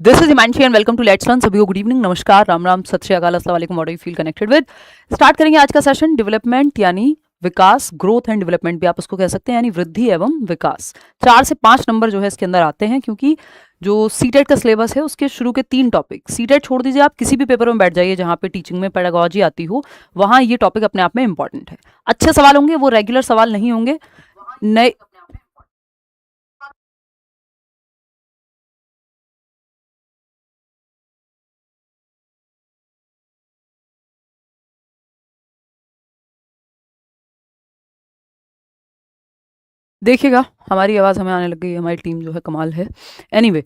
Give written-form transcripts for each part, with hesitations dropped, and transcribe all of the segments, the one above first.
This is Himanshi and welcome to let's learn. सभी को good evening, नमस्कार, राम राम, सत श्री अकाल, अस्सलाम वालेकुम। What do you feel connected with. Start करेंगे आज का सेशन। डेवलपमेंट यानी विकास, ग्रोथ एंड डेवलपमेंट भी आप उसको कह सकते हैं, यानी वृद्धि एवं विकास। 4 से 5 नंबर जो है इसके अंदर आते हैं, क्योंकि जो सीटेट का सिलेबस है उसके शुरू के 3 टॉपिक, सीटेट छोड़ दीजिए, आप किसी भी पेपर में बैठ जाइए जहाँ पे टीचिंग में पेडागोजी आती हो, वहाँ ये टॉपिक अपने आप में इंपॉर्टेंट है। अच्छे सवाल होंगे, वो रेगुलर सवाल नहीं होंगे, नए। देखिएगा, हमारी आवाज़ हमें आने लग गई है, हमारी टीम जो है कमाल है। एनीवे,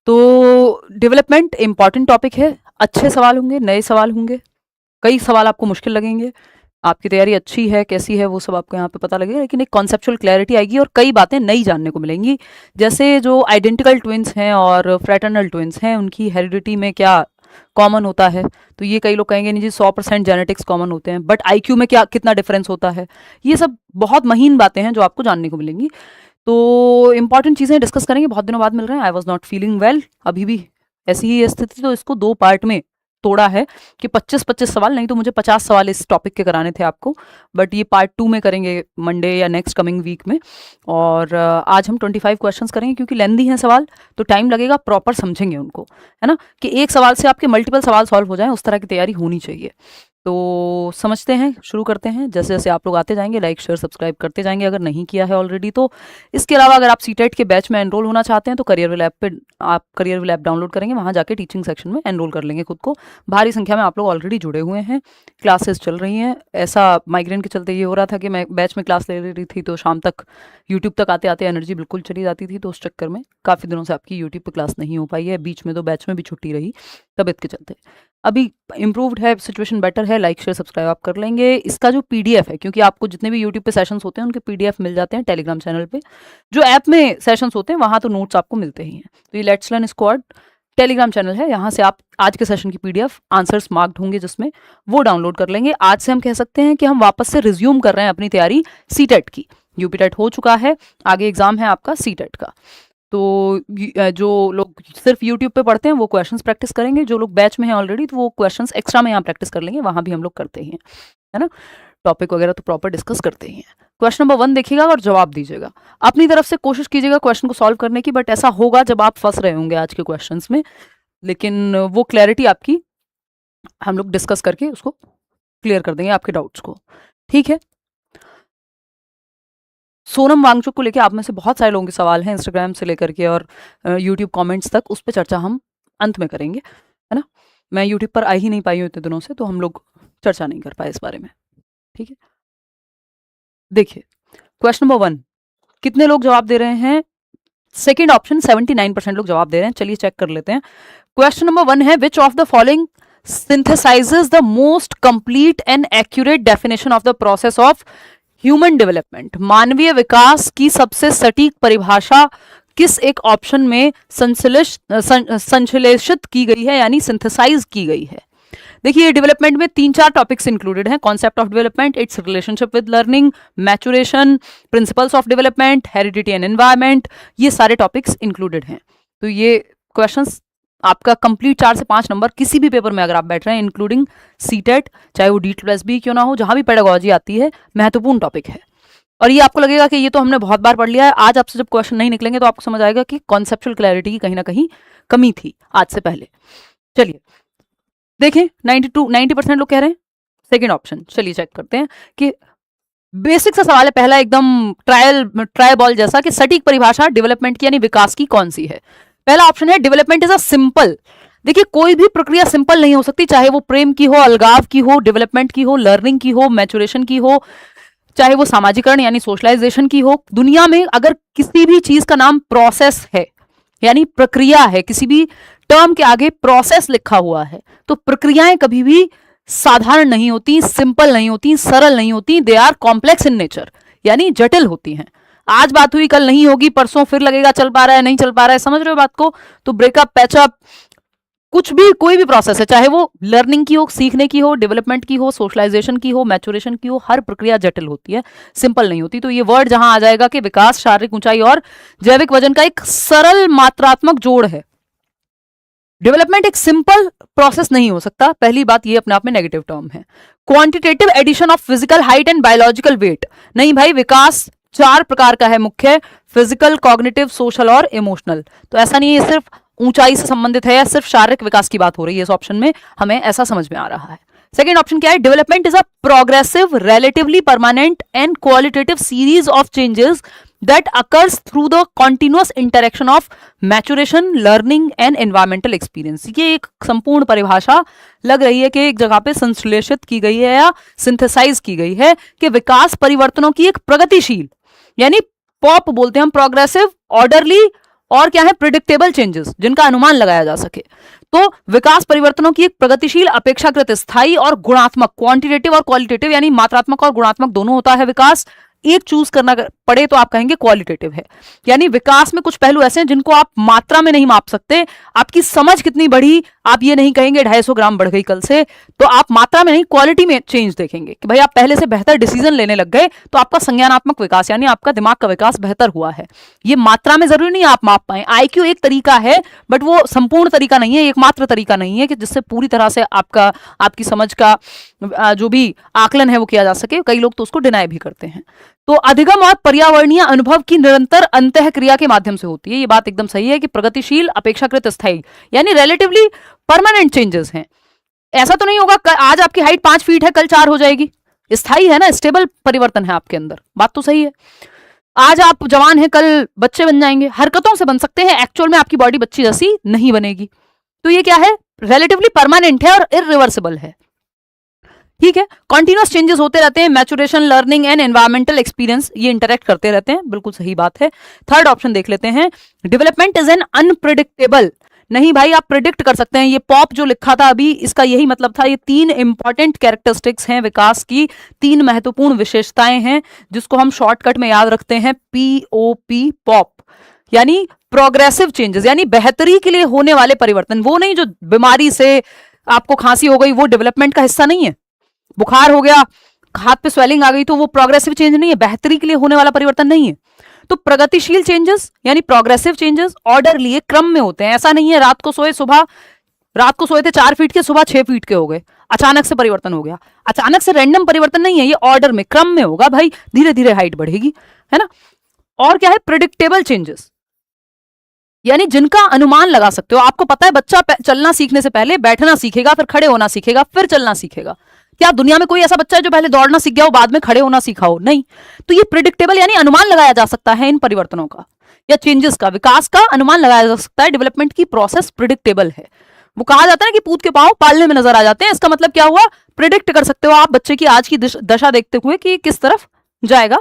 तो डेवलपमेंट इंपॉर्टेंट टॉपिक है, अच्छे सवाल होंगे, नए सवाल होंगे, कई सवाल आपको मुश्किल लगेंगे। आपकी तैयारी अच्छी है कैसी है वो सब आपको यहाँ पे पता लगेगा, लेकिन एक कॉन्सेप्चुअल क्लैरिटी आएगी और कई बातें नई जानने को मिलेंगी। जैसे जो आइडेंटिकल ट्विन्स हैं और फ्रैटर्नल ट्विन्स हैं, उनकी हेरिडिटी में क्या कॉमन होता है। तो ये कई लोग कहेंगे नहीं जी 100% जेनेटिक्स कॉमन होते हैं, बट आईक्यू में क्या कितना डिफरेंस होता है। ये सब बहुत महीन बातें हैं जो आपको जानने को मिलेंगी। तो इंपॉर्टेंट चीज़ें डिस्कस करेंगे, बहुत दिनों बाद मिल रहे हैं। I was not feeling well, अभी भी ऐसी ही स्थिति, तो इसको 2 पार्ट में तोड़ा है कि 25-25 सवाल, नहीं तो मुझे 50 सवाल इस टॉपिक के कराने थे आपको, बट ये पार्ट 2 में करेंगे मंडे या नेक्स्ट कमिंग वीक में। और आज हम 25 क्वेश्चंस करेंगे, क्योंकि लेंदी हैं सवाल तो टाइम लगेगा, प्रॉपर समझेंगे उनको, है ना, कि एक सवाल से आपके मल्टीपल सवाल सॉल्व हो जाएं, उस तरह की तैयारी होनी चाहिए। तो समझते हैं, शुरू करते हैं। जैसे जैसे आप लोग आते जाएंगे लाइक शेयर सब्सक्राइब करते जाएंगे, अगर नहीं किया है ऑलरेडी तो। इसके अलावा अगर आप सीटेट के बैच में एनरोल होना चाहते हैं तो करियर ऐप पे आप करियर ऐप डाउनलोड करेंगे, वहाँ जाके टीचिंग सेक्शन में एनरोल कर लेंगे खुद को। भारी संख्या में आप लोग ऑलरेडी जुड़े हुए हैं, क्लासेस चल रही हैं। ऐसा माइग्रेन के चलते ये हो रहा था कि मैं बैच में क्लास ले रही थी तो शाम तक यूट्यूब तक आते आते एनर्जी बिल्कुल चली जाती थी, तो उस चक्कर में काफ़ी दिनों से आपकी यूट्यूब पर क्लास नहीं हो पाई है। बीच में तो बैच में भी छुट्टी रही तबीयत के चलते। अभी इम्प्रूव्ड है, सिचुएशन बेटर है, लाइक शेयर सब्सक्राइब आप कर लेंगे। इसका जो पीडीएफ है, क्योंकि आपको जितने भी यूट्यूब पे सेशंस होते हैं उनके पीडीएफ मिल जाते हैं टेलीग्राम चैनल पे। जो ऐप में सेशंस होते हैं वहाँ तो नोट्स आपको मिलते ही हैं। तो ये let's learn squad Telegram channel है, यहाँ से आप आज के सेशन की पीडीएफ आंसर्स मार्क्ड होंगे जिसमें, वो डाउनलोड कर लेंगे। आज से हम कह सकते हैं कि हम वापस से रिज्यूम कर रहे हैं अपनी तैयारी सीटेट की। यूपीटेट हो चुका है, आगे एग्जाम है आपका सीटेट का। तो जो लोग सिर्फ यूट्यूब पे पढ़ते हैं वो क्वेश्चंस प्रैक्टिस करेंगे, जो लोग बैच में हैं ऑलरेडी तो वो क्वेश्चंस एक्स्ट्रा में यहाँ प्रैक्टिस कर लेंगे, वहाँ भी हम लोग करते ही हैं, है ना। टॉपिक वगैरह तो प्रॉपर डिस्कस करते ही हैं। क्वेश्चन नंबर 1 देखिएगा और जवाब दीजिएगा। अपनी तरफ से कोशिश कीजिएगा क्वेश्चन को सॉल्व करने की, बट ऐसा होगा जब आप फंस रहे होंगे आज के क्वेश्चन में, लेकिन वो क्लैरिटी आपकी हम लोग डिस्कस करके उसको क्लियर कर देंगे, आपके डाउट्स को। ठीक है। सोनम वांगचुक को लेके आप में से बहुत सारे लोगों के सवाल हैं, इंस्टाग्राम से लेकर के और यूट्यूब कमेंट्स तक, उस पर चर्चा हम अंत में करेंगे, है ना। मैं यूट्यूब पर आ ही नहीं पाई हूँ इतने दिनों से, तो हम लोग चर्चा नहीं कर पाए इस बारे में। ठीक है, देखिए क्वेश्चन नंबर 1 कितने लोग जवाब दे रहे हैं। सेकेंड ऑप्शन 79% लोग जवाब दे रहे हैं। चलिए चेक कर लेते हैं। क्वेश्चन नंबर 1 है, which of the following synthesizes the most complete and accurate definition of the process of human development. मानवीय विकास की सबसे सटीक परिभाषा किस एक ऑप्शन में संश्लेषित की गई है, यानी सिंथेसाइज की गई है। देखिए डेवलपमेंट में 3-4 टॉपिक्स इंक्लूडेड हैं। Concept of development, it's relationship with learning, maturation, principles of development, heredity and environment, ये सारे टॉपिक्स इंक्लूडेड हैं। तो ये क्वेश्चंस आपका कंप्लीट 4 से 5 नंबर किसी भी पेपर में अगर आप बैठ रहे हैं, इंक्लूडिंग सीटेट, चाहे वो D+B क्यों ना हो, जहां भी पेडागोजी आती है, महत्वपूर्ण टॉपिक है। और ये आपको लगेगा कि ये तो हमने बहुत बार पढ़ लिया है। आज आपसे जब क्वेश्चन नहीं निकलेंगे तो आपको समझ आएगा कि कॉन्सेप्चुअल क्लैरिटी की कहीं ना कहीं कमी थी आज से पहले। चलिए देखें, 90% लोग कह रहे हैं सेकेंड ऑप्शन। चलिए चेक करते हैं कि बेसिक सा सवाल है पहला, एकदम ट्रायल बॉल जैसा, कि सटीक परिभाषा डेवलपमेंट की यानी विकास की कौन सी है। पहला ऑप्शन है, डेवलपमेंट इज अ सिंपल। देखिए कोई भी प्रक्रिया सिंपल नहीं हो सकती, चाहे वो प्रेम की हो, अलगाव की हो, डेवलपमेंट की हो, लर्निंग की हो, मैचुरेशन की हो, चाहे वो सामाजिकरण यानी सोशलाइजेशन की हो। दुनिया में अगर किसी भी चीज का नाम प्रोसेस है यानी प्रक्रिया है, किसी भी टर्म के आगे प्रोसेस लिखा हुआ है, तो प्रक्रियाएं कभी भी साधारण नहीं होती, सिंपल नहीं होती, सरल नहीं होती। They are complex in nature, यानी जटिल होती हैं। आज बात हुई कल नहीं होगी, परसों फिर लगेगा चल पा रहा है, नहीं चल पा रहा है, समझ रहे हो बात को। तो ब्रेकअप, पैचअप, कुछ भी, कोई भी प्रोसेस है, चाहे वो लर्निंग की हो, सीखने की हो, डेवलपमेंट की हो, सोशलाइजेशन की हो, मैचुरेशन की हो, हर प्रक्रिया जटिल होती है, सिंपल नहीं होती। तो ये वर्ड जहां आ जाएगा कि विकास शारीरिक ऊंचाई और जैविक वजन का एक सरल मात्रात्मक जोड़ है, डेवलपमेंट एक सिंपल प्रोसेस नहीं हो सकता, पहली बात ये अपने आप में नेगेटिव टर्म है। Quantitative addition of physical height and biological weight, नहीं भाई, विकास 4 प्रकार का है मुख्य, फिजिकल, कॉग्निटिव, सोशल और इमोशनल। तो ऐसा नहीं है सिर्फ ऊंचाई से संबंधित है या सिर्फ शारीरिक विकास की बात हो रही है इस ऑप्शन में, हमें ऐसा समझ में आ रहा है। सेकेंड ऑप्शन क्या है, development is a progressive, relatively permanent and qualitative series of changes that occurs through the continuous interaction of maturation, learning and environmental experience। ये एक संपूर्ण परिभाषा लग रही है कि एक जगह पे संश्लेषित की गई है या सिंथेसाइज की गई है कि विकास परिवर्तनों की एक प्रगतिशील, यानी पॉप बोलते हैं हम, प्रोग्रेसिव, ऑर्डरली और क्या है, प्रिडिक्टेबल चेंजेस जिनका अनुमान लगाया जा सके। तो विकास परिवर्तनों की एक प्रगतिशील, अपेक्षाकृत स्थायी और गुणात्मक, क्वांटिटेटिव और क्वालिटेटिव, यानी मात्रात्मक और गुणात्मक दोनों होता है विकास। एक चूज करना पड़े तो आप कहेंगे क्वालिटेटिव है, यानी विकास में कुछ पहलू ऐसे हैं जिनको आप मात्रा में नहीं माप सकते। आपकी समझ कितनी बढ़ी, आप ये नहीं कहेंगे 250 ग्राम बढ़ गई कल से, तो आप मात्रा में नहीं क्वालिटी में चेंज देखेंगे कि भाई आप पहले से बेहतर डिसीजन लेने लग गए, तो आपका संज्ञानात्मक विकास यानी आपका दिमाग का विकास बेहतर हुआ है। ये मात्रा में जरूरी नहीं आप माप पाए। IQ एक तरीका है बट वो संपूर्ण तरीका नहीं है, एकमात्र तरीका नहीं है कि जिससे पूरी तरह से आपकी समझ का जो भी आकलन है वो किया जा सके। कई लोग तो उसको डिनाई भी करते हैं। तो अधिगम और पर्यावरणीय अनुभव की निरंतर अंतःक्रिया के माध्यम से होती है। ये बात एकदम सही है कि प्रगतिशील, अपेक्षाकृत स्थायी, यानी रिलेटिवली परमानेंट चेंजेस हैं। ऐसा तो नहीं होगा आज आपकी हाइट 5 फीट है कल 4 हो जाएगी, स्थायी है ना, स्टेबल परिवर्तन है आपके अंदर, बात तो सही है। आज आप जवान हैं कल बच्चे बन जाएंगे, हरकतों से बन सकते हैं, एक्चुअल में आपकी बॉडी बच्ची जैसी नहीं बनेगी। तो ये क्या है, रिलेटिवली परमानेंट है और इरिवर्सिबल है। ठीक है, कॉन्टिन्यूअस चेंजेस होते रहते हैं, maturation, learning and environmental experience ये इंटरेक्ट करते रहते हैं, बिल्कुल सही बात है। थर्ड ऑप्शन देख लेते हैं, डेवलपमेंट इज एन अनप्रिडिक्टेबल, नहीं भाई आप प्रिडिक्ट कर सकते हैं। ये पॉप जो लिखा था अभी, इसका यही मतलब था। ये 3 इंपॉर्टेंट कैरेक्टरिस्टिक्स हैं विकास की, 3 महत्वपूर्ण विशेषताएं हैं जिसको हम शॉर्टकट में याद रखते हैं, POP, पॉप, यानी प्रोग्रेसिव चेंजेस, यानी बेहतरी के लिए होने वाले परिवर्तन। वो नहीं जो बीमारी से आपको खांसी हो गई, वो डेवलपमेंट का हिस्सा नहीं है। बुखार हो गया, हाथ पे स्वेलिंग आ गई, तो वो प्रोग्रेसिव चेंज नहीं है, बेहतरी के लिए होने वाला परिवर्तन नहीं है। तो प्रगतिशील चेंजेस यानी प्रोग्रेसिव चेंजेस ऑर्डरली, क्रम में होते हैं। ऐसा नहीं है रात को सोए थे 4 फीट के, सुबह 6 फीट के हो गए, अचानक से परिवर्तन हो गया। अचानक से रैंडम परिवर्तन नहीं है, ये ऑर्डर में, क्रम में होगा भाई, धीरे धीरे हाइट बढ़ेगी, है ना। और क्या है, प्रिडिक्टेबल चेंजेस, यानी जिनका अनुमान लगा सकते हो। आपको पता है बच्चा चलना सीखने से पहले बैठना सीखेगा, फिर खड़े होना सीखेगा, फिर चलना सीखेगा। क्या दुनिया में कोई ऐसा बच्चा है जो पहले दौड़ना सीख गया हो बाद में खड़े होना सीखा हो? नहीं। तो ये प्रिडिक्टेबल यानी अनुमान लगाया जा सकता है इन परिवर्तनों का या चेंजेस का, विकास का अनुमान लगाया जा सकता है। डेवलपमेंट की प्रोसेस प्रिडिक्टेबल है। वो कहा जाता है ना कि पूत के पांव पालने में नजर आ जाते हैं। इसका मतलब क्या हुआ, प्रिडिक्ट कर सकते हो आप बच्चे की आज की दशा देखते हुए कि किस तरफ जाएगा।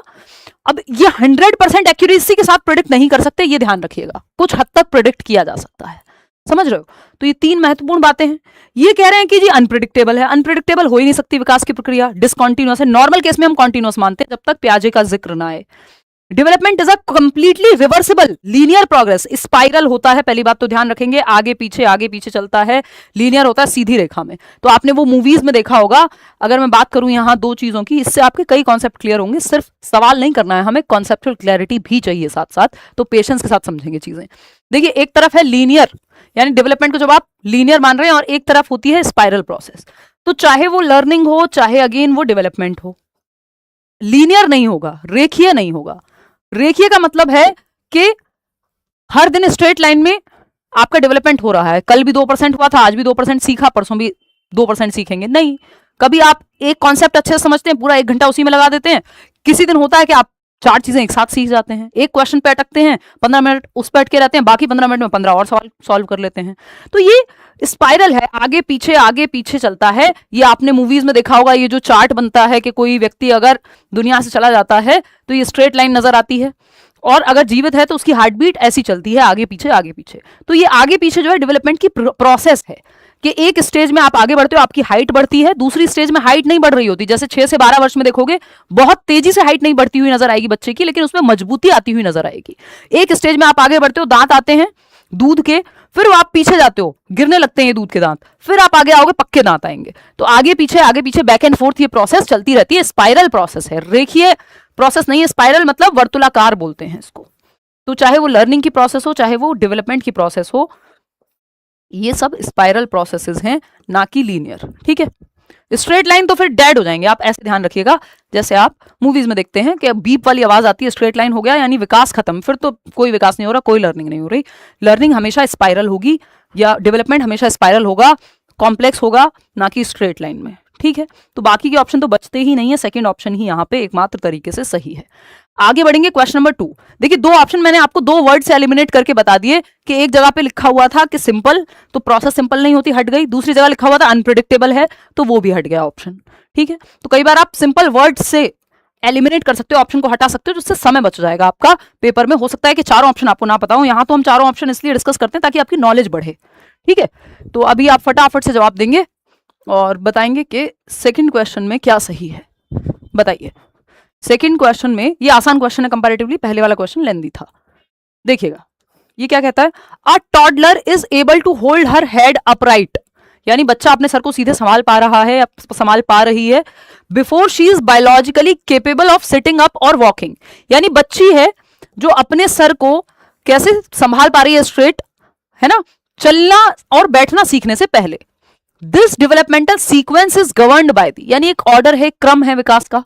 अब ये 100% एक्यूरेसी के साथ प्रिडिक्ट नहीं कर सकते, ये ध्यान रखिएगा, कुछ हद तक प्रिडिक्ट किया जा सकता है, समझ रहे हो। तो ये 3 महत्वपूर्ण बातें हैं। ये कह रहे हैं कि जी अनप्रिडिक्टेबल है, अनप्रिडिक्टेबल हो ही नहीं सकती विकास की प्रक्रिया, डिसकंटिन्यूअस है। नॉर्मल केस में हम कॉन्टिन्यूअस मानते हैं जब तक प्याजे का जिक्र ना आए। Development is a completely reversible linear progress, spiral होता है, पहली बात तो ध्यान रखेंगे, आगे पीछे चलता है, लीनियर होता है सीधी रेखा में। तो आपने वो मूवीज में देखा होगा। अगर मैं बात करूं यहाँ 2 चीजों की, इससे आपके कई कॉन्सेप्ट क्लियर होंगे। सिर्फ सवाल नहीं करना है हमें, कॉन्सेप्चुअल क्लैरिटी भी चाहिए साथ साथ, तो पेशेंस के साथ समझेंगे चीजें। देखिए, एक तरफ है लीनियर, यानी डेवलपमेंट को जब आप लीनियर मान रहे हैं, और एक तरफ होती है स्पाइरल प्रोसेस। तो चाहे वो लर्निंग हो, चाहे अगेन वो डेवलपमेंट हो, लीनियर नहीं होगा, रेखीय नहीं होगा। रेखीय का मतलब है कि हर दिन स्ट्रेट लाइन में आपका डेवलपमेंट हो रहा है। कल भी 2% हुआ था, आज भी 2% सीखा, परसों भी 2% सीखेंगे, नहीं। कभी आप एक कॉन्सेप्ट अच्छे से समझते हैं, पूरा 1 घंटा उसी में लगा देते हैं। किसी दिन होता है कि आप 4 चीजें एक साथ सीख जाते हैं। एक क्वेश्चन पे अटकते हैं, 15 मिनट उस पर अटके रहते हैं, बाकी 15 मिनट में 15 और सवाल सॉल्व कर लेते हैं। तो ये स्पाइरल है, आगे पीछे चलता है। ये आपने मूवीज में देखा होगा, ये जो चार्ट बनता है कि कोई व्यक्ति अगर दुनिया से चला जाता है तो ये स्ट्रेट लाइन नजर आती है, और अगर जीवित है तो उसकी हार्ट बीट ऐसी चलती है, आगे पीछे। तो ये आगे पीछे जो है डेवलपमेंट की प्रोसेस है कि एक स्टेज में आप आगे बढ़ते हो, आपकी हाइट बढ़ती है, दूसरी स्टेज में हाइट नहीं बढ़ रही होती। जैसे 6 से 12 वर्ष में देखोगे बहुत तेजी से हाइट नहीं बढ़ती हुई नजर आएगी बच्चे की, लेकिन उसमें मजबूती आती हुई नजर आएगी। एक स्टेज में आप आगे बढ़ते हो, दांत आते हैं दूध के, फिर आप पीछे जाते हो, गिरने लगते हैं ये दूध के दांत, फिर आप आगे आओगे, पक्के दांत आएंगे। तो आगे पीछे बैक एंड फोर्थ ये प्रोसेस चलती रहती है। स्पाइरल प्रोसेस है, रेखीय प्रोसेस नहीं है। स्पाइरल मतलब वर्तुलाकार बोलते हैं इसको। तो चाहे वो लर्निंग की प्रोसेस हो, चाहे वो डेवलपमेंट की प्रोसेस हो, ये सब स्पाइरल प्रोसेसेस हैं, ना कि लीनियर। ठीक है, स्ट्रेट लाइन तो फिर डेड हो जाएंगे। आप ऐसे ध्यान रखिएगा, जैसे आप मूवीज में देखते हैं कि बीप वाली आवाज आती है, स्ट्रेट लाइन हो गया यानी विकास खत्म, फिर तो कोई विकास नहीं हो रहा, कोई लर्निंग नहीं हो रही। लर्निंग हमेशा स्पाइरल होगी, या डेवलपमेंट हमेशा स्पाइरल होगा, कॉम्प्लेक्स होगा, ना कि स्ट्रेट लाइन में। ठीक है, तो बाकी के ऑप्शन तो बचते ही नहीं है, सेकंड ऑप्शन ही यहाँ पे एकमात्र तरीके से सही है। आगे बढ़ेंगे क्वेश्चन नंबर 2। देखिए, दो ऑप्शन मैंने आपको दो वर्ड से एलिमिनेट करके बता दिए कि एक जगह पे लिखा हुआ था कि सिंपल, तो प्रोसेस सिंपल नहीं होती, हट गई। दूसरी जगह लिखा हुआ था अनप्रिडिक्टेबल है, तो वो भी हट गया ऑप्शन। ठीक है, तो कई बार आप सिंपल वर्ड से एलिमिनेट कर सकते हो, ऑप्शन को हटा सकते हो, जिससे समय बच जाएगा आपका पेपर में। हो सकता है कि चारों ऑप्शन आपको ना पता हो, यहां तो हम चारों ऑप्शन इसलिए डिस्कस करते हैं ताकि आपकी नॉलेज बढ़े। ठीक है, तो अभी आप फटाफट से जवाब देंगे और बताएंगे कि सेकंड क्वेश्चन में क्या सही है। बताइए, सेकंड क्वेश्चन में, ये आसान क्वेश्चन है कंपैरेटिवली, पहले वाला क्वेश्चन लेंथी था। देखिएगा, ये क्या कहता है, a toddler is able to hold her head upright, यानी बच्चा अपने सर को सीधे संभाल पा रहा है, संभाल पा रही है, before she is biologically capable of sitting up और वॉकिंग, यानी बच्ची है जो अपने सर को कैसे संभाल पा रही है, स्ट्रेट, है ना, चलना और बैठना सीखने से पहले। This developmental sequence is governed by the, यानी एक ऑर्डर है, क्रम है विकास का,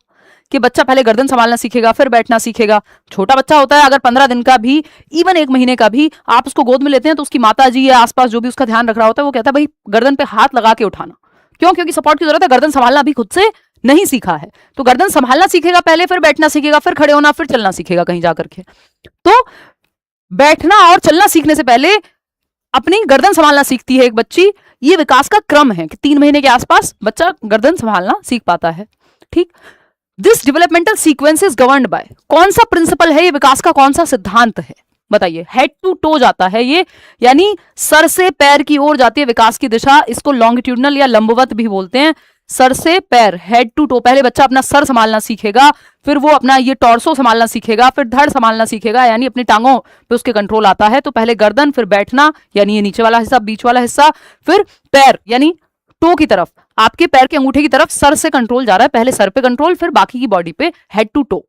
कि बच्चा पहले गर्दन संभालना सीखेगा, फिर बैठना सीखेगा। छोटा बच्चा होता है, अगर 15 दिन का भी, इवन 1 महीने का भी आप उसको गोद में लेते हैं, तो उसकी माता जी या आसपास जो भी उसका ध्यान रख रहा होता है, वो कहता है भाई गर्दन पे हाथ लगा के उठाना। क्यों? क्योंकि सपोर्ट की जरूरत है, गर्दन संभालना अभी खुद से नहीं सीखा है, तो गर्दन संभालना सीखेगा पहले, फिर बैठना सीखेगा, फिर खड़े होना, फिर चलना सीखेगा कहीं जाकर के। तो बैठना और चलना सीखने से पहले अपनी गर्दन संभालना सीखती है एक बच्ची। ये विकास का क्रम है कि 3 महीने के आसपास बच्चा गर्दन संभालना सीख पाता है। ठीक, this developmental sequence is governed bye, कौन सा प्रिंसिपल है, ये विकास का कौन सा सिद्धांत है? बताइए। हेड टू टो जाता है ये, यानी सर से पैर की ओर जाती है विकास की दिशा, इसको लॉन्गिट्यूडनल या लंबवत भी बोलते हैं। सर से पैर, हेड टू टो, पहले बच्चा अपना सर संभालना सीखेगा, फिर वो अपना ये टॉर्सो संभालना सीखेगा, फिर धड़ संभालना सीखेगा, यानी अपनी टांगों पे उसके कंट्रोल आता है। तो पहले गर्दन, फिर बैठना, यानी ये नीचे वाला हिस्सा, बीच वाला हिस्सा, फिर पैर यानी टो की तरफ, आपके पैर के अंगूठे की तरफ सर से कंट्रोल जा रहा है, पहले सर पे कंट्रोल, फिर बाकी की बॉडी पे, हेड टू टो।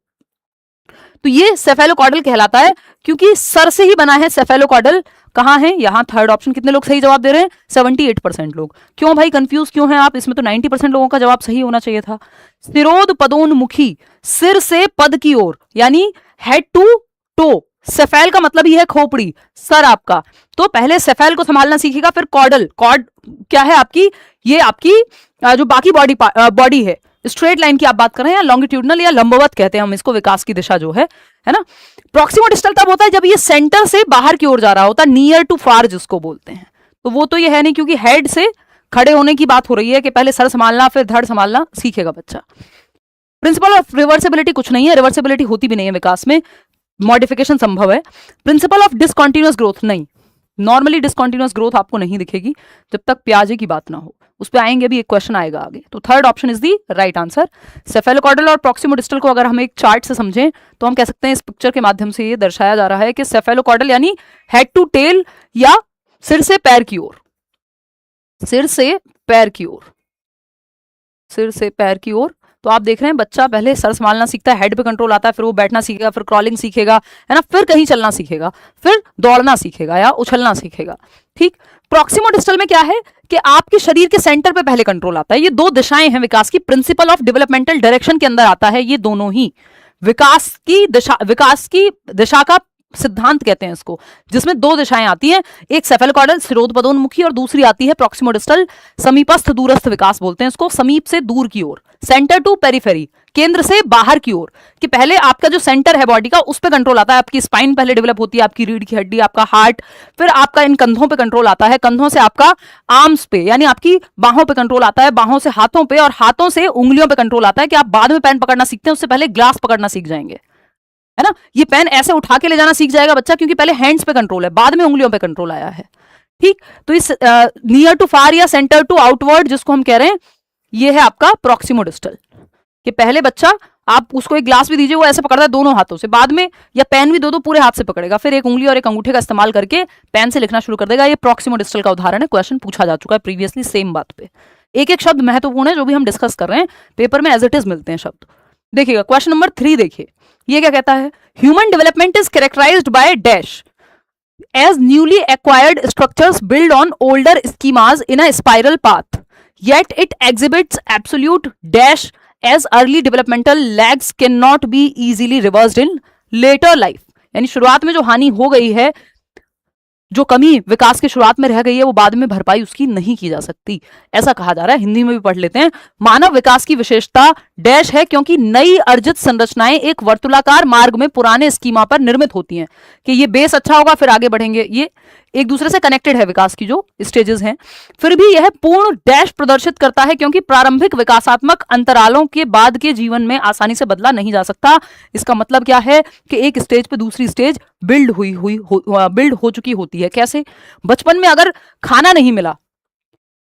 तो ये सेफेलोकॉर्डल कहलाता है, क्योंकि सर से ही बना है सेफेलोकॉर्डल। कहां है? यहां थर्ड ऑप्शन। कितने लोग सही जवाब दे रहे हैं? 78% लोग। क्यों भाई कंफ्यूज क्यों हैं आप? इसमें तो 90% लोगों का जवाब सही होना चाहिए था। सिरोध पदोन्मुखी, सिर से पद की ओर, यानी हेड टू टो। सेफेल का मतलब ही है खोपड़ी, सर आपका। तो पहले सेफेल को संभालना सीखेगा, फिर कॉर्डल, कॉर्ड क्या है आपकी, ये आपकी जो बाकी बॉडी है, स्ट्रेट लाइन की आप बात कर रहे हैं, या लॉन्गिट्यूडनल या लंबवत कहते हैं हम इसको, विकास की दिशा जो है ना। प्रॉक्सिमो डिस्टल तब होता है जब ये सेंटर से बाहर की ओर जा रहा होता है, नियर टू फार जिसको बोलते हैं। तो वो तो ये है नहीं, क्योंकि हेड से खड़े होने की बात हो रही है कि पहले सर संभालना फिर धड़ संभालना सीखेगा बच्चा। प्रिंसिपल ऑफ रिवर्सिबिलिटी कुछ नहीं है, रिवर्सिबिलिटी होती भी नहीं है विकास में, मॉडिफिकेशन संभव है। प्रिंसिपल ऑफ डिसकॉन्टिन्यूअस ग्रोथ नहीं, नॉर्मली डिसकॉन्टिन्यूअस ग्रोथ आपको नहीं दिखेगी जब तक प्याजे की बात ना हो, उस पर आएंगे, भी एक क्वेश्चन आएगा आगे। तो third option is the right answer. Cephalocaudal और प्रॉक्सिमो डिस्टल को अगर हम एक चार्ट से समझें तो हम कह सकते हैं, इस पिक्चर के माध्यम से ये दर्शाया जा रहा है कि सेफेलोकॉर्डल यानी हेड टू टेल, या सिर से पैर की ओर, सिर से पैर की ओर, सिर से पैर की ओर। तो आप देख रहे हैं बच्चा पहले सर संभालना सीखता है, हेड पे कंट्रोल आता है, फिर वो बैठना सीखेगा, फिर क्रॉलिंग सीखेगा, है ना, फिर कहीं चलना सीखेगा, फिर दौड़ना सीखेगा या उछलना सीखेगा। ठीक, प्रॉक्सिमो डिस्टल में क्या है कि आपके शरीर के सेंटर पे पहले कंट्रोल आता है। ये दो दिशाएं हैं विकास की, प्रिंसिपल ऑफ डेवलपमेंटल डायरेक्शन के अंदर आता है ये दोनों ही। विकास की दिशा का सिद्धांत कहते हैं इसको, जिसमें दो दिशाएं आती हैं, एक सेफेलोकॉर्डल सिरोधपदोन्मुखी और दूसरी आती है प्रॉक्सिमो डिस्टल समीपस्थ दूरस्थ विकास बोलते हैं इसको, समीप से दूर की ओर, सेंटर टू पेरिफेरी, केंद्र से बाहर की ओर। कि पहले आपका जो सेंटर है बॉडी का उस पे कंट्रोल आता है, आपकी स्पाइन पहले डेवलप होती है, आपकी रीढ़ की हड्डी, आपका हार्ट, फिर आपका इन कंधों पे कंट्रोल आता है, कंधों से आपका आर्म्स पे यानी आपकी बाहों पे कंट्रोल आता है, बाहों से हाथों पे, और हाथों से उंगलियों पे कंट्रोल आता है। कि आप बाद में पेन पकड़ना सीखते हैं, उससे पहले ग्लास पकड़ना सीख जाएंगे, है ना। ये पेन ऐसे उठा के ले जाना सीख जाएगा बच्चा, क्योंकि पहले हैंड्स पे कंट्रोल है, बाद में उंगलियों पे कंट्रोल आया है। ठीक, तो इस नियर टू फार या सेंटर टू आउटवर्ड जिसको हम कह रहे हैं, ये है आपका प्रॉक्सिमो डिस्टल। कि पहले बच्चा, आप उसको एक ग्लास भी दीजिए, वो ऐसे पकड़ता है दोनों हाथों से, बाद में या पेन भी दो पूरे हाथ से पकड़ेगा, फिर एक उंगली और एक अंगूठे का इस्तेमाल करके पेन से लिखना शुरू कर देगा। ये प्रॉक्सिमो डिस्टल का उदाहरण है, क्वेश्चन पूछा जा चुका है प्रीवियसली सेम बात पे। एक एक शब्द महत्वपूर्ण है जो भी हम डिस्कस कर रहे हैं, पेपर में एज इट इज मिलते हैं शब्द। देखिएगा क्वेश्चन नंबर 3 देखिए, ये क्या कहता है, human development is characterised by dash. as newly acquired structures build on older schemas in a spiral path, yet it exhibits absolute dash as early developmental lags cannot be easily reversed in later life. यानी शुरुआत में जो हानि हो गई है, जो कमी विकास की शुरुआत में रह गई है, वो बाद में भरपाई उसकी नहीं की जा सकती, ऐसा कहा जा रहा है। हिंदी में भी पढ़ लेते हैं। मानव विकास की विशेषता डैश है क्योंकि नई अर्जित संरचनाएं एक वर्तुलाकार मार्ग में पुराने स्कीमा पर निर्मित होती हैं कि ये बेस अच्छा होगा फिर आगे बढ़ेंगे। ये एक दूसरे से कनेक्टेड है विकास की जो स्टेजेस हैं। फिर भी यह पूर्ण डैश प्रदर्शित करता है क्योंकि प्रारंभिक विकासात्मक अंतरालों के बाद के जीवन में आसानी से बदला नहीं जा सकता। इसका मतलब क्या है कि एक स्टेज पे दूसरी स्टेज बिल्ड बिल्ड हो चुकी होती है। कैसे? बचपन में अगर खाना नहीं मिला,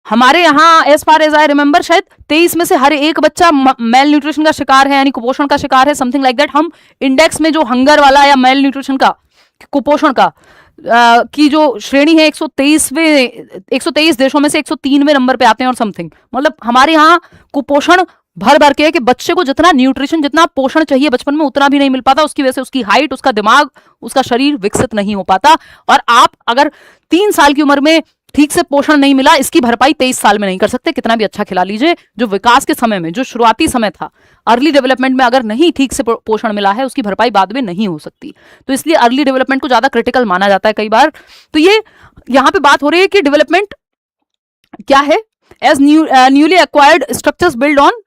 हमारे यहाँ as far as I remember शायद 23 में से हर एक बच्चा मेल न्यूट्रिशन का शिकार है, यानी कुपोषण का शिकार है, समथिंग लाइक दैट। हम इंडेक्स में जो हंगर वाला या मेल न्यूट्रिशन का, कुपोषण का की जो श्रेणी है 123 देशों में से 103वें नंबर पे आते हैं और समथिंग। मतलब हमारे यहाँ कुपोषण भर भर के है कि बच्चे को जितना न्यूट्रिशन, जितना पोषण चाहिए बचपन में उतना भी नहीं मिल पाता। उसकी वजह से उसकी हाइट, उसका दिमाग, उसका शरीर विकसित नहीं हो पाता। और आप अगर 3 साल की उम्र में ठीक से पोषण नहीं मिला, इसकी भरपाई 23 साल में नहीं कर सकते, कितना भी अच्छा खिला लीजिए। जो विकास के समय में, जो शुरुआती समय था, अर्ली डेवलपमेंट में अगर नहीं ठीक से पोषण मिला है, उसकी भरपाई बाद में नहीं हो सकती। तो इसलिए अर्ली डेवलपमेंट को ज्यादा क्रिटिकल माना जाता है कई बार। तो ये यहां पे बात हो रही है कि डेवलपमेंट क्या है? As newly acquired structures build on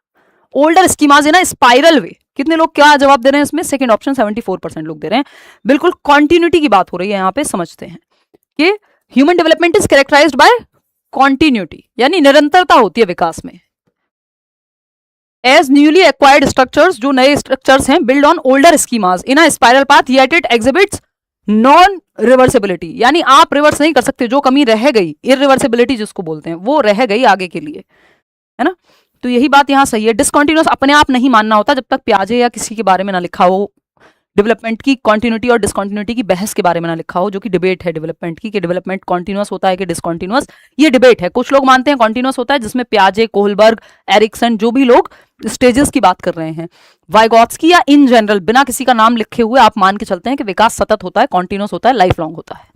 older schemas in a spiral way. कितने लोग क्या जवाब दे रहे हैं इसमें? सेकंड ऑप्शन 74% लोग दे रहे हैं। बिल्कुल कॉन्टिन्यूटी की बात हो रही है यहां पे, समझते हैं कि human development is characterised by continuity, यानी निरंतरता होती है विकास में। एज न्यूली एक्वायर्ड स्ट्रक्चर्स, जो नए स्ट्रक्चर्स हैं, build on older schemas in a spiral path, yet it exhibits non reversibility, यानी आप रिवर्स नहीं कर सकते। जो कमी रह गई, इरिवर्सिबिलिटी जिसको बोलते हैं, वो रह गई आगे के लिए, है ना। तो यही बात यहां सही है। डिसकंटिन्यूअस अपने आप नहीं मानना होता जब तक पियाजे या किसी के बारे में ना लिखा हो, डेवलपमेंट की कॉन्टिन्यूटी और डिसकंटिन्यूटी की बहस के बारे में ना लिखा हो, जो कि डिबेट है डेवलपमेंट की, कि डेवलपमेंट कॉन्टिन्यूअस होता है कि डिसकंटिन्यूअस, ये डिबेट है। कुछ लोग मानते हैं कॉन्टिन्यूअस होता है, जिसमें पियाजे, कोहलबर्ग, एरिक्सन, जो भी लोग स्टेजेस की बात कर रहे हैं, वाइगॉत्स्की, या इन जनरल बिना किसी का नाम लिखे हुए आप मान के चलते हैं कि विकास सतत होता है, कॉन्टिन्यूअस होता है, लाइफ लॉन्ग होता है।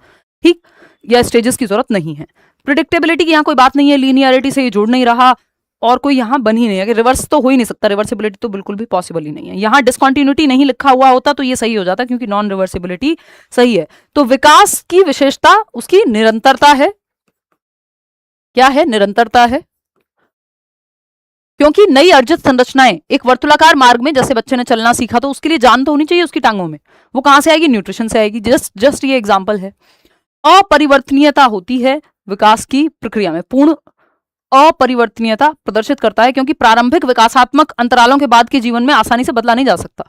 ठीक, या स्टेजेस की जरूरत नहीं है। प्रिडिक्टेबिलिटी की यहाँ कोई बात नहीं है, लीनियरिटी से ये जुड़ नहीं रहा, और कोई यहाँ बन ही नहीं है कि रिवर्स तो हो ही नहीं सकता, रिवर्सिबिलिटी तो बिल्कुल भी पॉसिबल ही नहीं है। यहाँ डिसकंटिन्यूटी नहीं लिखा हुआ होता तो ये सही हो जाता, क्योंकि नॉन रिवर्सिबिलिटी सही है। तो विकास की विशेषता उसकी निरंतरता है। क्या है? निरंतरता है, क्योंकि नई अर्जित संरचनाएं एक वर्तुलाकार मार्ग में, जैसे बच्चे ने चलना सीखा तो उसके लिए जान तो होनी चाहिए उसकी टांगों में, वो कहां से आएगी? न्यूट्रिशन से आएगी। जस्ट ये एग्जाम्पल है। अपरिवर्तनीयता होती है विकास की प्रक्रिया में, पूर्ण अपरिवर्तनीयता प्रदर्शित करता है क्योंकि प्रारंभिक विकासात्मक अंतरालों के बाद के जीवन में आसानी से बदला नहीं जा सकता।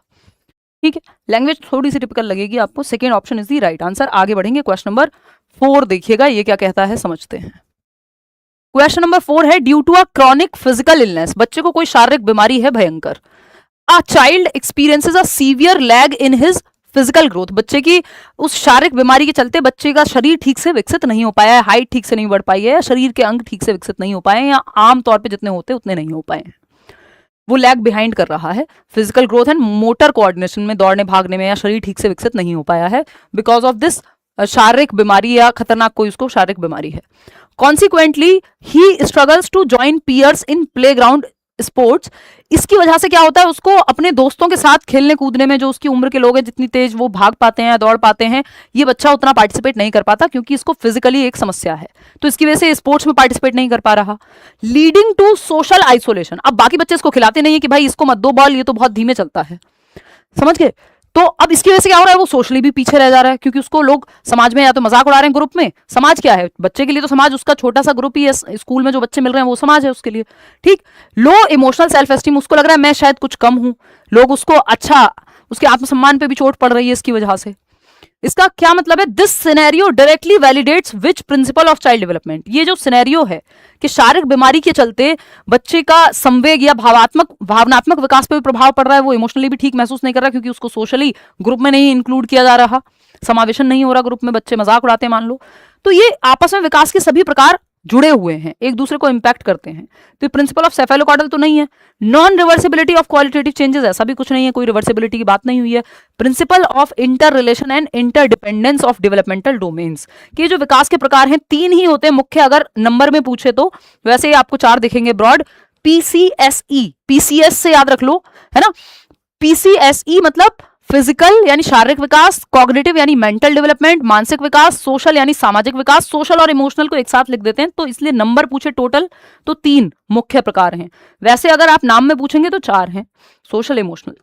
ठीक है, लैंग्वेज थोड़ी सी टिपिकल लगेगी आपको। Second option is the right answer. आगे बढ़ेंगे, क्वेश्चन नंबर 4 देखिएगा, ये क्या कहता है समझते हैं। क्वेश्चन नंबर 4 है, due to a chronic physical illness, बच्चे को कोई शारीरिक बीमारी है भयंकर, a child experiences a severe lag in his physical growth, बच्चे की उस शारीरिक बीमारी के चलते बच्चे का शरीर ठीक से विकसित नहीं हो पाया है, हाइट ठीक से नहीं बढ़ पाई है, या शरीर के अंग ठीक से विकसित नहीं हो पाए हैं, या आमतौर पे जितने होते उतने नहीं हो पाए हैं, वो लैग बिहाइंड कर रहा है। Physical growth and motor coordination में, दौड़ने भागने में, या शरीर ठीक से विकसित नहीं हो पाया है बिकॉज ऑफ दिस शारीरिक बीमारी, या खतरनाक कोई उसको शारीरिक बीमारी है। Consequently he struggles to join peers in playground sports, इसकी वजह से क्या होता है, उसको अपने दोस्तों के साथ खेलने कूदने में, जो उसकी उम्र के लोग हैं, जितनी तेज वो भाग पाते हैं या दौड़ पाते हैं, ये बच्चा उतना पार्टिसिपेट नहीं कर पाता क्योंकि इसको फिजिकली एक समस्या है, तो इसकी वजह से स्पोर्ट्स में पार्टिसिपेट नहीं कर पा रहा। लीडिंग टू सोशल आइसोलेशन, अब बाकी बच्चे इसको खिलाते नहीं है कि भाई इसको मत दो बॉल, ये तो बहुत धीमे चलता है, समझ गए। तो अब इसकी वजह से क्या हो रहा है, वो सोशली भी पीछे रह जा रहा है, क्योंकि उसको लोग समाज में या तो मजाक उड़ा रहे हैं ग्रुप में। समाज क्या है बच्चे के लिए? तो समाज उसका छोटा सा ग्रुप ही है, स्कूल में जो बच्चे मिल रहे हैं वो समाज है उसके लिए। ठीक, लो इमोशनल सेल्फ एस्टीम, उसको लग रहा है मैं शायद कुछ कम हूं, लोग उसको अच्छा, उसके आत्मसम्मान पे भी चोट पड़ रही है इसकी वजह से। इसका क्या मतलब है? This scenario directly validates which principle of child development, ये जो सिनेरियो है कि शारीरिक बीमारी के चलते बच्चे का संवेग या भावनात्मक विकास पे भी प्रभाव पड़ रहा है, वो इमोशनली भी ठीक महसूस नहीं कर रहा क्योंकि उसको सोशली ग्रुप में नहीं इंक्लूड किया जा रहा, समावेशन नहीं हो रहा ग्रुप में, बच्चे मजाक उड़ाते हैं मान लो, तो ये आपस में विकास के सभी प्रकार जुड़े हुए हैं, एक दूसरे को इंपैक्ट करते हैं। तो प्रिंसिपल ऑफ सेफेलोकॉर्डल तो नहीं है। Non reversibility of qualitative changes, ऐसा भी कुछ नहीं है, कोई रिवर्सिबिलिटी की बात नहीं हुई है। Principle of inter relation and interdependence of developmental domains, कि जो विकास के प्रकार हैं 3 ही होते हैं मुख्य, अगर नंबर में पूछे तो, वैसे ही आपको 4 दिखेंगे ब्रॉड। पीसीएसई, पीसीएस से याद रख लो, है ना। पीसीएसई मतलब फिजिकल यानी शारीरिक विकास, कॉग्निटिव यानी मेंटल डेवलपमेंट, मानसिक विकास, सोशल यानी सामाजिक विकास। सोशल और इमोशनल को एक साथ लिख देते हैं, तो इसलिए नंबर पूछे टोटल तो 3 मुख्य प्रकार हैं। वैसे अगर आप नाम में पूछेंगे तो 4 हैं, सोशल, इमोशनल।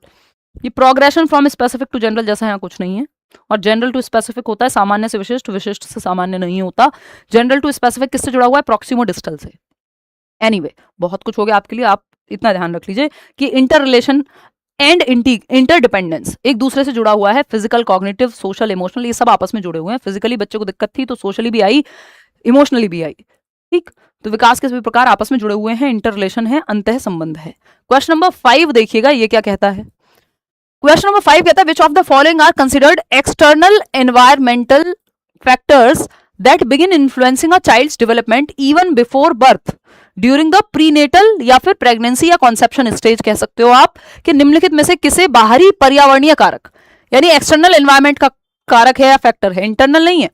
ये progression from specific to general जैसा यहाँ कुछ नहीं है, और जनरल टू स्पेसिफिक होता है, सामान्य से विशिष्ट, विशिष्ट से सामान्य नहीं होता। जनरल टू स्पेसिफिक किससे जुड़ा हुआ है? प्रॉक्सिमो डिस्टल से। एनीवे, बहुत कुछ हो गया आपके लिए, आप इतना ध्यान रख लीजिए कि इंटर रिलेशन एंड इंटरडिपेंडेंस एक दूसरे से जुड़ा हुआ है। फिजिकल, कॉग्निटिव, सोशल, इमोशनल, ये सब आपस में जुड़े हुए हैं। फिजिकली बच्चे को दिक्कत थी तो सोशली भी आई, इमोशनली भी आई, ठीक। तो विकास के सभी प्रकार आपस में जुड़े हुए हैं, इंटर रिलेशन है, अंतः संबंध है। क्वेश्चन नंबर 5 देखिएगा, ये क्या कहता है। क्वेश्चन नंबर 5 कहता है which of the following are considered external environmental factors that begin influencing a child's development even before birth during the prenatal या फिर प्रेगनेंसी या कॉन्सेप्शन स्टेज, कह सकते हो आप, कि निम्नलिखित में से किसे बाहरी पर्यावरणीय कारक, यानी एक्सटर्नल एनवायरमेंट का कारक है या फैक्टर है, इंटरनल नहीं है।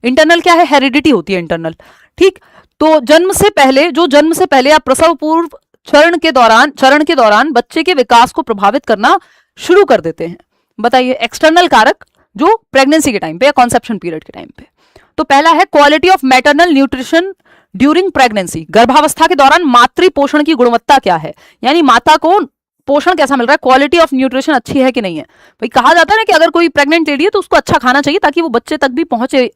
इंटरनल क्या है? हेरिडिटी होती है इंटरनल, ठीक। तो जन्म से पहले या प्रसव पूर्व चरण के दौरान बच्चे के विकास को प्रभावित करना शुरू कर देते हैं। बताइए एक्सटर्नल कारक जो प्रेगनेंसी के टाइम पे या कॉन्सेप्शन पीरियड के टाइम पे। तो पहला है quality of maternal nutrition during pregnancy, गर्भावस्था के दौरान मातृ पोषण की गुणवत्ता क्या है, यानी माता को पोषण कैसा मिल रहा है, क्वालिटी ऑफ न्यूट्रिशन अच्छी है कि नहीं है। भाई कहा जाता है ना कि अगर कोई प्रेग्नेंट लेडी है तो उसको अच्छा खाना चाहिए ताकि वो बच्चे तक भी पहुंचे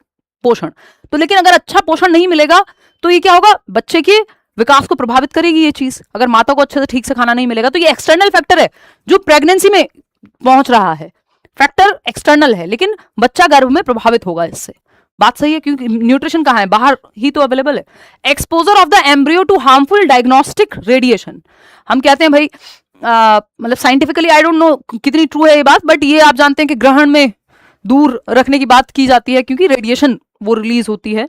पोषण। तो लेकिन अगर अच्छा पोषण नहीं मिलेगा तो ये क्या होगा, बच्चे के विकास को प्रभावित करेगी ये चीज। अगर माता को अच्छे से ठीक से खाना नहीं मिलेगा तो ये एक्सटर्नल फैक्टर है जो प्रेगनेंसी में पहुंच रहा है, फैक्टर एक्सटर्नल है, लेकिन बच्चा गर्भ में प्रभावित होगा इससे। बात सही है, क्योंकि न्यूट्रिशन कहाँ है, बाहर ही तो अवेलेबल है। Exposure of the embryo to harmful diagnostic radiation, हम कहते हैं भाई मतलब साइंटिफिकली आई डोंट नो कितनी ट्रू है ये बात, बट ये आप जानते हैं कि ग्रहण में दूर रखने की बात की जाती है क्योंकि रेडिएशन वो रिलीज होती है।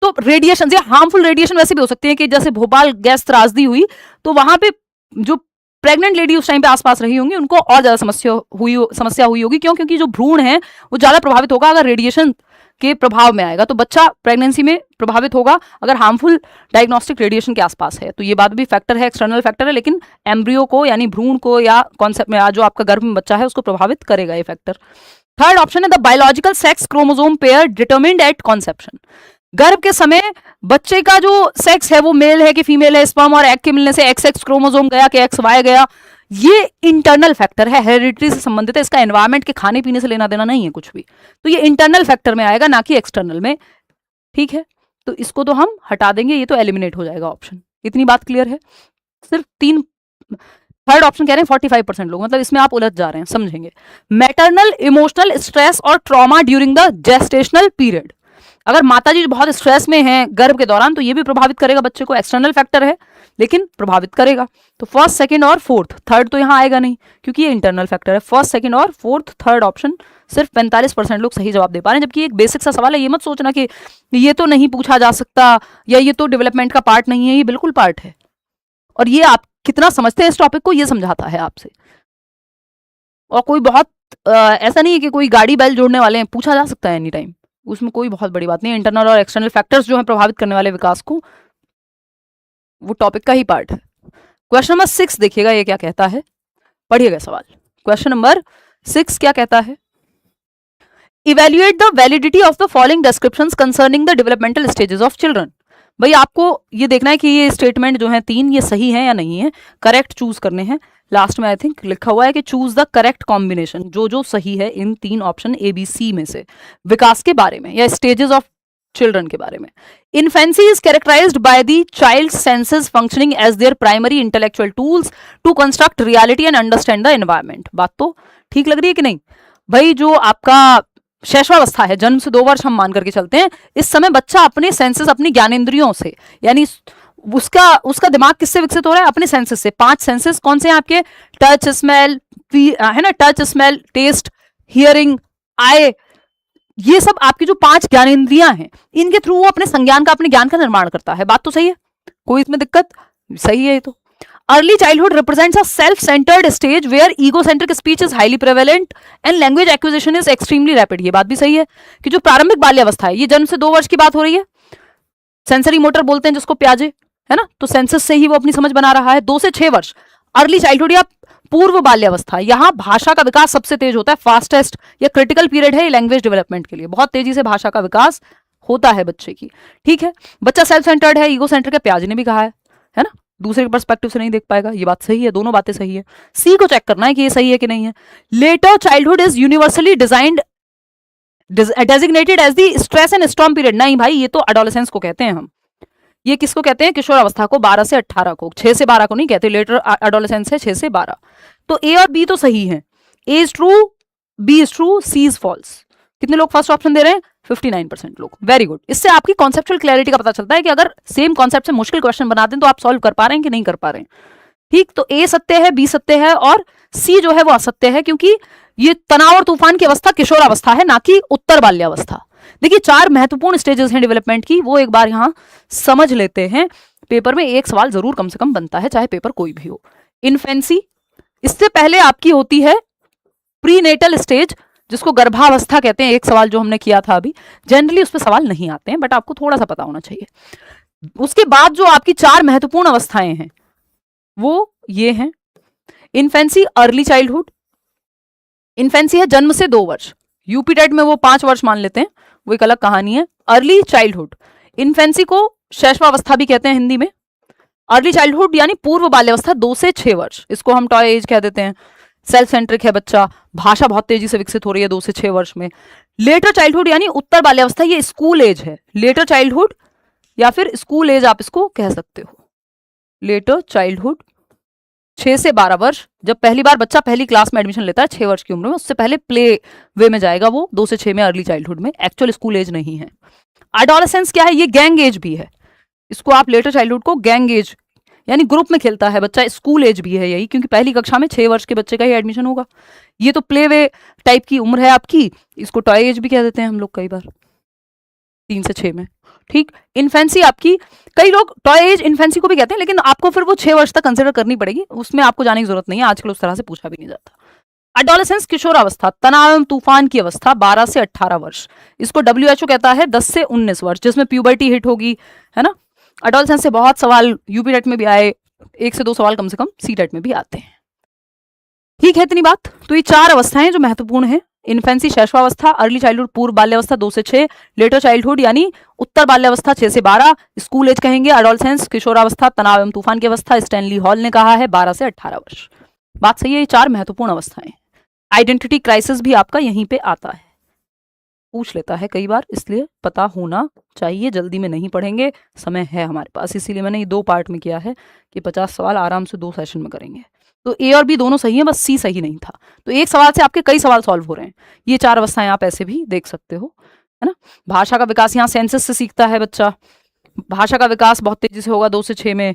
तो रेडिएशन या हार्मफुल रेडिएशन वैसे भी हो सकती है कि जैसे भोपाल गैस त्रासदी हुई तो वहां पे जो प्रेग्नेंट लेडी उस टाइम पे आसपास रही होंगी उनको और ज्यादा समस्या हुई होगी। क्यों? क्योंकि जो भ्रूण है वो ज्यादा प्रभावित होगा अगर रेडिएशन के प्रभाव में आएगा, तो बच्चा प्रेगनेंसी में प्रभावित होगा अगर हार्मफुल डायग्नोस्टिक रेडिएशन के आसपास है। तो ये बात भी फैक्टर है, एक्सटर्नल फैक्टर है, लेकिन एम्ब्रियो को यानी भ्रूण को या कॉन्सेप्ट में जो आपका गर्भ में बच्चा है उसको प्रभावित करेगा ये फैक्टर। थर्ड ऑप्शन है the biological sex chromosome pair determined at conception, गर्भ के समय बच्चे का जो सेक्स है वो मेल है कि फीमेल है, स्पर्म और एग के मिलने से XX क्रोमोसोम गया कि XY गया, ये इंटरनल फैक्टर है, हेरिडिटी से संबंधित है, इसका एनवायरमेंट के खाने पीने से लेना देना नहीं है कुछ भी। तो ये इंटरनल फैक्टर में आएगा ना कि एक्सटर्नल में, ठीक है। तो इसको तो हम हटा देंगे, ये तो एलिमिनेट हो जाएगा ऑप्शन। इतनी बात क्लियर है। सिर्फ 3 थर्ड ऑप्शन कह रहे हैं 45% लोग, मतलब इसमें आप उलझ जा रहे हैं, समझेंगे। मैटरनल इमोशनल स्ट्रेस और trauma during the gestational period, अगर माताजी बहुत स्ट्रेस में हैं गर्भ के दौरान तो ये भी प्रभावित करेगा बच्चे को, एक्सटर्नल फैक्टर है लेकिन प्रभावित करेगा। तो फर्स्ट, सेकंड और फोर्थ, थर्ड तो यहाँ आएगा नहीं क्योंकि ये इंटरनल फैक्टर है। फर्स्ट, सेकंड और फोर्थ, थर्ड ऑप्शन सिर्फ 45% लोग सही जवाब दे पा रहे हैं, जबकि एक बेसिक सा सवाल है। ये मत सोचना कि ये तो नहीं पूछा जा सकता या ये तो डेवलपमेंट का पार्ट नहीं है, ये बिल्कुल पार्ट है। और ये आप कितना समझते हैं इस टॉपिक को ये समझाता है आपसे। और कोई बहुत ऐसा नहीं है कि कोई गाड़ी बैल जोड़ने वाले हैं, पूछा जा सकता है एनी टाइम, उसमें कोई बहुत बड़ी बात नहीं है। इंटरनल और एक्सटर्नल फैक्टर्स जो हैं प्रभावित करने वाले विकास को, वो टॉपिक का ही पार्ट है। क्वेश्चन नंबर 6 देखिएगा ये क्या कहता है, पढ़िएगा सवाल। क्वेश्चन नंबर 6 क्या कहता है, evaluate the validity of the following descriptions concerning the developmental stages of children. भाई आपको ये देखना है कि ये स्टेटमेंट जो है 3 ये सही है या नहीं है, करेक्ट चूज करने हैं। लास्ट में आई थिंक लिखा हुआ है कि चूज द करेक्ट कॉम्बिनेशन, जो सही है इन 3 ऑप्शन ABC में से विकास के बारे में या स्टेजेस ऑफ चिल्ड्रन के बारे में। Infancy is characterised by the child senses functioning as their primary intellectual tools to construct reality and understand the environment. बात तो ठीक लग रही है कि नहीं भाई? जो आपका शैशवावस्था है, जन्म से 2 वर्ष हम मान करके चलते हैं, इस समय बच्चा अपने सेंसेस, अपनी ज्ञानेंद्रियों से, यानी उसका दिमाग किससे विकसित हो रहा है? अपने सेंसेस से। 5 सेंसेस कौन से हैं आपके? टच, स्मेल, है ना, टच, स्मेल, टेस्ट, हियरिंग, आई, ये सब आपकी जो 5 ज्ञानेंद्रियां हैं, इनके थ्रू वो अपने संज्ञान का, अपने ज्ञान का निर्माण करता है। बात तो सही है, कोई इसमें दिक्कत? सही है ये तो। Early childhood represents a self centered stage where egocentric speech is highly prevalent and language acquisition is extremely rapid. ये बात भी सही है कि जो प्रारंभिक बाल्यावस्था है, ये जन्म से 2 वर्ष की बात हो रही है। सेंसरी मोटर बोलते हैं जिसको, प्याजे, है ना, तो सेंसस से ही वो अपनी समझ बना रहा है। 2 से 6 वर्ष अर्ली चाइल्डहुड या पूर्व बाल्यावस्था, यहां भाषा का विकास सबसे तेज होता है, फास्टेस्ट या क्रिटिकल पीरियड है लैंग्वेज डेवलपमेंट के लिए। बहुत तेजी से भाषा का विकास होता है बच्चे की। ठीक है, बच्चा सेल्फ सेंटर्ड है, ईगो सेंटर्ड है, प्याजे ने भी कहा है ना, दूसरे के पर्सपेक्टिव से नहीं देख पाएगा। ये बात सही है, दोनों बातें सही है। सी को चेक करना है कि ये सही है कि नहीं है। Later childhood is universally designed designated as the stress and storm period. नहीं भाई, ये तो एडोलेसेंस को कहते हैं हम। ये किसको कहते हैं? किशोर अवस्था को, 12 से 18 को, 6 से 12 को नहीं कहते। लेटर एडोलेसेंस है 6 से 12। तो ए और बी तो सही है। A is true, B is true, C is false. कितने लोग फर्स्ट ऑप्शन दे रहे हैं? 59% लोग। Very good. इससे आपकी कॉन्सेप्चुअल क्लैरिटी का पता चलता है कि अगर सेम कॉन्सेप्ट से मुश्किल क्वेश्चन बना दें तो आप सॉल्व कर पा रहे हैं कि नहीं कर पा रहे हैं। ठीक, तो ए सत्य है, बी सत्य है और सी जो है वो असत्य है, क्योंकि ये तनाव और तूफान की अवस्था किशोर अवस्था है, ना कि उत्तर बाल्यावस्था। देखिए 4 महत्वपूर्ण स्टेजेस हैं डेवलपमेंट की, वो एक बार यहां समझ लेते हैं। पेपर में एक सवाल जरूर कम से कम बनता है, चाहे पेपर कोई भी हो। इन्फेंसी, इससे पहले आपकी होती है प्रीनेटल स्टेज, जिसको गर्भावस्था कहते हैं। एक सवाल जो हमने किया था अभी, जनरली उस पर सवाल नहीं आते हैं, बट आपको थोड़ा सा पता होना चाहिए। उसके बाद जो आपकी 4 महत्वपूर्ण अवस्थाएं हैं वो ये हैं। Infancy, early childhood. इन्फेंसी है जन्म से 2 वर्ष, यूपी टेट में वो 5 वर्ष मान लेते हैं, वो एक अलग कहानी है। अर्ली चाइल्डहुड, इन्फेंसी को शैशवावस्था भी कहते हैं हिंदी में। अर्ली चाइल्डहुड यानी पूर्व बाल्यावस्था 2 से 6 वर्ष, इसको हम टॉय एज कह देते हैं। सेल्फ सेंट्रिक है बच्चा, भाषा बहुत तेजी से विकसित हो रही है 2 से 6 वर्ष में। लेटर चाइल्डहुड यानी उत्तर बाल्यावस्था, ये स्कूल एज है। लेटर चाइल्डहुड या फिर स्कूल एज आप इसको कह सकते हो। लेटर चाइल्डहुड 6 से 12 वर्ष, जब पहली बार बच्चा पहली क्लास में एडमिशन लेता है 6 वर्ष की उम्र में, उससे पहले प्ले वे में जाएगा वो, 2 से 6 में अर्ली चाइल्डहुड में। एक्चुअल स्कूल एज नहीं है। एडोलेसेंस क्या है? ये गैंग एज भी है। इसको आप लेटर चाइल्डहुड को गैंग एज यानी ग्रुप में खेलता है बच्चा, स्कूल एज भी है यही, क्योंकि पहली कक्षा में 6 वर्ष के बच्चे का ही एडमिशन होगा। ये तो प्ले वे टाइप की उम्र है आपकी, इसको टॉय एज भी कह देते हैं हम लोग कई बार, 3 से 6 में। ठीक, इन्फेंसी आपकी, कई लोग टॉय एज इन्फेंसी को भी कहते हैं, लेकिन आपको फिर वो 6 वर्ष तक कंसिडर करनी पड़ेगी, उसमें आपको जाने की जरूरत नहीं है, आजकल उस तरह से पूछा भी नहीं जाता। एडोलेसेंस किशोर अवस्था, तनाव एवं तूफान की अवस्था, 12 से 18 वर्ष, इसको WHO कहता है 10 से 19 वर्ष, जिसमें प्यूबर्टी हिट होगी, है ना। एडोलेसेंस से बहुत सवाल यूपी टेट में भी आए, 1 से 2 सवाल कम से कम सी टेट में भी आते हैं। ठीक है, इतनी बात। तो ये 4 अवस्थाएं जो महत्वपूर्ण है, इन्फेंसी शैशवावस्था, अर्ली चाइल्डहुड पूर्व बाल्यावस्था 2 से 6, लेटर चाइल्डहुड यानी उत्तर बाल्यावस्था 6 से 12, स्कूल एज कहेंगे, एडोलेसेंस किशोरावस्था, तनाव एवं तूफान की अवस्था स्टैनली हॉल ने कहा है 12 से 18 वर्ष। बात सही है, ये 4 महत्वपूर्ण अवस्थाएं। आइडेंटिटी क्राइसिस भी आपका यहीं पे आता है, पूछ लेता है कई बार, इसलिए पता होना चाहिए। जल्दी में नहीं पढ़ेंगे, समय है हमारे पास, इसीलिए मैंने ये 2 पार्ट में किया है कि 50 सवाल आराम से 2 सेशन में करेंगे। तो ए और बी दोनों सही है, बस सी सही नहीं था। तो एक सवाल से आपके कई सवाल सॉल्व हो रहे हैं। ये 4 अवस्थाएं आप ऐसे भी देख सकते हो, है ना। भाषा का विकास यहाँ सेंसस से सीखता है बच्चा, भाषा का विकास बहुत तेजी से होगा 2 से 6 में।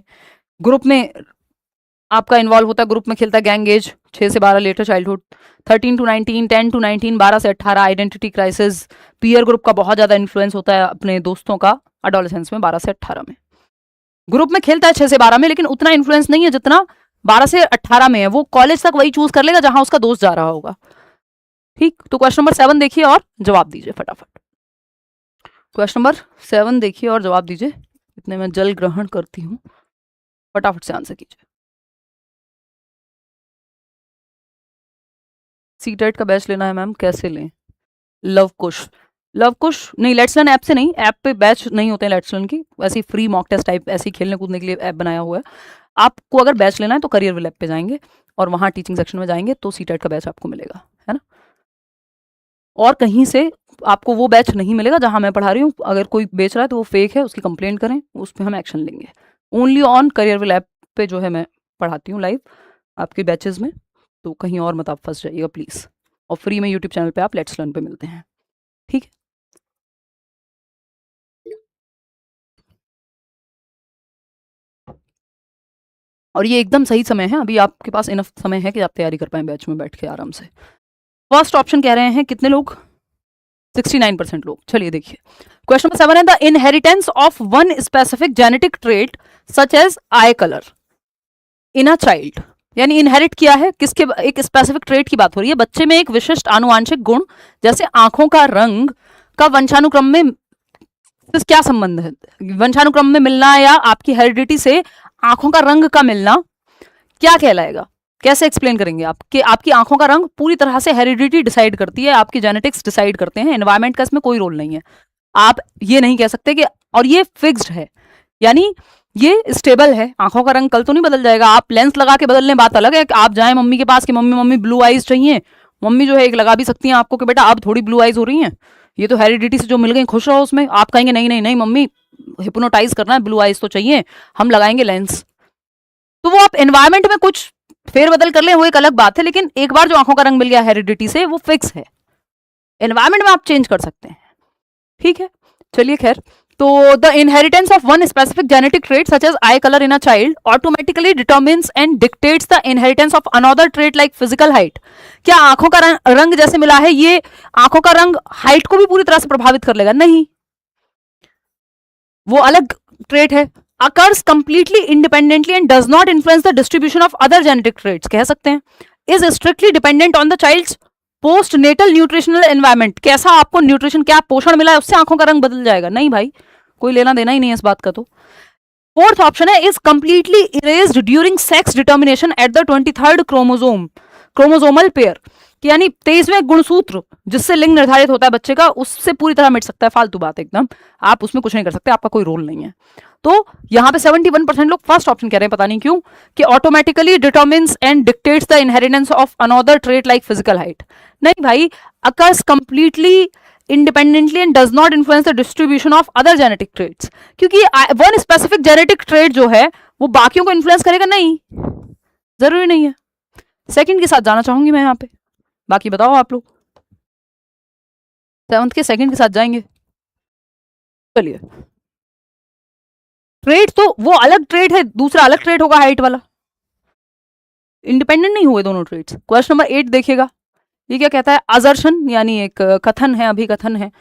ग्रुप में आपका इन्वॉल्व होता है, ग्रुप में खेलता है, गैंग एज 6 से 12 लेटर चाइल्डहुड, 13 to 19, 10 to 19, 12 से 18 आइडेंटिटी क्राइसिस। पीयर ग्रुप का बहुत ज्यादा इन्फ्लुएंस होता है अपने दोस्तों का एडोलेसेंस में 12 से 18 में। ग्रुप में खेलता है 6 से 12 में, लेकिन उतना इन्फ्लुएंस नहीं है जितना 12 से 18 में है। वो कॉलेज तक वही चूज कर लेगा जहां उसका दोस्त जा रहा होगा। ठीक, तो क्वेश्चन नंबर 7 देखिए और जवाब दीजिए फटाफट। क्वेश्चन नंबर 7 देखिए और जवाब दीजिए, इतने में जल ग्रहण करती हूँ, फटाफट से आंसर कीजिए। सीटेट का बैच लेना है मैम, कैसे लें? लव कुश, लव कुश नहीं, लेट्स लर्न ऐप से नहीं, ऐप पे बैच नहीं होते हैं लेट्स लर्न की, ऐसी फ्री मॉक टेस्ट टाइप ऐसे खेलने कूदने के लिए ऐप बनाया हुआ है। आपको अगर बैच लेना है तो करियर विल ऐप पे जाएंगे और वहां टीचिंग सेक्शन में जाएंगे तो सीटेट का बैच आपको मिलेगा, है ना। और कहीं से आपको वो बैच नहीं मिलेगा जहां मैं पढ़ा रही हूँ। अगर कोई बेच रहा है तो वो फेक है, उसकी कंप्लेंट करें, उस पर हम एक्शन लेंगे। Only on career will app पे जो है मैं पढ़ाती हूँ लाइव आपके बैचेस में, तो कहीं और मत आप फंस जाइएगा प्लीज़। और फ्री में यूट्यूब चैनल पे आप लेट्स लर्न पे मिलते हैं, ठीक है। और ये एकदम सही समय है, अभी आपके पास इनफ समय है कि आप तैयारी कर पाएं बैच में बैठ के आराम से। फर्स्ट ऑप्शन कह रहे हैं कितने लोग? 69% लोग। चलिए देखिए क्वेश्चन नंबर 7 है the inheritance of one specific genetic trait such as eye colour in a child, यानी इनहेरिट किया है किसके, एक स्पेसिफिक ट्रेट की बात हो रही है, बच्चे में एक विशिष्ट आनुवांशिक गुण जैसे आंखों का रंग का वंशानुक्रम में क्या संबंध है, वंशानुक्रम में मिलना या आपकी हेरिडिटी से आंखों का रंग का मिलना क्या कहलाएगा, कैसे एक्सप्लेन करेंगे आप कि आपकी आंखों का रंग पूरी तरह से हेरिडिटी डिसाइड करती है, आपकी जेनेटिक्स डिसाइड करते हैं, एनवायरमेंट का इसमें कोई रोल नहीं है। आप ये नहीं कह सकते कि, और ये फिक्स्ड है, यानी ये स्टेबल है, आंखों का रंग कल तो नहीं बदल जाएगा। आप लेंस लगा के बदलने बात अलग है कि आप जाएं मम्मी के पास कि मम्मी ब्लू आईज चाहिए, मम्मी जो है एक लगा भी सकती हैं आपको कि बेटा अब थोड़ी ब्लू आईज हो रही हैं, ये तो हेरिडिटी से जो मिल गई, खुश रहो उसमें। आप कहेंगे नहीं नहीं नहीं मम्मी हिप्नोटाइज करना है, ब्लू आईज तो चाहिए, हम लगाएंगे लेंस। तो वो आप एनवायरमेंट में कुछ फेरबदल कर ले वो एक अलग बात है, लेकिन एक बार जो आंखों का रंग मिल गया हेरिडिटी से वो फिक्स है, एनवायरमेंट में आप चेंज कर सकते हैं, ठीक है। चलिए खैर, तो the inheritance of one specific genetic trait such as eye colour in a child automatically determines and dictates the inheritance of another trait like physical height. क्या आंखों का रंग जैसे मिला है ये आंखों का रंग हाइट को भी पूरी तरह से प्रभावित कर लेगा? नहीं, वो अलग ट्रेट है। occurs completely independently and does not influence the distribution of other genetic traits, कह सकते हैं। is strictly dependent on the child's postnatal nutritional environment, कैसा आपको न्यूट्रिशन, क्या पोषण मिला है उससे आंखों का रंग बदल जाएगा? नहीं भाई, कोई लेना देना ही नहीं है इस बात का। तो फोर्थ ऑप्शन है is completely erased during sex determination at the 23rd chromosomal pair, यानी 23वें गुणसूत्र जिससे लिंग निर्धारित होता है बच्चे का, उससे पूरी तरह मिट सकता है। फालतू बात एकदम, आप उसमें कुछ नहीं कर सकते, आपका कोई रोल नहीं है। तो यहां पे 71% लोग फर्स्ट ऑप्शन कह रहे हैं, पता नहीं क्यों, कि automatically determines and dictates the inheritance of another trait like physical height. नहीं भाई, occurs completely independently and does not influence the distribution of other genetic traits, क्योंकि वन स्पेसिफिक जेनेटिक ट्रेट जो है वो बाकियों को इन्फ्लुएंस करेगा नहीं, जरूरी नहीं है। सेकंड के साथ जाना चाहूंगी मैं यहाँ पे, बाकी बताओ आप लोग। 7th के सेकंड के साथ जाएंगे। चलिए, ट्रेट तो वो अलग ट्रेट है, दूसरा अलग ट्रेट होगा हाइट वाला, इंडिपेंडेंट नहीं हुए दोनों ट्रेट्स। क्वेश्चन नंबर 8 देखिएगा, ये क्या कहता है, असर्शन यानी एक कथन है, अभिकथन है।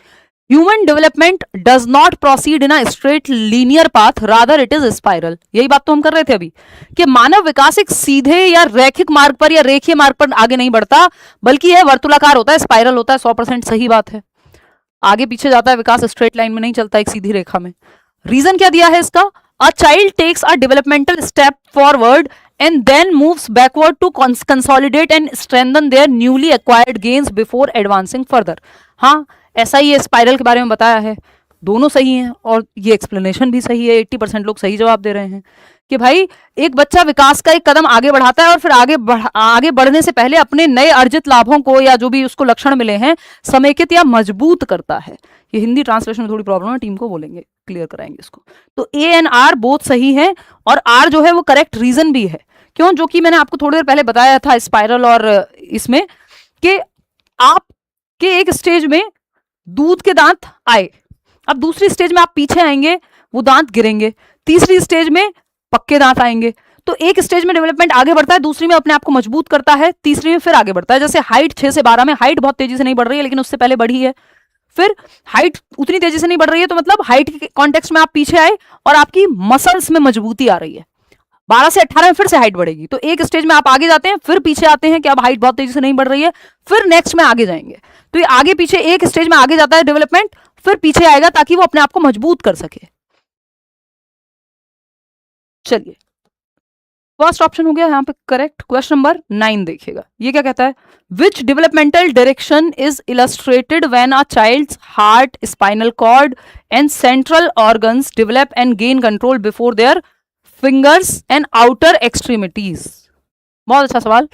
Human development does not proceed in a straight linear path, rather it is spiral. यही बात तो हम कर रहे थे अभी कि मानव विकास एक सीधे या रैखिक मार्ग पर या रेखीय मार्ग पर आगे नहीं बढ़ता, बल्कि यह वर्तुलाकार होता है, स्पाइरल होता है। 100% सही बात है, आगे पीछे जाता है विकास, स्ट्रेट लाइन में नहीं चलता, एक सीधी रेखा में। रीजन क्या दिया है इसका, a child takes a developmental step forward and then moves backward to consolidate and strengthen their newly acquired gains before advancing further। हाँ, ऐसा ही है, स्पाइरल के बारे में बताया है, दोनों सही हैं और ये एक्सप्लेनेशन भी सही है। 80% लोग सही जवाब दे रहे हैं कि भाई एक बच्चा विकास का एक कदम आगे बढ़ाता है और फिर आगे बढ़ने से पहले अपने नए अर्जित लाभों को या जो भी उसको लक्षण मिले हैं समेकित या मजबूत करता है। ये हिंदी ट्रांसलेशन में थोड़ी प्रॉब्लम है, टीम को बोलेंगे, क्लियर कराएंगे इसको। तो ए एंड आर बोथ सही है और आर जो है वो करेक्ट रीजन भी है, क्यों, जो कि मैंने आपको थोड़ी देर पहले बताया था स्पाइरल और इसमें, कि आपके एक स्टेज में दूध के दांत आए, अब दूसरी स्टेज में आप पीछे आएंगे वो दांत गिरेंगे, तीसरी स्टेज में पक्के दांत आएंगे। तो एक स्टेज में डेवलपमेंट आगे बढ़ता है, दूसरी में अपने आप को मजबूत करता है, तीसरी में फिर आगे बढ़ता है। जैसे हाइट 6 से 12 में हाइट बहुत तेजी से नहीं बढ़ रही है, लेकिन उससे पहले बढ़ी है, फिर हाइट उतनी तेजी से नहीं बढ़ रही है, तो मतलब हाइट के कॉन्टेक्स्ट में आप पीछे आए और आपकी मसल्स में मजबूती आ रही है। 12 से 18 में फिर से हाइट बढ़ेगी, तो एक स्टेज में आप आगे जाते हैं, फिर पीछे आते हैं कि अब हाइट बहुत तेजी से नहीं बढ़ रही है, फिर नेक्स्ट में आगे जाएंगे। तो ये आगे पीछे एक स्टेज में आगे जाता है डेवलपमेंट, फिर पीछे आएगा ताकि वो अपने आप को मजबूत कर सके। चलिए, फर्स्ट ऑप्शन हो गया यहाँ पे करेक्ट। क्वेश्चन नंबर 9 देखिएगा, ये क्या कहता है, which developmental direction is illustrated when a child's heart, spinal cord and central organs develop and gain control before their fingers and outer extremities. बहुत अच्छा सवाल,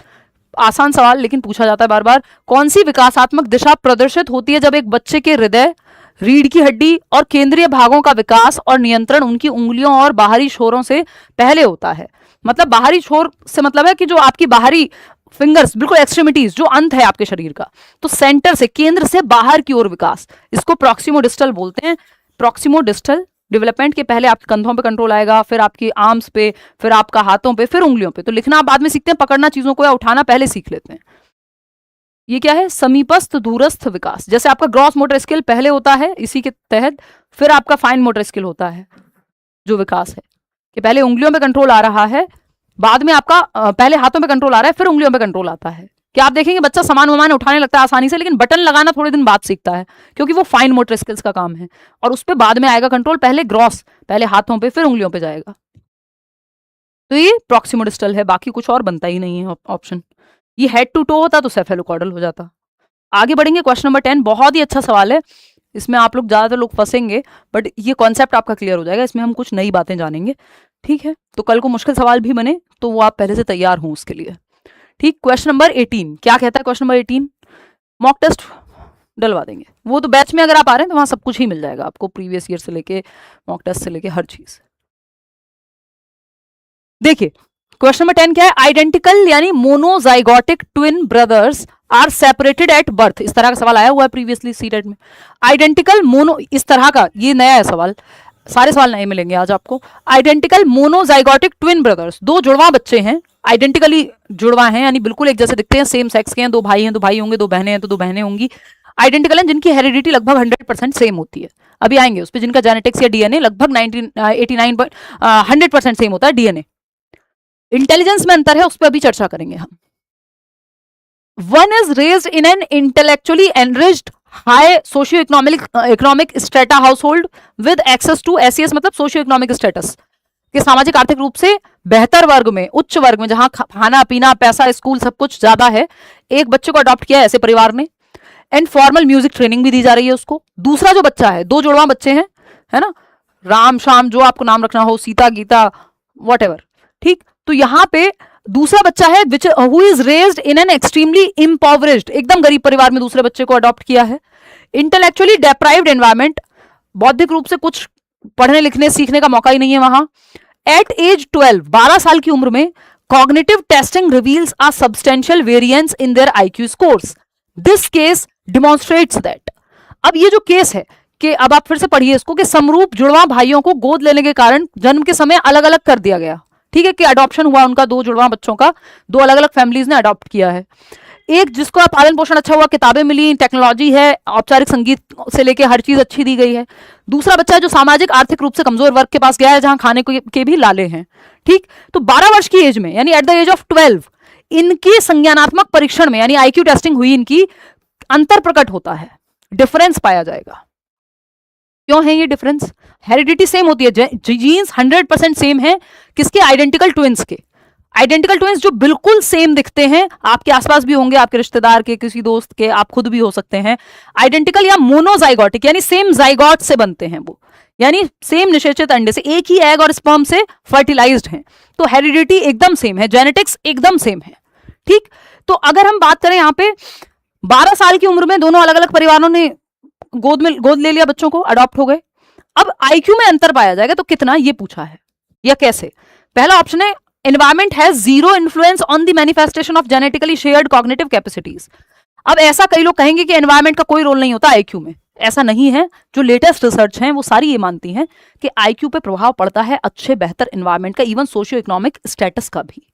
आसान सवाल लेकिन पूछा जाता है बार बार। कौन सी विकासात्मक दिशा प्रदर्शित होती है जब एक बच्चे के हृदय, रीढ़ की हड्डी और केंद्रीय भागों का विकास और नियंत्रण उनकी उंगलियों और बाहरी छोरों से पहले होता है? मतलब बाहरी छोर से मतलब है कि जो आपकी बाहरी फिंगर्स, बिल्कुल एक्सट्रीमिटीज, जो अंत है आपके शरीर का, तो सेंटर से, केंद्र से बाहर की ओर विकास, इसको प्रॉक्सिमोडिस्टल बोलते हैं। प्रॉक्सिमोडिस्टल डेवलपमेंट के पहले आपके कंधों पे कंट्रोल आएगा, फिर आपकी आर्म्स पे, फिर आपका हाथों पे, फिर उंगलियों पे। तो लिखना आप बाद में सीखते हैं, पकड़ना चीजों को या उठाना पहले सीख लेते हैं। ये क्या है, समीपस्थ दूरस्थ विकास। जैसे आपका ग्रॉस मोटर स्किल पहले होता है इसी के तहत, फिर आपका फाइन मोटर स्किल होता है जो विकास है, कि पहले उंगलियों पे कंट्रोल आ रहा है, बाद में आपका पहले हाथों पे कंट्रोल आ रहा है, फिर उंगलियों पे कंट्रोल आता है। कि आप देखेंगे बच्चा सामान वामान उठाने लगता है आसानी से, लेकिन बटन लगाना थोड़े दिन बाद सीखता है, क्योंकि वो फाइन मोटर स्किल्स का काम है, और उस पर बाद में आएगा कंट्रोल। पहले ग्रॉस, पहले हाथों पे फिर उंगलियों पे जाएगा। तो ये प्रॉक्सिमोडिस्टल है, बाकी कुछ और बनता ही नहीं है ऑप्शन। ये हेड टू टो होता तो सेफेलोकॉर्डल हो जाता। आगे बढ़ेंगे, क्वेश्चन नंबर 10 बहुत ही अच्छा सवाल है, इसमें आप लोग ज्यादातर लोग फंसेंगे, बट ये कॉन्सेप्ट आपका क्लियर हो जाएगा, इसमें हम कुछ नई बातें जानेंगे। ठीक है, तो कल को मुश्किल सवाल भी बने तो वो आप पहले से तैयार हों उसके लिए। ठीक, क्वेश्चन नंबर 18 क्या कहता है? क्वेश्चन नंबर 18 मॉक टेस्ट डलवा देंगे, वो तो बैच में अगर आप आ रहे हैं तो वहां सब कुछ ही मिल जाएगा आपको, प्रीवियस ईयर से लेके मॉक टेस्ट से लेके हर चीज। देखिए क्वेश्चन नंबर 10 क्या है? आइडेंटिकल यानी monozygotic twin brothers are separated at birth. इस तरह का सवाल आया हुआ है प्रीवियसली सीटेट में। आइडेंटिकल मोनो, इस तरह का, ये नया है सवाल, सारे सवाल नए मिलेंगे आज आपको। आइडेंटिकल मोनोजाइगोटिक ट्विन ब्रदर्स, दो जुड़वा बच्चे हैं, आइडेंटिकली जुड़वा हैं यानी बिल्कुल एक जैसे दिखते हैं, सेम सेक्स के हैं, दो भाई हैं तो भाई होंगे, दो बहनें हैं तो दो बहनें होंगी। आइडेंटिकल हैं जिनकी हेरिडिटी लगभग 100% सेम होती है, अभी आएंगे उस पर, जिनका जेनेटिक्स या डीएनए लगभग 100% सेम होता है डीएनए। इंटेलिजेंस में अंतर है, उस पर अभी चर्चा करेंगे हम। One is raised in an intellectually enriched high socio economic strata household with access to ACS, मतलब सोशियो इकोनॉमिक स्टेटस के सामाजिक आर्थिक रूप से बेहतर वर्ग में, उच्च वर्ग में, जहां खाना पीना पैसा स्कूल सब कुछ ज्यादा है, एक बच्चे को अडॉप्ट किया है ऐसे परिवार ने, एंड फॉर्मल म्यूजिक ट्रेनिंग भी दी जा रही है उसको। दूसरा जो बच्चा है, दो जुड़वा बच्चे हैं, है ना, राम शाम जो आपको नाम रखना हो, सीता गीता वॉट, ठीक। तो यहां पे दूसरा बच्चा है which who is raised in an extremely impoverished, एकदम गरीब परिवार में दूसरे बच्चे को अडॉप्ट किया है। इंटेलेक्चुअली डेप्राइव्ड एनवायरमेंट, बौद्धिक रूप से कुछ पढ़ने लिखने सीखने का मौका ही नहीं है वहां। एट एज 12 साल की उम्र में cognitive testing reveals a substantial variance in their IQ scores, this case demonstrates that. अब ये जो केस है कि अब आप फिर से पढ़िए इसको, कि समरूप जुड़वा भाइयों को गोद लेने के कारण जन्म के समय अलग अलग कर दिया गया, ठीक है, कि अडॉप्शन हुआ उनका, दो जुड़वा बच्चों का, दो अलग अलग फैमिलीज ने अडॉप्ट किया है। एक जिसको पालन पोषण अच्छा हुआ, किताबें मिली, टेक्नोलॉजी है, औपचारिक संगीत से लेके हर चीज अच्छी दी गई है। दूसरा बच्चा जो सामाजिक आर्थिक रूप से कमजोर वर्ग के पास गया है, जहां खाने के भी लाले हैं, ठीक। तो 12 वर्ष की एज में, यानी एट द एज ऑफ 12, इनकी संज्ञानात्मक परीक्षण में यानी आईक्यू टेस्टिंग हुई, इनकी अंतर प्रकट होता है, डिफरेंस पाया जाएगा। क्यों है ये डिफरेंस? हेरिडिटी सेम होती है, जीन्स 100% सेम है, किसके? आइडेंटिकल ट्विंस के। आइडेंटिकल ट्विंस जो बिल्कुल सेम दिखते हैं, आपके आसपास भी होंगे, आपके रिश्तेदार के, किसी दोस्त के, आप खुद भी हो सकते हैं। आइडेंटिकल या मोनोजाइगोटिक यानी सेम जाइगोट से बनते हैं वो, यानी सेम निषेचित अंडे से, एक ही एग और स्पर्म से फर्टिलाइज्ड हैं, तो हेरिडिटी एकदम सेम है, जेनेटिक्स एकदम सेम है, ठीक। तो अगर हम बात करें यहाँ पे 12 साल की उम्र में दोनों अलग अलग परिवारों ने गोद ले लिया बच्चों को, अडॉप्ट हो गए। अब आईक्यू में अंतर पाया जाएगा तो कितना, ये पूछा है, या कैसे? पहला ऑप्शन है environment has zero influence on the manifestation of genetically shared cognitive capacities. अब ऐसा कई लोग कहेंगे कि एनवायरमेंट का कोई रोल नहीं होता आईक्यू में, ऐसा नहीं है। जो लेटेस्ट रिसर्च है वो सारी ये मानती हैं कि आईक्यू पे प्रभाव पड़ता है अच्छे बेहतर एनवायरमेंट का, इवन सोशियो इकोनॉमिक स्टेटस का भी,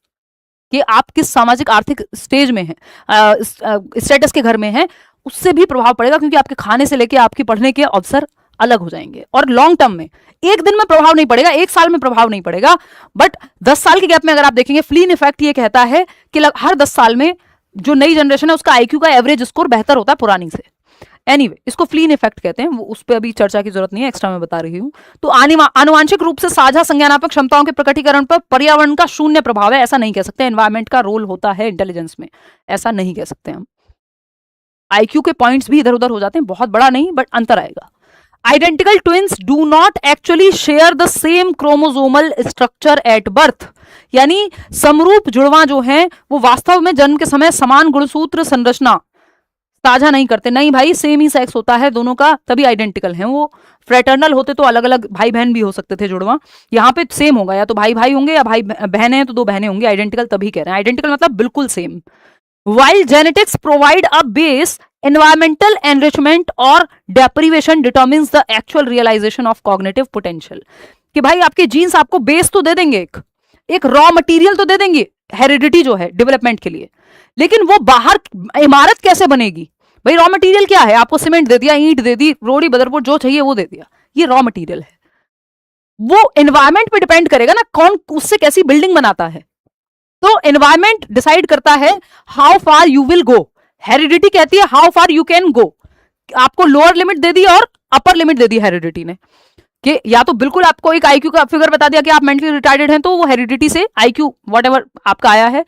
कि आप किस सामाजिक आर्थिक स्टेज में हैं, स्टेटस के घर में हैं, उससे भी प्रभाव पड़ेगा, क्योंकि आपके खाने से लेके आपके पढ़ने के अवसर अलग हो जाएंगे। और लॉन्ग टर्म में, एक दिन में प्रभाव नहीं पड़ेगा, एक साल में प्रभाव नहीं पड़ेगा, बट 10 साल के गैप में अगर आप देखेंगे, फ्लीन इफेक्ट ये कहता है कि हर 10 साल में जो नई जनरेशन है उसका आईक्यू का एवरेज स्कोर बेहतर होता है पुरानी से। एनीवे, इसको फ्लीन इफेक्ट कहते हैं, वो उस पर अभी चर्चा की जरूरत नहीं है, एक्स्ट्रा में बता रही हूं। तो आनुवांशिक रूप से साझा संज्ञानात्मक क्षमताओं के प्रकटीकरण पर पर्यावरण का शून्य प्रभाव है, ऐसा नहीं कह सकते। एनवायरमेंट का रोल होता है इंटेलिजेंस में, ऐसा नहीं कह सकते हम। आईक्यू के पॉइंट्स भी इधर उधर हो जाते हैं, बहुत बड़ा नहीं, बट अंतर आएगा। Identical twins do not actually share the same chromosomal structure at birth, यानी समरूप जुड़वा जो हैं वो वास्तव में जन्म के समय समान गुणसूत्र संरचना साझा नहीं करते। नहीं भाई, सेम ही सेक्स होता है दोनों का, तभी आइडेंटिकल हैं वो। फ्रेटर्नल होते तो अलग अलग भाई बहन भी हो सकते थे जुड़वा, यहाँ पे सेम होगा, या तो भाई भाई होंगे या भाई बहन है तो दो बहनें होंगी। आइडेंटिकल तभी कह रहे हैं, आइडेंटिकल मतलब बिल्कुल same. While genetics provide a base, environmental enrichment or deprivation determines the actual realization of cognitive potential। कि भाई आपके जीन्स आपको बेस तो दे देंगे एक, एक रॉ मटेरियल तो दे देंगे हेरिडिटी जो है डेवलपमेंट के लिए, लेकिन वो बाहर इमारत कैसे बनेगी? भाई रॉ मटेरियल क्या है? आपको सीमेंट दे दिया, ईंट दे दी, रोड़ी बदरपुर जो चाहिए वो दे दिया, ये रॉ मटेरियल है। वो एनवायरमेंट पे डिपेंड करेगा ना, कौन उससे कैसी बिल्डिंग बनाता है। तो एनवायरमेंट डिसाइड करता है how far you will go. Heredity कहती है how far you can go. आपको लोअर लिमिट दे दी और अपर लिमिट दे दी हेरिडिटी ने, कि या तो बिल्कुल आपको एक आईक्यू का फिगर बता दिया कि आप मेंटली रिटार्डेड हैं, तो वो हेरिडिटी से आईक्यू व्हाटएवर आपका आया है।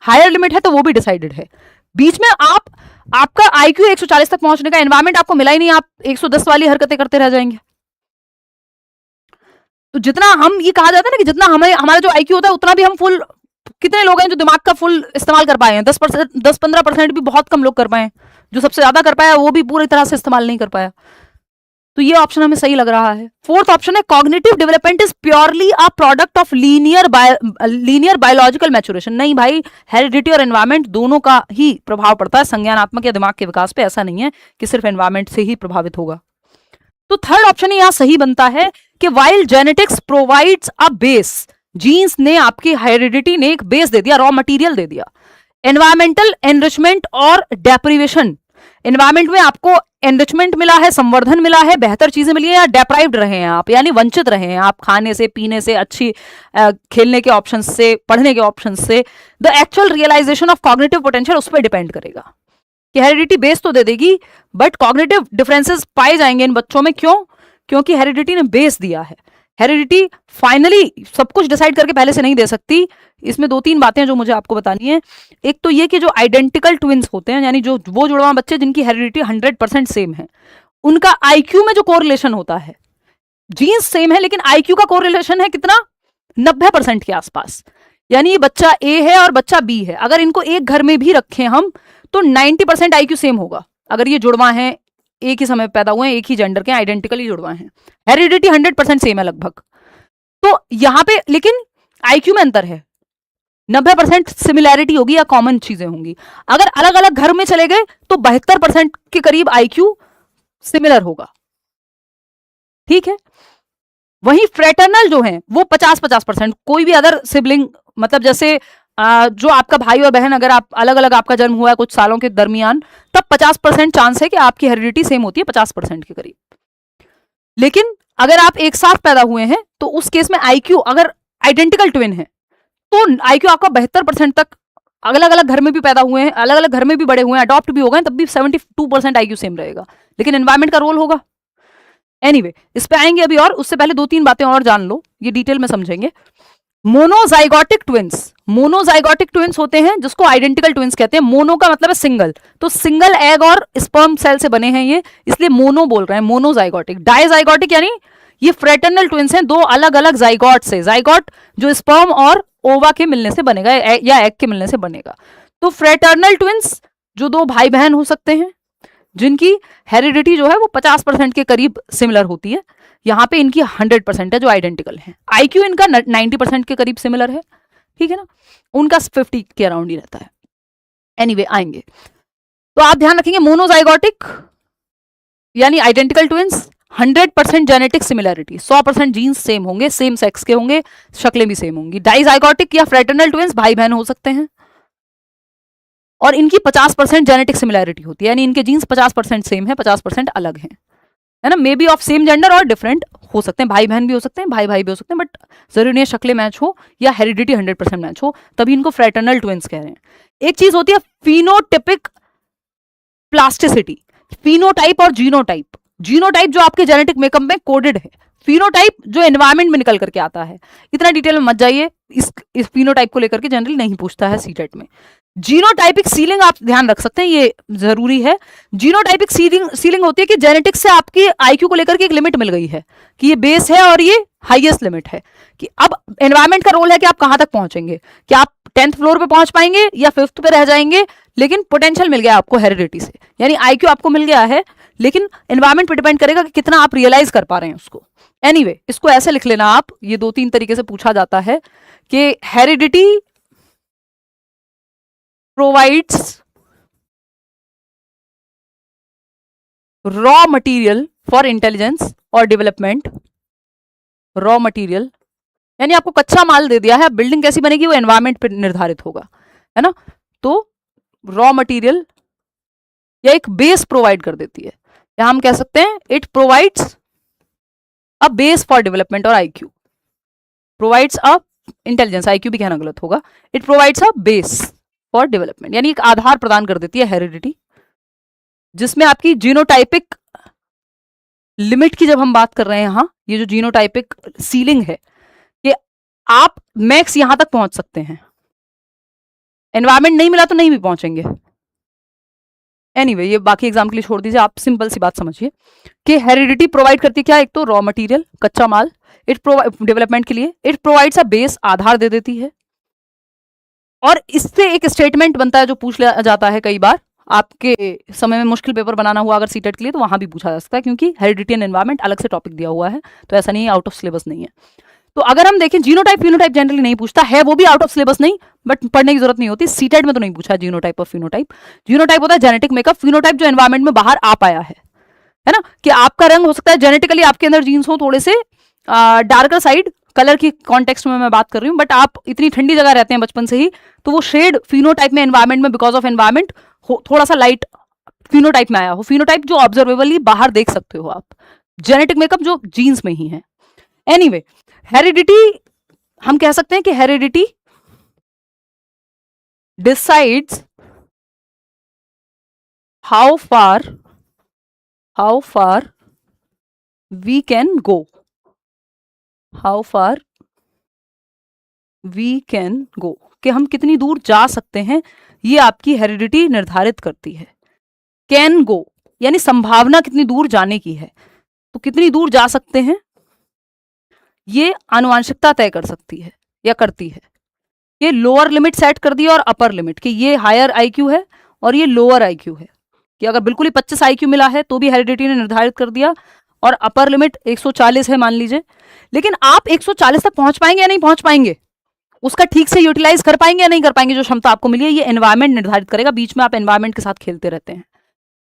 हायर लिमिट है तो वो भी डिसाइडेड है। बीच में आपका आईक्यू 140 तक पहुंचने का एनवायरमेंट आपको मिला ही नहीं, आप 110 वाली हरकतें करते रह जाएंगे। तो जितना हम, ये कहा जाता है ना कि जितना हमें हमारा जो आईक्यू होता है उतना भी हम फुल, कितने लोग हैं जो दिमाग का फुल इस्तेमाल कर पाए हैं? 10-15% भी बहुत कम लोग कर पाए हैं। जो सबसे ज्यादा कर पाया वो भी पूरी तरह से इस्तेमाल नहीं कर पाया। तो ये ऑप्शन हमें सही लग रहा है। फोर्थ ऑप्शन है cognitive development is purely a product of linear biological maturation. नहीं भाई, हेरिडिटी और एनवायरमेंट दोनों का ही प्रभाव पड़ता है संज्ञानात्मक या दिमाग के विकास पे। ऐसा नहीं है कि सिर्फ एनवायरमेंट से ही प्रभावित होगा। तो थर्ड ऑप्शन यहां सही बनता है कि while genetics provides a base, genes ने, आपकी हेरिडिटी ने एक बेस दे दिया, रॉ मटेरियल दे दिया। एनवायरमेंटल एनरिचमेंट और डेप्रिवेशन, एनवायरमेंट में आपको एनरिचमेंट मिला है, संवर्धन मिला है, बेहतर चीजें मिली है, या डेप्राइव्ड रहे हैं आप, यानी वंचित रहे हैं आप खाने से, पीने से, अच्छी खेलने के ऑप्शन से, पढ़ने के ऑप्शन से। The actual realization of cognitive potential उस पर डिपेंड करेगा कि हेरिडिटी बेस तो दे देगी बट कॉग्निटिव डिफरेंसेस पाए जाएंगे इन बच्चों में। क्यों? क्योंकि हेरिडिटी ने बेस दिया है। हेरिडिटी फाइनली सब कुछ डिसाइड करके पहले से नहीं दे सकती। इसमें 2-3 बातें जो मुझे आपको बतानी है। एक तो ये कि जो आइडेंटिकल ट्विंस होते हैं, यानी जो वो जुड़वा बच्चे जिनकी हेरिडिटी 100% सेम है, उनका आईक्यू में जो कोरिलेशन होता है, जीन्स सेम है लेकिन आईक्यू का कोरिलेशन है कितना? 90% के आसपास। यानी ये बच्चा ए है और बच्चा बी है, अगर इनको एक घर में भी रखें हम तो 90% आईक्यू सेम होगा। अगर ये जुड़वा हैं, एक ही समय पैदा हुए हैं, एक ही जेंडर के, आइडेंटिकली जुड़वा हैं, हेरिडिटी 100% सेम है लगभग। तो यहां पे लेकिन आईक्यू में अंतर है, 90% सिमिलैरिटी होगी या कॉमन चीजें होंगी। अगर अलग अलग घर में चले गए तो 72% के करीब आईक्यू सिमिलर होगा। ठीक है। वहीं फ्रेटर्नल जो है वो 50-50%, कोई भी अदर सिबलिंग, मतलब जैसे जो आपका भाई और बहन, अगर आप अलग अलग, आपका जन्म हुआ है कुछ सालों के दरमियान, तब 50% चांस है कि आपकी हेरिडिटी सेम होती है, 50% के करीब। लेकिन अगर आप एक साथ पैदा हुए हैं तो उस केस में आईक्यू, अगर आइडेंटिकल ट्विन है तो आईक्यू आपका 72% तक, अलग अलग घर में भी पैदा हुए हैं, अलग अलग घर में भी बड़े हुए हैं, अडॉप्ट भी हो गए, तब भी 72% आईक्यू सेम रहेगा। लेकिन एनवायरमेंट का रोल होगा। एनीवे, इस पे आएंगे अभी, और उससे पहले 2-3 बातें और जान लो, ये डिटेल में समझेंगे। मोनोजाइगोटिक ट्विंस, मोनोजाइगोटिक ट्विंस होते हैं जिसको आइडेंटिकल ट्विंस कहते हैं। मोनो का मतलब है सिंगल, तो सिंगल एग और स्पर्म सेल से बने हैं ये, इसलिए मोनो बोल रहे हैं, मोनोजाइगोटिक। डाइजाइगोटिक यानी ये फ्रेटर्नल ट्विंस हैं, दो अलग अलग जाइगोट से। जाइगोट जो स्पर्म और ओवा के मिलने से बनेगा या एग के मिलने से बनेगा। तो फ्रेटर्नल ट्विंस जो दो भाई बहन हो सकते हैं जिनकी हेरिडिटी जो है वो 50% के करीब सिमिलर होती है। यहां पे इनकी 100% है जो आइडेंटिकल है। आईक्यू इनका 90% के करीब सिमिलर है, ठीक है ना, उनका 50 के अराउंड ही रहता है। एनीवे, आएंगे। तो आप ध्यान रखेंगे, मोनोजाइगोटिक यानी identical twins, 100% genetic similarity, 100% genes same होंगे, सेम सेक्स के होंगे, शक्लें भी सेम होंगी। डाइजाइगोटिक या फ्रेटर्नल ट्विंस भाई बहन हो सकते हैं और इनकी 50% जेनेटिक सिमिलैरिटी होती है, यानी इनके जीन्स 50% सेम है, 50% अलग हैं, है ना। May be of same gender और डिफरेंट हो सकते हैं, भाई बहन भी हो सकते हैं, भाई भाई भी हो सकते हैं, बट जरूरी नहीं है शक्लें मैच हो या हेरिडिटी 100% मैच हो, तभी इनको फ्रेटर्नल ट्विंस कह रहे हैं। एक चीज होती है फिनोटिपिक प्लास्टिसिटी, फिनोटाइप और जीनोटाइप। जीनोटाइप जो आपके जेनेटिक मेकअप में कोडेड है, फिनोटाइप जो एनवायरमेंट में निकल करके आता है। इतना डिटेल में मत जाइए, इस फिनोटाइप को लेकर के जनरली नहीं पूछता है सीटेट में। जीनोटाइपिक सीलिंग आप ध्यान रख सकते हैं, ये जरूरी है। जीनोटाइपिक सीलिंग होती है कि जेनेटिक्स से आपकी आईक्यू को लेकर के एक लिमिट मिल गई है कि ये बेस है और ये हाईएस्ट लिमिट है, कि अब एनवायरमेंट का रोल है कि आप कहां तक पहुंचेंगे, कि आप 10th फ्लोर पे पहुंच पाएंगे या 5th पे रह जाएंगे, लेकिन पोटेंशियल मिल गया आपको हेरिडिटी से, यानी आईक्यू आपको मिल गया है, लेकिन एनवायरमेंट पे डिपेंड करेगा कि कितना आप रियलाइज कर पा रहे हैं उसको। एनीवे, इसको ऐसे लिख लेना आप, ये 2-3 तरीके से पूछा जाता है कि heredity provides raw material for intelligence or development, raw material यानी आपको कच्चा माल दे दिया है, बिल्डिंग कैसी बनेगी वो एनवायरमेंट पर निर्धारित होगा, है ना। तो रॉ मटेरियल या एक बेस प्रोवाइड कर देती है, या हम कह सकते हैं it provides a base for development, और IQ provides a intelligence, IQ भी कहना गलत होगा, it provides a base for development, यानी एक आधार प्रदान कर देती है हेरिडिटी, जिसमें आपकी जीनोटाइपिक लिमिट की जब हम बात कर रहे हैं, यहां ये जो जीनोटाइपिक सीलिंग है कि आप मैक्स यहां तक पहुंच सकते हैं, एनवायरमेंट नहीं मिला तो नहीं भी पहुंचेंगे। एनीवे, ये बाकी एग्जाम के लिए छोड़ दीजिए, आप सिंपल सी बात समझिए कि हेरिडिटी प्रोवाइड करती है क्या, एक तो रॉ मटेरियल कच्चा माल, इट डेवलपमेंट के लिए, इट प्रोवाइड्स अ बेस आधार दे देती है, और इससे एक स्टेटमेंट बनता है जो पूछ लिया जाता है कई बार आपके समय में, मुश्किल पेपर बनाना हुआ अगर सीटेट के लिए तो वहां भी पूछा जा सकता है, क्योंकि हेरिडिटी एंड एनवायरमेंट अलग से टॉपिक दिया हुआ है, तो ऐसा नहीं है आउट ऑफ सिलेबस नहीं है। तो अगर हम देखें जीनोटाइप फिनोटाइप जनरली नहीं पूछता है, वो भी आउट ऑफ सिलेबस नहीं, बट पढ़ने की जरूरत नहीं होती, सीटेट में तो नहीं पूछा जीनोटाइप और फिनोटाइप। जीनोटाइप होता है जेनेटिक मेकअप, फिनोटाइप जो एनवायरमेंट में बाहर आ पाया है ना, कि आपका रंग हो सकता है जेनेटिकली आपके अंदर जीन्स हो थोड़े से डार्कर साइड, कलर की कॉन्टेक्स्ट में मैं बात कर रही हूँ, बट आप इतनी ठंडी जगह रहते हैं बचपन से ही, तो वो शेड फिनोटाइप में एनवायरमेंट में बिकॉज ऑफ एनवायरमेंट थोड़ा सा लाइट फिनोटाइप में आया हो, फिनोटाइप जो ऑब्जर्वेबली बाहर देख सकते हो आप, जेनेटिक मेकअप जो जीन्स में ही है। एनीवे, हेरिडिटी हम कह सकते हैं कि heredity decides how far we can go, how far we can go, कि हम कितनी दूर जा सकते हैं, ये आपकी हेरिडिटी निर्धारित करती है। कैन गो यानी संभावना कितनी दूर जाने की है, तो कितनी दूर जा सकते हैं ये आनुवांशिकता तय कर सकती है या करती है। ये लोअर लिमिट सेट कर दी और अपर लिमिट, कि ये हायर आईक्यू है और ये लोअर आईक्यू है, कि अगर बिल्कुल ही 25 आईक्यू मिला है तो भी हेरिडिटी ने निर्धारित कर दिया, और अपर लिमिट 140 है मान लीजिए, लेकिन आप 140 तक पहुंच पाएंगे या नहीं पहुंच पाएंगे, उसका ठीक से यूटिलाइज कर पाएंगे या नहीं कर पाएंगे, जो क्षमता आपको मिली है ये एनवायरमेंट निर्धारित करेगा, बीच में आप एनवायरमेंट के साथ खेलते रहते हैं।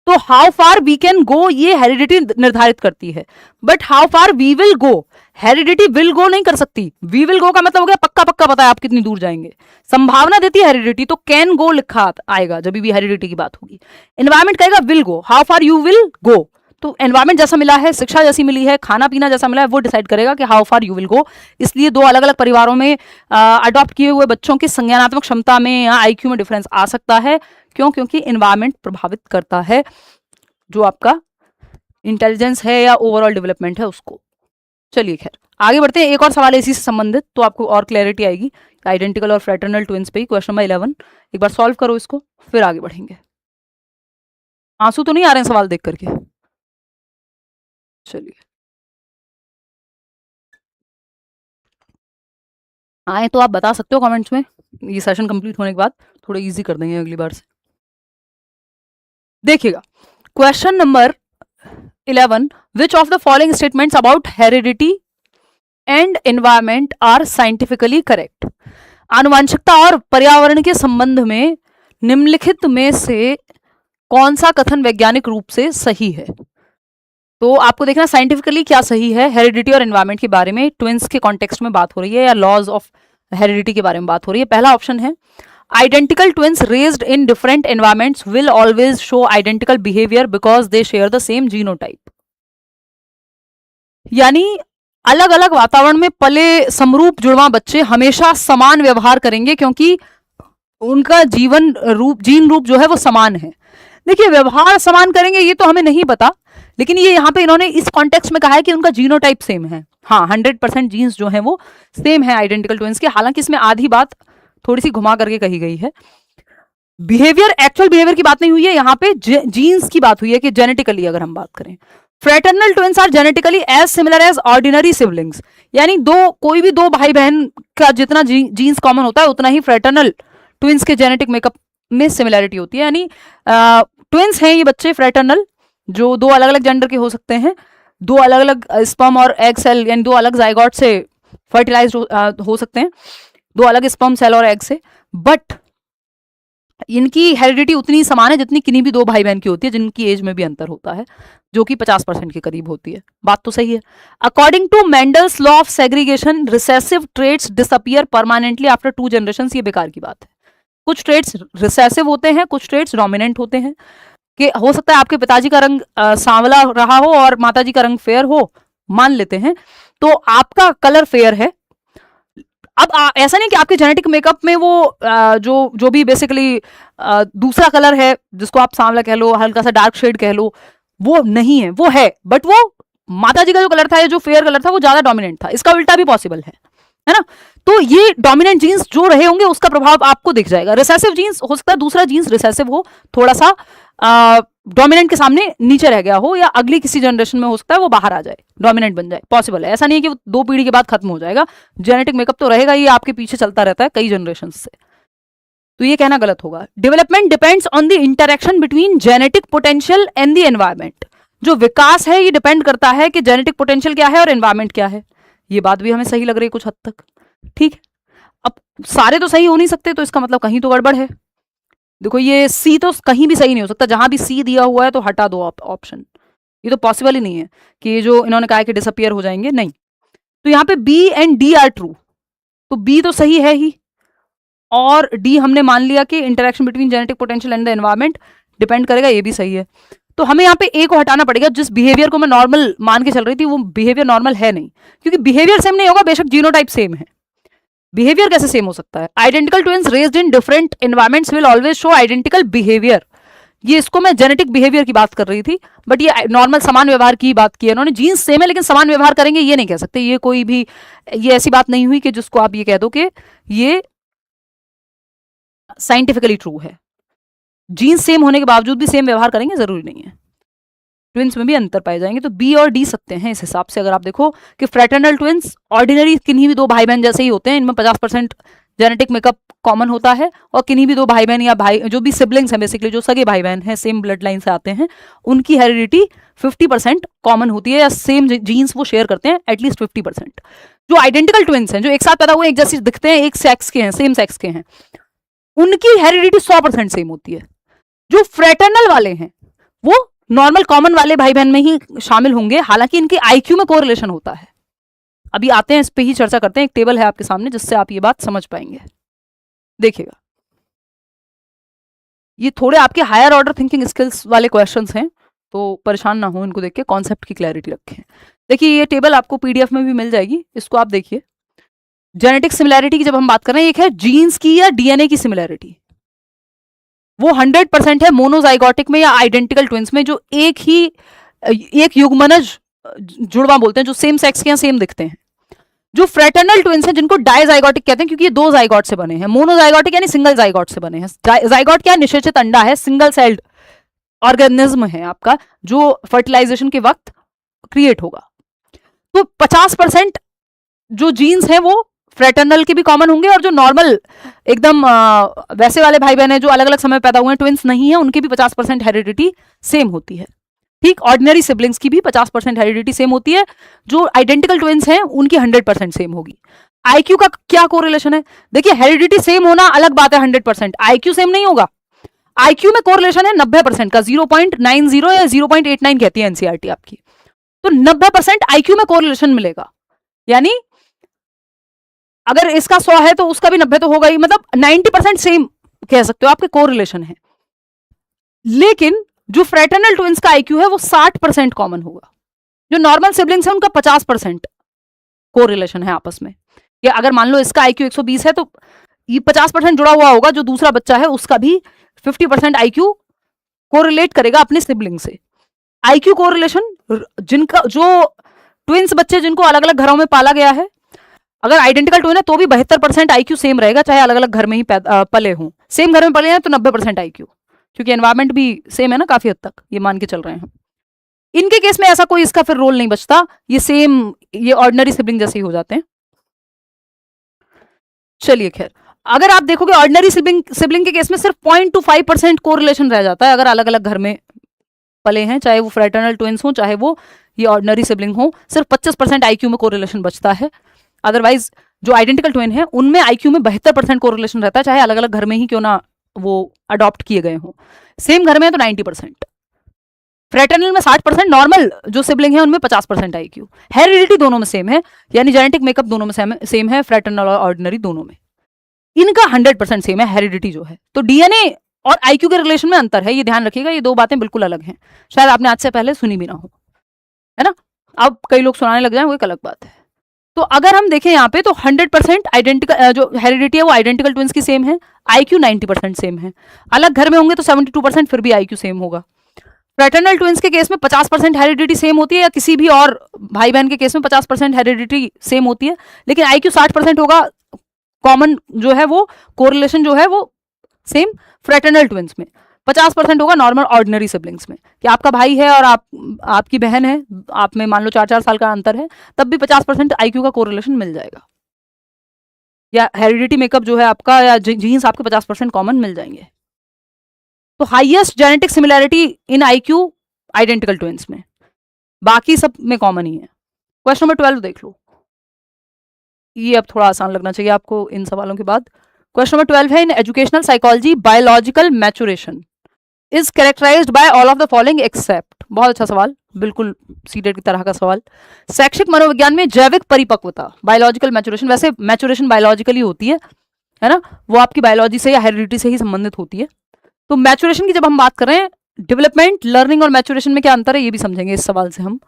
तो how far we can go ये हेरिडिटी निर्धारित करती है, but how far we will go heredity will go नहीं कर सकती। वी विल गो का मतलब हो गया पक्का पक्का पता है आप कितनी दूर जाएंगे, संभावना देती है हेरिडिटी, तो कैन गो लिखा आएगा जब भी हेरिडिटी की बात होगी। एनवायरमेंट कहेगा will go, how far you will go, तो एनवायरमेंट जैसा मिला है, शिक्षा जैसी मिली है, खाना पीना जैसा मिला है, वो डिसाइड करेगा कि how far you will go. इसलिए दो अलग अलग परिवारों में अडॉप्ट किए हुए बच्चों की संज्ञानात्मक क्षमता में या आईक्यू में डिफरेंस आ सकता है। क्यों? क्योंकि एनवायरमेंट प्रभावित करता है जो आपका इंटेलिजेंस है या ओवरऑल डेवलपमेंट है उसको। चलिए खैर आगे बढ़ते हैं, एक और सवाल है इसी से संबंधित, तो आपको और क्लैरिटी आएगी। आइडेंटिकल और फ्रेटर्नल ट्विंस पे ही क्वेश्चन नंबर 11, एक बार सॉल्व करो इसको फिर आगे बढ़ेंगे। आंसू तो नहीं आ रहे हैं सवाल देख करके? चलिए आए तो आप बता सकते हो कमेंट्स में, ये सेशन कंप्लीट होने के बाद थोड़ा इजी कर देंगे अगली बार से। देखिएगा question number 11, which of the following statements about heredity and environment are scientifically correct. आनुवंशिकता और पर्यावरण के संबंध में निम्नलिखित में से कौन सा कथन वैज्ञानिक रूप से सही है? तो आपको देखना साइंटिफिकली क्या सही है हेरिडिटी और एनवायरमेंट के बारे में, ट्विंस के कॉन्टेक्स्ट में बात हो रही है या लॉज ऑफ हेरिडिटी के बारे में बात हो रही है। पहला ऑप्शन है identical twins raised in different environments will always show identical behaviour because they share the same genotype. यानी अलग अलग वातावरण में पले समरूप जुड़वा बच्चे हमेशा समान व्यवहार करेंगे क्योंकि उनका जीवन रूप जीन रूप जो है वो समान है। देखिए व्यवहार समान करेंगे ये तो हमें नहीं पता, लेकिन ये यहाँ पे इन्होंने इस कॉन्टेक्स्ट में कहा है कि उनका जीनोटाइप सेम है। हाँ 100% जीन्स जो है वो सेम है आइडेंटिकल ट्विंस के, हालांकि इसमें आधी बात थोड़ी सी घुमा करके कही गई है। बिहेवियर एक्चुअल बिहेवियर की बात नहीं हुई है, यहाँ पे जीन्स की बात हुई है कि जेनेटिकली अगर हम बात करें। Fraternal twins are genetically as similar as ordinary siblings, यानी कोई भी दो भाई बहन का जितना जीन्स कॉमन होता है उतना ही फ्रेटर्नल ट्विंस के जेनेटिक मेकअप में सिमिलैरिटी होती है। यानी ट्विंस हैं ये बच्चे फ्रेटर्नल, जो दो अलग अलग जेंडर के हो सकते हैं, दो अलग अलग स्पर्म और एग सेल यानी दो अलग जाइगोट से फर्टिलाइज हो सकते हैं, दो अलग स्पर्म सेल और एग से, बट इनकी हेरिडिटी उतनी समान है जितनी किन्हीं भी दो भाई बहन की होती है जिनकी एज में भी अंतर होता है, जो कि 50% के करीब होती है। बात तो सही है। According to Mendel's law of segregation, recessive traits disappear permanently after 2 generations. ये बेकार की बात है। कुछ ट्रेट्स रिसेसिव होते हैं, कुछ ट्रेट्स डोमिनेंट होते हैं। कि हो सकता है आपके पिताजी का रंग सांवला रहा हो और माताजी का रंग फेयर हो, मान लेते हैं, तो आपका कलर फेयर है। अब ऐसा नहीं कि आपके जेनेटिक मेकअप में वो जो भी बेसिकली दूसरा कलर है, जिसको आप सांवला कह लो, हल्का सा डार्क शेड कह लो, वो नहीं है, वो है, बट वो माताजी का जो कलर था या जो फेयर कलर था वो ज्यादा डोमिनेंट था। इसका उल्टा भी पॉसिबल है ना। तो ये डोमिनेंट जीन्स जो रहे होंगे उसका प्रभाव आपको दिख जाएगा। रिसेसिव जीन्स हो सकता है दूसरा जीन्स रिसेसिव हो, थोड़ा सा डोमिनेंट के सामने नीचे रह गया हो, या अगली किसी जनरेशन में हो सकता है वो बाहर आ जाए, डोमिनेंट बन जाए, पॉसिबल है। ऐसा नहीं है कि वो 2 पीढ़ी के बाद खत्म हो जाएगा। जेनेटिक मेकअप तो रहेगा ही, आपके पीछे चलता रहता है कई जनरेशन से, तो ये कहना गलत होगा। Development depends on the interaction between genetic potential and the environment. जो विकास है ये डिपेंड करता है कि जेनेटिक पोटेंशियल क्या है और एनवायरमेंट क्या है। ये बात भी हमें सही लग रही है कुछ हद तक, ठीक है। अब सारे तो सही हो नहीं सकते, तो इसका मतलब कहीं तो गड़बड़ है। देखो ये सी तो कहीं भी सही नहीं हो सकता, जहां भी सी दिया हुआ है तो हटा दो ऑप्शन, ये तो पॉसिबल ही नहीं है कि ये जो इन्होंने कहा है कि डिसअपियर हो जाएंगे, नहीं। तो यहाँ पे B and D are true, तो बी तो सही है ही, और डी हमने मान लिया कि interaction between genetic potential and the environment depend करेगा, ये भी सही है। तो हमें यहाँ पे ए को हटाना पड़ेगा। जिस बिहेवियर को मैं नॉर्मल मान के चल रही थी वो बिहेवियर नॉर्मल है नहीं, क्योंकि बिहेवियर सेम नहीं होगा, बेशक जीनोटाइप सेम है, बिहेवियर कैसे सेम हो सकता है। Identical twins raised in different environments will always show identical behaviour. ये इसको मैं जेनेटिक बिहेवियर की बात कर रही थी, बट ये नॉर्मल समान व्यवहार की बात की है इन्होंने। जीन्स सेम है लेकिन समान व्यवहार करेंगे ये नहीं कह सकते। ये कोई भी ये ऐसी बात नहीं हुई कि जिसको आप ये कह दो कि ये साइंटिफिकली ट्रू है। जीन्स सेम होने के बावजूद भी सेम व्यवहार करेंगे जरूरी नहीं है, ट्विन्स में भी अंतर पाए जाएंगे। तो बी और डी सकते हैं इस हिसाब से। अगर आप देखो कि फ्रेटर्नल ट्विन्स ऑर्डिनरी किन्हीं भी 2 भाई बहन जैसे ही होते हैं, इनमें 50% जेनेटिक मेकअप कॉमन होता है, और किन्हीं भी 2 भाई बहन या भाई जो भी सिबलिंग्स हैं, बेसिकली जो सगे भाई बहन हैं, सेम ब्लड लाइन से आते हैं, उनकी हेरिडिटी 50% कॉमन होती है, या सेम जीन्स वो शेयर करते हैं एटलीस्ट 50%। जो आइडेंटिकल ट्विन्स हैं, जो एक साथ पैदा हुए, एक जैसे दिखते हैं, एक सेक्स के हैं, सेम सेक्स के हैं, उनकी हेरिडिटी 100% सेम होती है। जो फ्रेटर्नल वाले हैं वो नॉर्मल कॉमन वाले भाई बहन में ही शामिल होंगे, हालांकि इनके आईक्यू में कोरिलेशन होता है। अभी आते हैं, इस पे ही चर्चा करते हैं। एक टेबल है आपके सामने जिससे आप ये बात समझ पाएंगे, देखिएगा। ये थोड़े आपके हायर ऑर्डर थिंकिंग स्किल्स वाले क्वेश्चंस हैं, तो परेशान ना हो इनको देख के, कॉन्सेप्ट की क्लैरिटी रखें। देखिए ये टेबल आपको पीडीएफ में भी मिल जाएगी, इसको आप देखिए। जेनेटिक सिमिलैरिटी की जब हम बात कर रहे हैं, एक है जीन्स की या डीएनए की सिमिलैरिटी, वो 100% है मोनोजाइगोटिक में या आइडेंटिकल ट्विन्स में, जो एक युग्मनज जुड़वा बोलते हैं, जो सेम सेक्स के हैं, सेम दिखते हैं। जो फ्रेटर्नल ट्विन्स हैं जिनको डायजाइगोटिक कहते हैं, क्योंकि ये 2 जाइगोट से बने हैं। मोनोजाइगोटिक यानी सिंगल जाइगोट से बने हैं। जाइगोट क्या, निषेचित अंडा है, सिंगल सेल्ड ऑर्गेनिज्म है आपका, जो फर्टिलाइजेशन के वक्त क्रिएट होगा। तो 50% जो जीन्स हैं वो फ्रेटर्नल के भी कॉमन होंगे, और जो नॉर्मल एकदम वैसे वाले भाई बहन हैं जो अलग अलग समय पैदा हुए हैं, ट्विन्स नहीं है, उनकी भी 50% हेरिडिटी सेम होती है। ठीक, ऑर्डिनरी सिबलिंग्स की भी 50% हेरिडिटी सेम होती है। जो आइडेंटिकल ट्विन्स हैं उनकी 100% सेम होगी। आईक्यू का क्या कोरिलेशन है? देखिए हेरिडिटी सेम होना अलग बात है 100%, आईक्यू सेम नहीं होगा। आईक्यू में कोरिलेशन है 90% का, 0.90 या 0.89 कहती है एनसीईआरटी आपकी। तो 90% आईक्यू में कोरिलेशन मिलेगा, यानी अगर इसका 100 है तो उसका भी 90 तो होगा ही, मतलब 90% सेम कह सकते हो आपके कोरिलेशन है। लेकिन जो फ्रेटर्नल ट्विन्स का आईक्यू है वो 60% कॉमन होगा। जो नॉर्मल सिबलिंग्स है उनका 50% कोरिलेशन है आपस में। या अगर मान लो इसका आईक्यू 120 है तो ये 50% जुड़ा हुआ होगा, जो दूसरा बच्चा है उसका भी 50% आईक्यू कोरिलेट करेगा अपने सिबलिंग से। आईक्यू कोरिलेशन जिनका, जो ट्विन्स बच्चे जिनको अलग अलग घरों में पाला गया है, अगर आइडेंटिकल ट्विन है तो भी 72% आईक्यू सेम रहेगा, चाहे अलग अलग घर में ही पले हों। सेम घर में पले हैं तो 90% आईक्यू, क्योंकि एनवायरमेंट भी सेम है ना काफी हद तक, ये मान के चल रहे हैं हम। इनके केस में ऐसा कोई इसका फिर रोल नहीं बचता, ये सेम, ये ऑर्डिनरी सिबलिंग जैसे ही हो जाते हैं। चलिए खैर, अगर आप देखोगे ऑर्डिनरी सिबलिंग के केस में सिर्फ 0.25% कोरिलेशन रह जाता है, अगर अलग अलग घर में पले हैं, चाहे वो फ्रेटर्नल ट्विन्स हो चाहे वो ये ऑर्डिनरी सिबलिंग हो, सिर्फ 25% आईक्यू में कोरिलेशन बचता है। अदरवाइज जो आइडेंटिकल ट्विन है उनमें आईक्यू में 72% कोरिलेशन रहता है, चाहे अलग अलग घर में ही क्यों ना वो अडॉप्ट किए गए हों। सेम घर में है तो 90%, फ्रेटर्नल में 60%, नॉर्मल जो सिबलिंग है उनमें 50% आईक्यू। हेरिडिटी दोनों में सेम है, यानी जेनेटिक मेकअप दोनों में सेम है, फ्रेटर्नल और ऑर्डिनरी दोनों में इनका 100% सेम है हेरिडिटी जो है। तो डीएनए और आईक्यू के रिलेशन में अंतर है, ये ध्यान रखिएगा, ये दो बातें बिल्कुल अलग हैं। शायद आपने आज से पहले सुनी भी ना हो, है ना। अब कई लोग सुनाने लग जाए, वो एक अलग बात है। तो अगर हम देखें यहाँ पे तो 100% आइडेंटिकल जो हेरिडिटी है वो आइडेंटिकल ट्विंस की सेम है, आईक्यू 90% सेम है। अलग घर में होंगे तो 72% फिर भी आईक्यू सेम होगा। फ्रेटर्नल ट्विंस के केस में 50% हेरिडिटी सेम होती है, या किसी भी और भाई बहन के केस में 50% हेरिडिटी सेम होती है, लेकिन आईक्यू 60% होगा। कॉमन जो है वो कोरिलेशन जो है वो सेम फ्रेटर्नल ट्विंस में, 50% होगा नॉर्मल ऑर्डिनरी सिबलिंग्स में, कि आपका भाई है और आपकी बहन है, आप में मान लो 4-4 साल का अंतर है, तब भी 50% आईक्यू का कोरिलेशन मिल जाएगा, या हेरिडिटी मेकअप जो है आपका या जीन्स आपके 50% कॉमन मिल जाएंगे। तो हाईएस्ट जेनेटिक सिमिलैरिटी इन आईक्यू आइडेंटिकल ट्विंस में, बाकी सब में कॉमन ही है। क्वेश्चन नंबर 12 देख लो, ये अब थोड़ा आसान लगना चाहिए आपको इन सवालों के बाद। क्वेश्चन नंबर 12 है, in educational psychology biological maturation is characterised by all of the following except. बहुत अच्छा सवाल, बिल्कुल सीटेट की तरह का सवाल। शैक्षिक मनोविज्ञान में जैविक परिपक्वता, बायोलॉजिकल मैचुरेशन, वैसे मैचुरेशन बायोलॉजिकली होती है ना, वो आपकी बायोलॉजी से या हेरिडिटी से ही संबंधित होती है। तो मैचुरेशन की जब हम बात कर रहे हैं, डेवलपमेंट, लर्निंग और मैचुरेशन में क्या अंतर है ये भी समझेंगे इस सवाल से हम,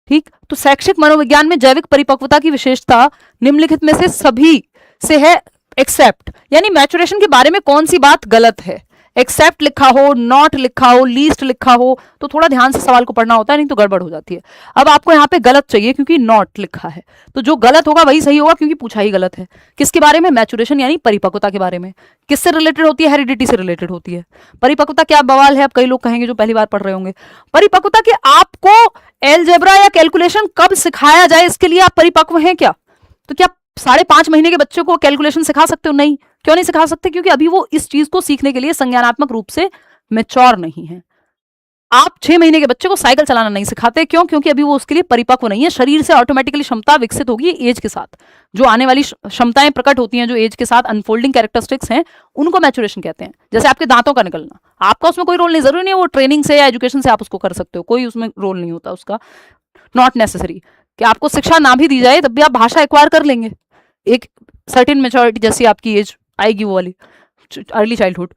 ठीक। तो शैक्षिक मनोविज्ञान में जैविक परिपक्वता की विशेषता निम्नलिखित में से सभी से है एक्सेप्ट, यानी मैचुरेशन के बारे में कौन सी बात गलत है। एक्सेप्ट लिखा हो, नॉट लिखा हो, लीस्ट लिखा हो तो थोड़ा ध्यान से सवाल को पढ़ना होता है, नहीं तो गड़बड़ हो जाती है। अब आपको यहाँ पे गलत चाहिए क्योंकि नॉट लिखा है, तो जो गलत होगा वही सही होगा क्योंकि पूछा ही गलत है। किसके बारे में? मैचुरेशन यानी परिपक्वता के बारे में। किससे रिलेटेड होती है? हेरिडिटी से रिलेटेड होती है। परिपक्वता क्या बवाल है, अब कई लोग कहेंगे जो पहली बार पढ़ रहे होंगे। परिपक्वता के आपको एलजेब्रा या कैलकुलेशन कब सिखाया जाए, इसके लिए आप परिपक्व हैं क्या? तो क्या 5.5 महीने के बच्चे को कैलकुलेशन सिखा सकते हो? नहीं। क्यों नहीं सिखा सकते? क्योंकि अभी वो इस चीज को सीखने के लिए संज्ञानात्मक रूप से मैच्योर नहीं है। आप 6 महीने के बच्चे को साइकिल चलाना नहीं सिखाते, क्यों? क्योंकि अभी वो उसके लिए परिपक्व नहीं है। शरीर से ऑटोमेटिकली क्षमता विकसित होगी एज के साथ, जो आने वाली क्षमताएं प्रकट होती हैं, जो एज के साथ अनफोल्डिंग कैरेक्टरिस्टिक्स हैं, उनको मैचुरेशन कहते हैं। जैसे आपके दांतों का निकलना, आपका उसमें कोई रोल नहीं, जरूरी नहीं है वो ट्रेनिंग से या एजुकेशन से आप उसको कर सकते हो, कोई उसमें रोल नहीं होता उसका, नॉट नेसेसरी। कि आपको शिक्षा ना भी दी जाए तब भी आप भाषा एक्वायर कर लेंगे, एक सर्टेन मेच्योरिटी जैसी आपकी एज आएगी, वो वाली अर्ली चाइल्डहुड।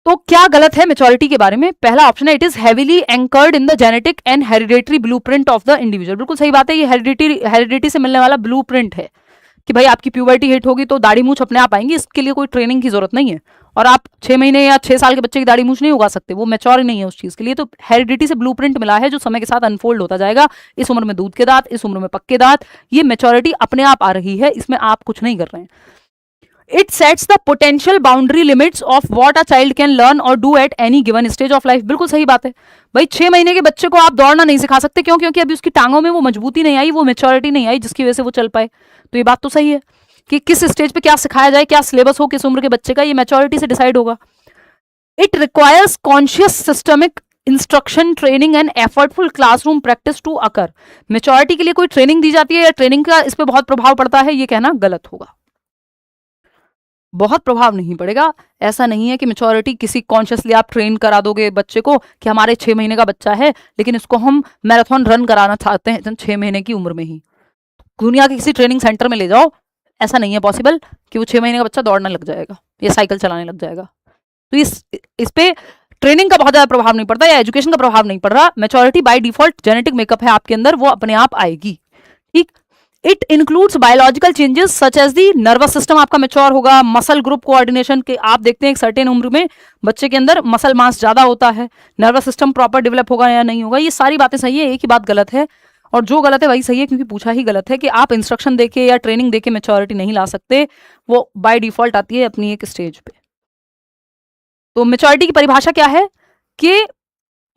तो क्या गलत है मेच्योरिटी के बारे में? पहला ऑप्शन है, it is heavily anchored in the genetic and hereditary blueprint of the individual. बिल्कुल सही बात है, ये हेरिडिटी से मिलने वाला ब्लूप्रिंट है कि भाई आपकी प्यूबर्टी हिट होगी तो दाढ़ी मूछ अपने आप आएंगी, इसके लिए कोई ट्रेनिंग की जरूरत नहीं है। और आप 6 महीने या 6 साल के बच्चे की दाढ़ी मूछ नहीं उगा सकते, वो मैच्योर ही नहीं है उस चीज के लिए। तो हेरिडिटी से ब्लूप्रिंट मिला है जो समय के साथ अनफोल्ड होता जाएगा। इस उम्र में दूध के दांत, इस उम्र में पक्के दांत, ये मैच्योरिटी अपने आप आ रही है, इसमें आप कुछ नहीं कर रहे हैं। It sets the potential boundary limits of what a child can learn और do at any given stage of life. बिल्कुल सही बात है भाई, 6 महीने के बच्चे को आप दौड़ना नहीं सिखा सकते, क्यों? क्योंकि अभी उसकी टांगों में वो मजबूती नहीं आई, वो मैच्योरिटी नहीं आई जिसकी वजह से वो चल पाए। तो ये बात तो सही है कि किस स्टेज पे क्या सिखाया जाए, क्या सिलेबस हो किस उम्र के बच्चे का, ये मैच्योरिटी से डिसाइड होगा। It requires conscious systemic instruction, training and effortful classroom practice to occur. Maturity के लिए कोई ट्रेनिंग दी जाती है या ट्रेनिंग का इस पे बहुत प्रभाव पड़ता है, ये कहना गलत होगा। बहुत प्रभाव नहीं पड़ेगा। ऐसा नहीं है कि मैच्योरिटी किसी कॉन्शियसली आप ट्रेन करा दोगे बच्चे को कि हमारे 6 महीने का बच्चा है लेकिन इसको हम मैराथन रन कराना चाहते हैं 6 महीने की उम्र में ही, दुनिया के किसी ट्रेनिंग सेंटर में ले जाओ, ऐसा नहीं है पॉसिबल कि वो 6 महीने का बच्चा दौड़ने लग जाएगा या साइकिल चलाने लग जाएगा। तो इस पे ट्रेनिंग का बहुत ज्यादा प्रभाव नहीं पड़ता या एजुकेशन का प्रभाव नहीं पड़ रहा। Maturity by default genetic makeup है आपके अंदर, वो अपने आप आएगी, ठीक। It includes biological changes such as the nervous system आपका मैच्योर होगा, मसल ग्रुप कोऑर्डिनेशन के आप देखते हैं एक सर्टेन उम्र में बच्चे के अंदर मसल मास ज्यादा होता है, नर्वस सिस्टम प्रॉपर डेवलप होगा या नहीं होगा, ये सारी बातें सही है। एक ही बात गलत है, और जो गलत है वही सही है क्योंकि पूछा ही गलत है कि आप इंस्ट्रक्शन देके या ट्रेनिंग देके मैच्योरिटी नहीं ला सकते, वो बाय डिफॉल्ट आती है अपनी एक स्टेज पे। तो मैच्योरिटी की परिभाषा क्या है कि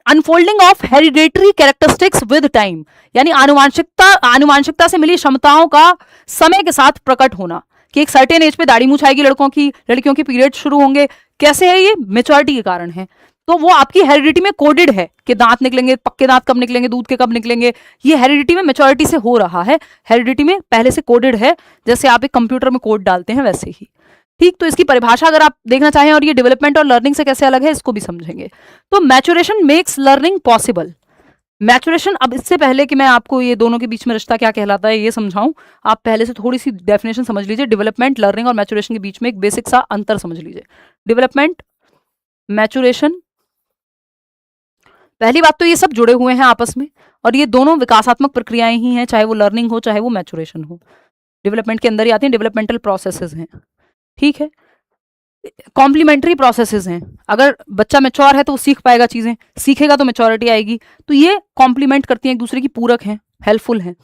unfolding of hereditary characteristics with time, यानी आनुवांशिकता से मिली क्षमताओं का समय के साथ प्रकट होना, कि एक सर्टेन एज पे दाढ़ी मूछ आएगी लड़कों की, लड़कियों के पीरियड शुरू होंगे। कैसे है ये? मैच्योरिटी के कारण है। तो वो आपकी हेरिडिटी में कोडेड है कि दांत निकलेंगे, पक्के दांत कब निकलेंगे, दूध के कब निकलेंगे, ये हेरिडिटी में मैच्योरिटी से हो रहा है। हेरिडिटी में पहले से कोडेड है, जैसे आप एक कंप्यूटर में कोड डालते हैं वैसे ही, ठीक, तो इसकी परिभाषा अगर आप देखना चाहें और ये डेवलपमेंट और लर्निंग से कैसे अलग है इसको भी समझेंगे। तो maturation makes learning possible. Maturation, अब इससे पहले कि मैं आपको ये दोनों के बीच में रिश्ता क्या कहलाता है ये समझाऊं, आप पहले से थोड़ी सी डेफिनेशन समझ लीजिए। डेवलपमेंट, लर्निंग और मैच्योरेशन के बीच में एक बेसिक सा अंतर समझ लीजिए। डेवलपमेंट, मैच्योरेशन, पहली बात तो ये सब जुड़े हुए हैं आपस में और ये दोनों विकासात्मक प्रक्रियाएं ही हैं, चाहे वो लर्निंग हो चाहे वो मैच्योरेशन हो, डेवलपमेंट के अंदर ही आती हैं। डेवलपमेंटल प्रोसेसेस हैं, ठीक है, कॉम्प्लीमेंट्री प्रोसेसेस हैं। अगर बच्चा मैच्योर है तो वो सीख पाएगा चीजें, सीखेगा तो मैच्योरिटी आएगी, तो ये कॉम्प्लीमेंट करती हैं, एक दूसरे की पूरक हैं, हेल्पफुल हैं।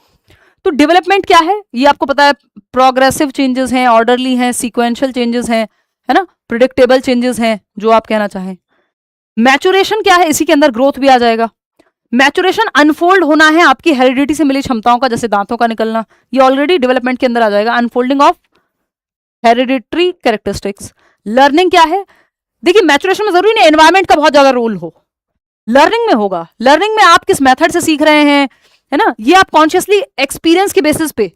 तो डेवलपमेंट क्या है ये आपको पता है, प्रोग्रेसिव चेंजेस हैं, ऑर्डरली हैं, सीक्वेंशियल चेंजेस हैं, है ना, प्रिडिक्टेबल चेंजेस हैं, जो आप कहना चाहें। मैच्योरेशन क्या है, इसी के अंदर ग्रोथ भी आ जाएगा। मैच्योरेशन अनफोल्ड होना है आपकी हेरिडिटी से मिली क्षमताओं का, जैसे दांतों का निकलना, ये ऑलरेडी डेवलपमेंट के अंदर आ जाएगा, unfolding of hereditary characteristics. Learning क्या है, देखिए मैच्योरेशन में जरूरी नहीं एनवायरमेंट का बहुत ज्यादा रोल हो, लर्निंग में होगा। लर्निंग में आप किस मेथड से सीख रहे हैं, है ना, ये आप कॉन्शियसली एक्सपीरियंस के बेसिस पे,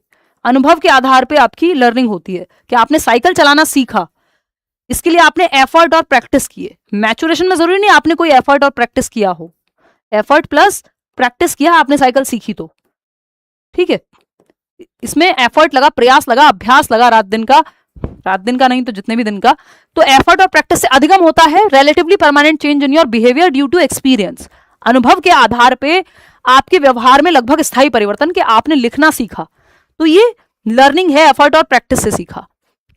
अनुभव के आधार पे आपकी लर्निंग होती है। कि आपने साइकिल चलाना सीखा, इसके लिए आपने एफर्ट और प्रैक्टिस किए। मैच्योरेशन में जरूरी नहीं आपने कोई एफर्ट और प्रैक्टिस किया हो, एफर्ट प्लस प्रैक्टिस किया, आपने साइकिल सीखी तो ठीक है, इसमें एफर्ट लगा, प्रयास लगा, अभ्यास लगा, रात दिन का नहीं तो जितने भी दिन का। तो एफर्ट और प्रैक्टिस से अधिगम होता है relatively permanent change in your behaviour due to experience. अनुभव के आधार पे आपके व्यवहार में लगभग स्थायी परिवर्तन, कि आपने लिखना सीखा तो ये लर्निंग है, एफर्ट और प्रैक्टिस से सीखा,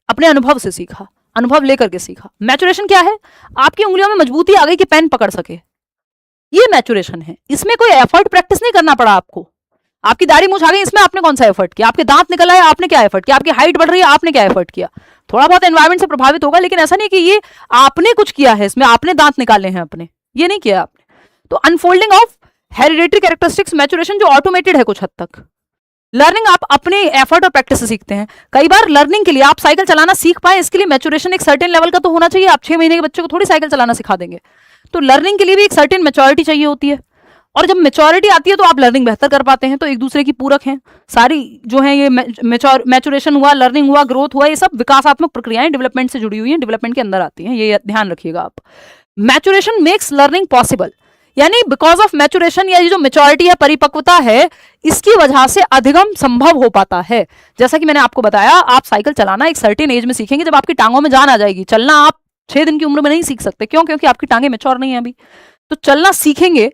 अपने अनुभव से सीखा, अनुभव लेकर के सीखा। मैच्योरेशन क्या है, आपकी उंगलियों में मजबूती आ गई कि पेन पकड़ सके, ये मैच्योरेशन है। इसमें कोई एफर्ट प्रैक्टिस नहीं करना पड़ा आपको। आपकी दाढ़ी मूछ आ गई, इसमें आपने कौन सा एफर्ट किया, आपके दांत निकल आए, आपने क्या एफर्ट किया, आपकी हाइट बढ़ रही है, आपने क्या एफर्ट किया। थोड़ा बहुत एनवायरमेंट से प्रभावित होगा, लेकिन ऐसा नहीं कि ये आपने कुछ किया है, इसमें आपने दांत निकाले हैं अपने, ये नहीं किया आपने। तो unfolding of hereditary characteristics, maturation जो ऑटोमेटेड है कुछ हद तक। लर्निंग आप अपने एफर्ट और प्रैक्टिस से सीखते हैं। कई बार लर्निंग के लिए आप साइकिल चलाना सीख पाए, इसके लिए मैच्योरेशन एक सर्टेन लेवल का तो होना चाहिए। आप 6 महीने के बच्चे को थोड़ी साइकिल चलाना सिखा देंगे, तो लर्निंग के लिए भी एक सर्टेन मैच्योरिटी चाहिए होती है। और जब मैच्योरिटी आती है तो आप लर्निंग बेहतर कर पाते हैं। तो एक दूसरे की पूरक हैं सारी जो है, ये मैच्योरेशन हुआ, लर्निंग हुआ, ग्रोथ हुआ, ये सब विकासात्मक प्रक्रियाएं डेवलपमेंट से जुड़ी हुई हैं, डेवलपमेंट के अंदर आती हैं, ये ध्यान रखिएगा आप। मैच्योरेशन मेक्स लर्निंग पॉसिबल, यानी बिकॉज ऑफ मैच्योरेशन, या ये जो मैच्योरिटी है, परिपक्वता है, इसकी वजह से अधिगम संभव हो पाता है। जैसा कि मैंने आपको बताया, आप साइकिल चलाना एक सर्टेन एज में सीखेंगे, जब आपकी टांगों में जान आ जाएगी। चलना आप 6 दिन की उम्र में नहीं सीख सकते, क्यों, क्योंकि आपकी टांगे मैच्योर नहीं है अभी। तो चलना सीखेंगे,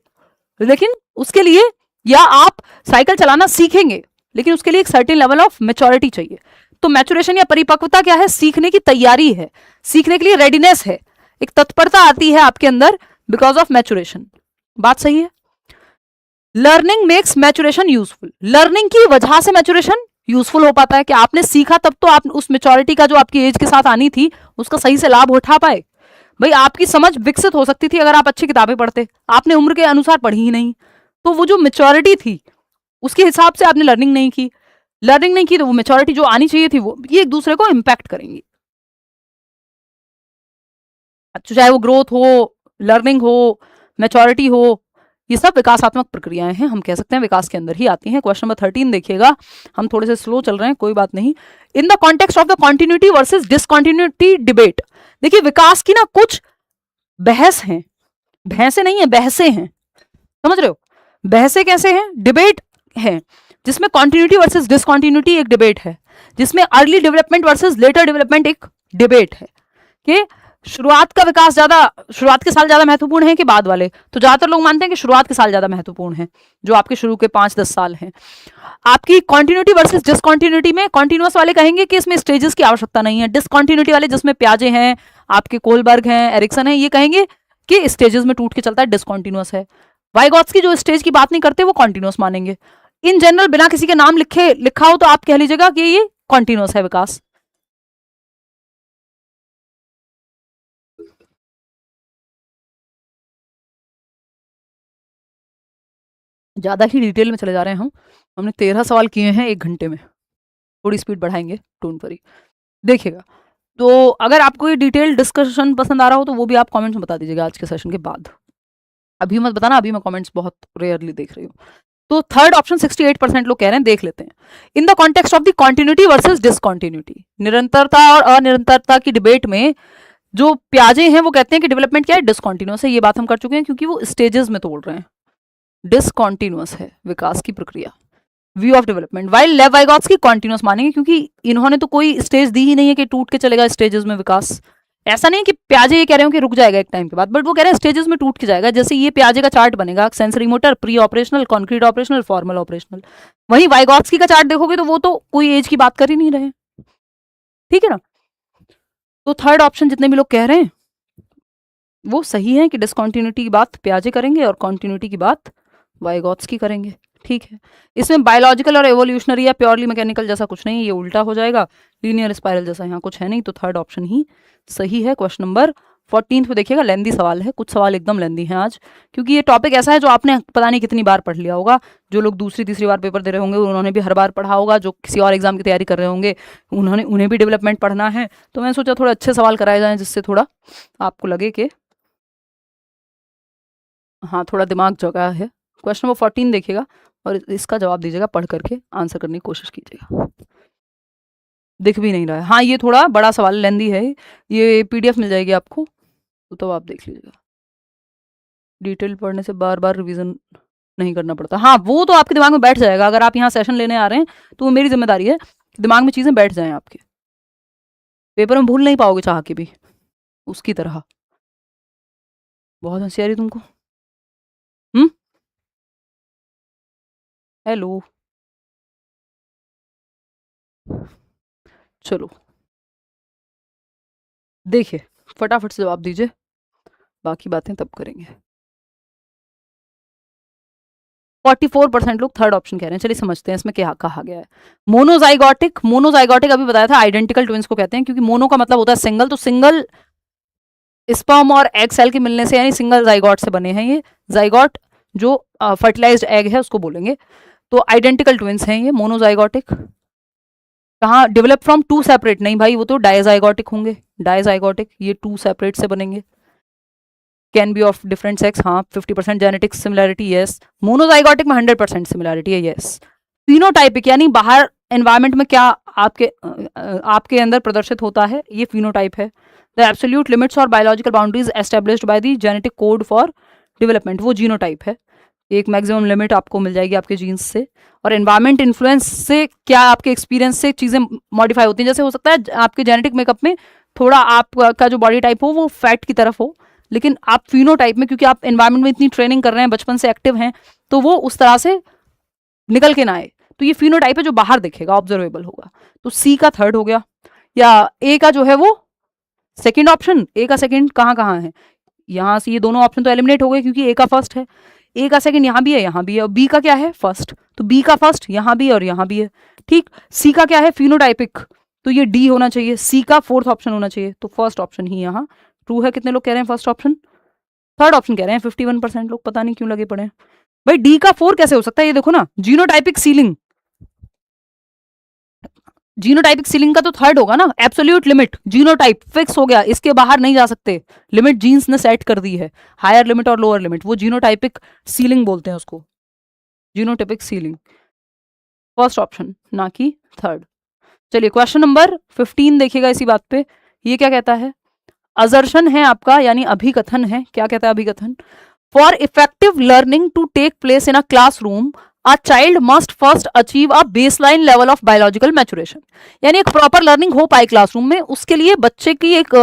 लेकिन उसके लिए, या आप साइकिल चलाना सीखेंगे, लेकिन उसके लिए एक सर्टेन लेवल ऑफ मैच्योरिटी चाहिए। तो मैच्योरेशन या परिपक्वता क्या है, सीखने की तैयारी है, सीखने के लिए रेडीनेस है, एक तत्परता आती है आपके अंदर बिकॉज ऑफ मैच्योरेशन। बात सही है। Learning makes maturation useful, learning की वजह से मैच्योरेशन यूजफुल हो पाता है, कि आपने सीखा तब तो आप उस मैच्योरिटी का जो आपकी एज के साथ आनी थी उसका सही से लाभ उठा पाए। भाई आपकी समझ विकसित हो सकती थी अगर आप अच्छी किताबें पढ़ते, आपने उम्र के अनुसार पढ़ी ही नहीं, तो वो जो मैच्योरिटी थी उसके हिसाब से आपने लर्निंग नहीं की, तो वो मैच्योरिटी जो आनी चाहिए थी वो, ये एक दूसरे को इम्पैक्ट करेंगी। अच्छा, चाहे वो ग्रोथ हो, लर्निंग हो, मैच्योरिटी हो, ये सब विकासात्मक प्रक्रियाएं हैं, हम कह सकते हैं विकास के अंदर ही आती हैं। क्वेश्चन नंबर 13 देखिएगा, हम थोड़े से स्लो चल रहे हैं, कोई बात नहीं। In the context of the continuity versus discontinuity debate, देखिए विकास की ना कुछ बहस हैं, भैंसे नहीं है, बहसे हैं, समझ रहे हो। बहसे कैसे हैं, डिबेट है, जिसमें कॉन्टिन्यूटी वर्सेस डिसकॉन्टिन्यूटी एक डिबेट है, जिसमें early development versus later development एक डिबेट है, कि शुरुआत का विकास ज्यादा, शुरुआत के साल ज्यादा महत्वपूर्ण है कि बाद वाले। तो ज्यादातर लोग मानते हैं कि शुरुआत के साल ज्यादा महत्वपूर्ण है, जो आपके शुरू के 5-10 साल हैं। आपकी कॉन्टिन्यूटी वर्सेस डिसकॉन्टिन्यूटी में कॉन्टिन्यूअस वाले कहेंगे कि इसमें स्टेजेस की आवश्यकता नहीं है, डिसकॉन्टिन्यूटी वाले जिसमें प्याजे हैं, आपके कोलबर्ग हैं, एरिक्सन है, ये कहेंगे कि स्टेजेस में टूट के चलता है, डिसकॉन्टिन्यूअस है। वाइगॉत्स्की जो स्टेज की बात नहीं करते वो कॉन्टिन्यूअस मानेंगे। इन जनरल बिना किसी के नाम लिखा हो तो आप कह लीजिएगा कि ये कॉन्टिन्यूअस है विकास। ज्यादा ही डिटेल में चले जा रहे हैं हम, हमने 13 सवाल किए हैं 1 घंटे में, थोड़ी स्पीड बढ़ाएंगे, डोंट वरी। देखिएगा, तो अगर आपको ये डिटेल डिस्कशन पसंद आ रहा हो तो वो भी आप कमेंट्स में बता दीजिएगा आज के सेशन के बाद। अभी मत बताना, अभी मैं कमेंट्स बहुत रेयरली देख रही हूँ। तो थर्ड ऑप्शन 68% लोग कह रहे हैं, देख लेते हैं। In the context of the continuity versus discontinuity, निरंतरता और अनिरंतरता की डिबेट में जो प्याजे हैं वो कहते हैं कि डेवलपमेंट क्या है, डिसकॉन्टिन्यूअस है। ये बात हम कर चुके हैं क्योंकि वो स्टेजेस में तोड़ रहे हैं। डिसकॉन्टिन्यूअस है विकास की प्रक्रिया, व्यू ऑफ डेवलपमेंट। वाइल लेव वाइगॉट्स्की कॉन्टिन्यूअस मानेंगे क्योंकि इन्होंने तो कोई स्टेज दी ही नहीं है कि टूट के चलेगा स्टेजेस में विकास। ऐसा नहीं कि प्याजे ये कह रहे हो कि रुक जाएगा एक टाइम के बाद, बट वो कह रहे हैं स्टेजेस में टूट के जाएगा। जैसे ये प्याजे का चार्ट बनेगा, sensory motor, pre operational, concrete operational, formal operational. वहीं वाइगॉट्स्की का चार्ट देखोगे तो वो तो कोई एज की बात कर ही नहीं रहे, ठीक है ना। तो थर्ड ऑप्शन जितने भी लोग कह रहे हैं वो सही है कि डिसकॉन्टिन्यूटी की बात प्याजे करेंगे और कॉन्टिन्यूटी की बात वाइगॉट्स्की करेंगे, ठीक है। इसमें बायोलॉजिकल और एवोल्यूशनरी या प्योरली मैकेनिकल जैसा कुछ नहीं, ये उल्टा हो जाएगा। लीनियर स्पाइरल जैसा यहाँ कुछ है नहीं, तो थर्ड ऑप्शन ही सही है। क्वेश्चन नंबर 14 पे देखिएगा, लेंदी सवाल है, कुछ सवाल एकदम लेंदी हैं आज, क्योंकि ये टॉपिक ऐसा है जो आपने पता नहीं कितनी बार पढ़ लिया होगा। जो लोग दूसरी तीसरी बार पेपर दे रहे होंगे उन्होंने भी हर बार पढ़ा होगा, जो किसी और एग्जाम की तैयारी कर रहे होंगे उन्हें भी डेवलपमेंट पढ़ना है। तो मैंने सोचा थोड़ा अच्छे सवाल कराए जाएं जिससे थोड़ा आपको लगे कि हाँ थोड़ा दिमाग जगा है। क्वेश्चन नंबर 14 देखिएगा और इसका जवाब दीजिएगा, पढ़ करके आंसर करने की कोशिश कीजिएगा। दिख भी नहीं रहा है, हाँ ये थोड़ा बड़ा सवाल लेंदी है, ये PDF मिल जाएगी आपको, तो आप देख लीजिएगा। डिटेल पढ़ने से बार बार रिवीजन नहीं करना पड़ता, हाँ वो तो आपके दिमाग में बैठ जाएगा। अगर आप यहाँ सेशन लेने आ रहे हैं तो वो मेरी जिम्मेदारी है, दिमाग में चीज़ें बैठ जाएं आपके, पेपर में भूल नहीं पाओगे चाह के भी उसकी तरह। बहुत होशियारी तुमको। हेलो, चलो देखिए फटाफट से जवाब दीजिए, बाकी बातें तब करेंगे। 44% लोग थर्ड ऑप्शन कह रहे हैं। चलिए समझते हैं इसमें क्या कहा गया है। मोनोजाइगोटिक, मोनोजाइगोटिक अभी बताया था आइडेंटिकल ट्विंस को कहते हैं, क्योंकि मोनो का मतलब होता है सिंगल, तो सिंगल स्पर्म और एग सेल के मिलने से यानी सिंगल जाइगोट से बने हैं ये। जाइगोट जो फर्टिलाइज्ड एग है उसको बोलेंगे। तो आइडेंटिकल ट्विंस हैं ये मोनोजाइगोटिक। कहाँ डेवलप फ्रॉम टू सेपरेट, नहीं भाई वो तो डायजाइगोटिक होंगे, डायजाइगोटिक ये टू सेपरेट से बनेंगे। Can be of different sex, हाँ 50% जेनेटिक सिमिलैरिटी, यस। मोनोजाइगोटिक में 100% सिमिलैरिटी है, यस। फिनोटाइपिक यानी बाहर एनवायरमेंट में क्या आपके अंदर प्रदर्शित होता है, ये फिनोटाइप है। द एब्सोल्यूट लिमिट्स और biological boundaries established by the genetic code for development, वो जीनोटाइप है। एक मैक्सिमम लिमिट आपको मिल जाएगी आपके जीन्स से। और एनवायरमेंट इन्फ्लुएंस से क्या आपके एक्सपीरियंस से चीज़ें मॉडिफाई होती हैं। जैसे हो सकता है आपके जेनेटिक मेकअप में थोड़ा आपका जो बॉडी टाइप हो वो फैट की तरफ हो, लेकिन आप फिनोटाइप में क्योंकि आप एनवायरमेंट में इतनी ट्रेनिंग कर रहे हैं, बचपन से एक्टिव हैं, तो वो उस तरह से निकल के ना आए। तो ये फिनोटाइप है जो बाहर दिखेगा, ऑब्जर्वेबल होगा। तो सी का थर्ड हो गया, या ए का जो है वो सेकेंड ऑप्शन। ए का सेकेंड कहाँ कहाँ है, यहाँ से ये दोनों ऑप्शन तो एलिमिनेट हो गए क्योंकि ए का फर्स्ट है। ए का सेकंड यहाँ भी है, यहाँ भी है, और बी का क्या है फर्स्ट, तो बी का फर्स्ट यहाँ भी है और यहाँ भी है, ठीक। सी का क्या है फिनोटाइपिक, तो ये डी होना चाहिए। सी का फोर्थ ऑप्शन होना चाहिए, तो फर्स्ट ऑप्शन ही यहाँ ट्रू है। कितने लोग कह रहे हैं फर्स्ट ऑप्शन, थर्ड ऑप्शन कह रहे हैं 51% लोग, पता नहीं क्यों लगे पड़े हैं। भाई डी का 4 कैसे हो सकता है, ये देखो ना, जीनोटाइपिक सीलिंग, जीनोटाइपिक सीलिंग का तो थर्ड होगा ना। एब्सोल्यूट लिमिट, जीनोटाइप फिक्स हो गया, इसके बाहर नहीं जा सकते, लिमिट जीन्स ने सेट कर दी है, हायर लिमिट और लोअर लिमिट, वो जीनोटाइपिक सीलिंग बोलते हैं उसको, जीनोटाइपिक सीलिंग, फर्स्ट ऑप्शन ना कि थर्ड। चलिए क्वेश्चन नंबर 15 देखिएगा इसी बात पे, ये क्या कहता है, अजर्शन है आपका यानी अभिकथन है। क्या कहता है अभिकथन, for effective learning to take place in a classroom a child must first achieve a baseline level of biological maturation, यानी एक प्रॉपर लर्निंग हो पाए क्लासरूम में, उसके लिए बच्चे की एक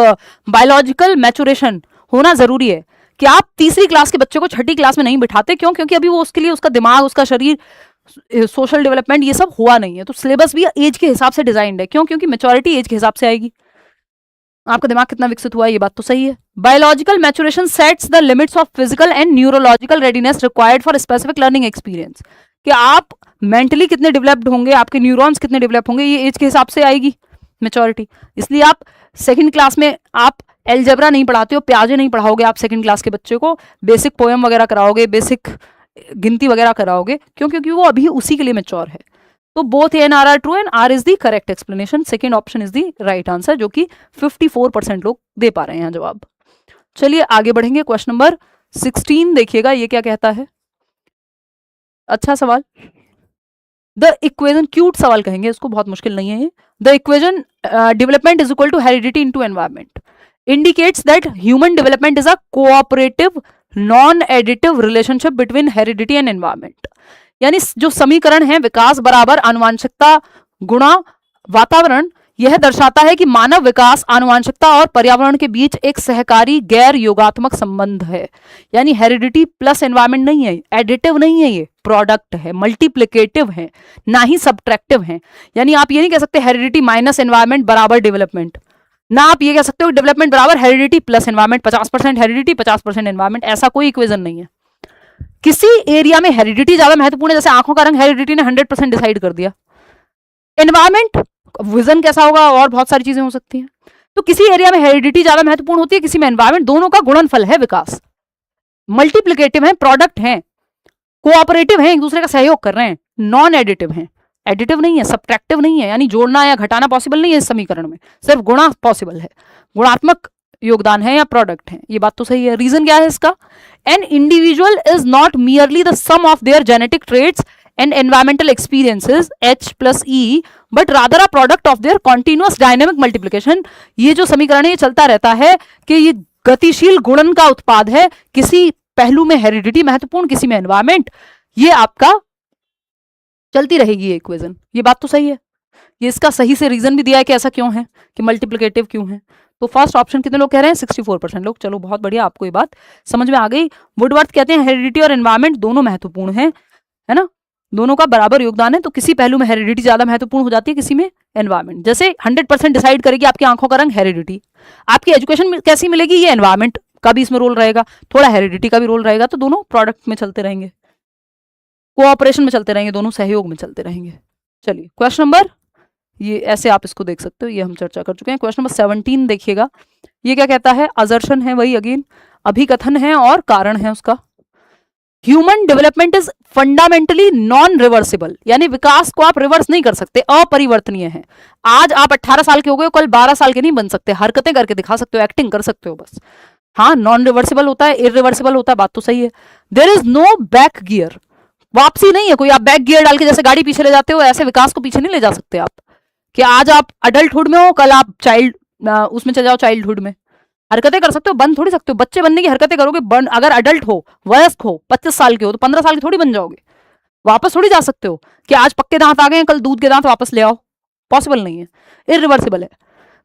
बायोलॉजिकल मैचुरेशन होना जरूरी है। कि आप तीसरी क्लास के बच्चे को छठी क्लास में नहीं बिठाते, क्यों, क्योंकि अभी वो उसके लिए उसका दिमाग, उसका शरीर, सोशल डेवलपमेंट ये सब हुआ नहीं है। तो सिलेबस भी एज के हिसाब से डिजाइंड है, क्यों, क्योंकि मेच्योरिटी एज के हिसाब से आएगी। आपका दिमाग कितना विकसित हुआ है ये बात तो सही है। Biological maturation sets the limits of physical and neurological readiness required for specific learning experience, कि आप मेंटली कितने डेवलप्ड होंगे, आपके न्यूरॉन्स कितने डेवलप होंगे, ये एज के हिसाब से आएगी मेच्योरिटी। इसलिए आप सेकंड क्लास में आप एल्जेब्रा नहीं पढ़ाते हो, प्याजे नहीं पढ़ाओगे आप सेकंड क्लास के बच्चे को, बेसिक पोएम वगैरह कराओगे, बेसिक गिनती वगैरह कराओगे, क्यों, क्योंकि वो अभी उसी के लिए मेच्योर है। तो both A and R are true and R is the correct explanation, second option is the right answer, जो कि 54% लोग दे पा रहे हैं जवाब। चलिए आगे बढ़ेंगे, क्वेश्चन नंबर 16 देखिएगा, ये क्या कहता है, अच्छा सवाल। द इक्वेशन, क्यूट सवाल कहेंगे इसको, बहुत मुश्किल नहीं है ये। The equation development is equal to heredity into environment indicates that human development is a cooperative non-additive relationship between heredity and environment। यानी जो समीकरण है विकास बराबर आनुवांशिकता गुणा वातावरण, यह दर्शाता है कि मानव विकास आनुवांशिकता और पर्यावरण के बीच एक सहकारी गैर योगात्मक संबंध है। यानी हेरिडिटी प्लस एनवायरमेंट नहीं है, एडिटिव नहीं है, ये प्रोडक्ट है, मल्टीप्लिकेटिव है, ना ही सब्ट्रैक्टिव है। यानी आप ये नहीं कह सकते हेरिडिटी माइनस एनवायरमेंट बराबर डेवलपमेंट, ना आप ये कह सकते हो डेवलपमेंट बराबर heredity plus environment, 50% heredity 50% environment, ऐसा कोई इक्वेशन नहीं है। किसी एरिया में हेरिडिटी ज्यादा महत्वपूर्ण है, जैसे आंखों का रंग हेरिडिटी ने 100% डिसाइड कर दिया। एनवायरमेंट, विजन कैसा होगा और बहुत सारी चीजें हो सकती हैं। तो किसी एरिया में हेरिडिटी ज्यादा महत्वपूर्ण होती है, किसी में एनवायरमेंट, दोनों का गुणनफल है विकास। मल्टीप्लिकेटिव है, प्रोडक्ट है, कोऑपरेटिव है, एक दूसरे का सहयोग कर रहे हैं, नॉन एडिटिव है, एडिटिव नहीं है, सब्ट्रैक्टिव नहीं है, यानी जोड़ना या घटाना पॉसिबल नहीं है इस समीकरण में, सिर्फ गुणा पॉसिबल है, गुणात्मक योगदान है या प्रोडक्ट है। ये बात तो सही है। रीजन क्या है इसका? An individual is not merely the sum of their genetic traits and environmental experiences H+E but rather a product of their continuous dynamic multiplication. ये जो समीकरण है ये चलता रहता है कि ये गतिशील गुणन का उत्पाद है, किसी पहलू में हेरिडिटी महत्वपूर्ण, किसी में एनवायरमेंट, ये आपका चलती रहेगी ये इक्वेशन। ये बात तो सही है, ये इसका सही से रीजन भी दिया है कि ऐसा क्यों है, कि मल्टीप्लिकेटिव क्यों है। तो फर्स्ट ऑप्शन कितने लोग कह रहे हैं? 64% लोग। चलो बहुत बढ़िया, आपको ये बात समझ में आ गई। वुडवर्थ कहते हैं हेरिडिटी और एनवायरमेंट दोनों महत्वपूर्ण है ना, दोनों का बराबर योगदान है। तो किसी पहलू में हेरिडिटी ज्यादा महत्वपूर्ण हो जाती है, किसी में एनवायरमेंट। जैसे 100% डिसाइड करेगी आपकी आंखों का रंग हेरिडिटी, आपकी एजुकेशन कैसी मिलेगी ये एनवायरमेंट का भी इसमें रोल रहेगा, थोड़ा हेरिडिटी का भी रोल रहेगा। तो दोनों प्रोडक्ट में चलते रहेंगे, कोऑपरेशन में चलते रहेंगे, दोनों सहयोग में चलते रहेंगे। चलिए क्वेश्चन नंबर, ये ऐसे आप इसको देख सकते हो, ये हम चर्चा कर चुके हैं। क्वेश्चन नंबर 17 देखिएगा, ये क्या कहता है? असर्शन है, वही अगेन अभिकथन है और कारण है उसका। Human development is fundamentally non reversible, यानी विकास को आप रिवर्स नहीं कर सकते, अपरिवर्तनीय है। आज आप 18 साल के हो गए, कल 12 साल के नहीं बन सकते, हरकतें करके दिखा सकते हो, एक्टिंग कर सकते हो बस। हाँ, नॉन रिवर्सिबल होता है, इरिवर्सिबल होता है, बात तो सही है। There is no back gear, वापसी नहीं है कोई। आप बैक गियर डाल के जैसे गाड़ी पीछे ले जाते हो, ऐसे विकास को पीछे नहीं ले जा सकते आप, कि आज आप अडल्टहुड में हो, कल आप उसमें चले जाओ, चाइल्डहुड में। हरकतें कर सकते हो, बन थोड़ी सकते हो। बच्चे बनने की हरकतें करोगे, अगर अडल्ट हो, वयस्क हो, 25 साल के हो, तो 15 साल के थोड़ी बन जाओगे, वापस थोड़ी जा सकते हो कि आज पक्के दांत आ गए, कल दूध के दांत वापस ले आओ, पॉसिबल नहीं है, इरिवर्सिबल है।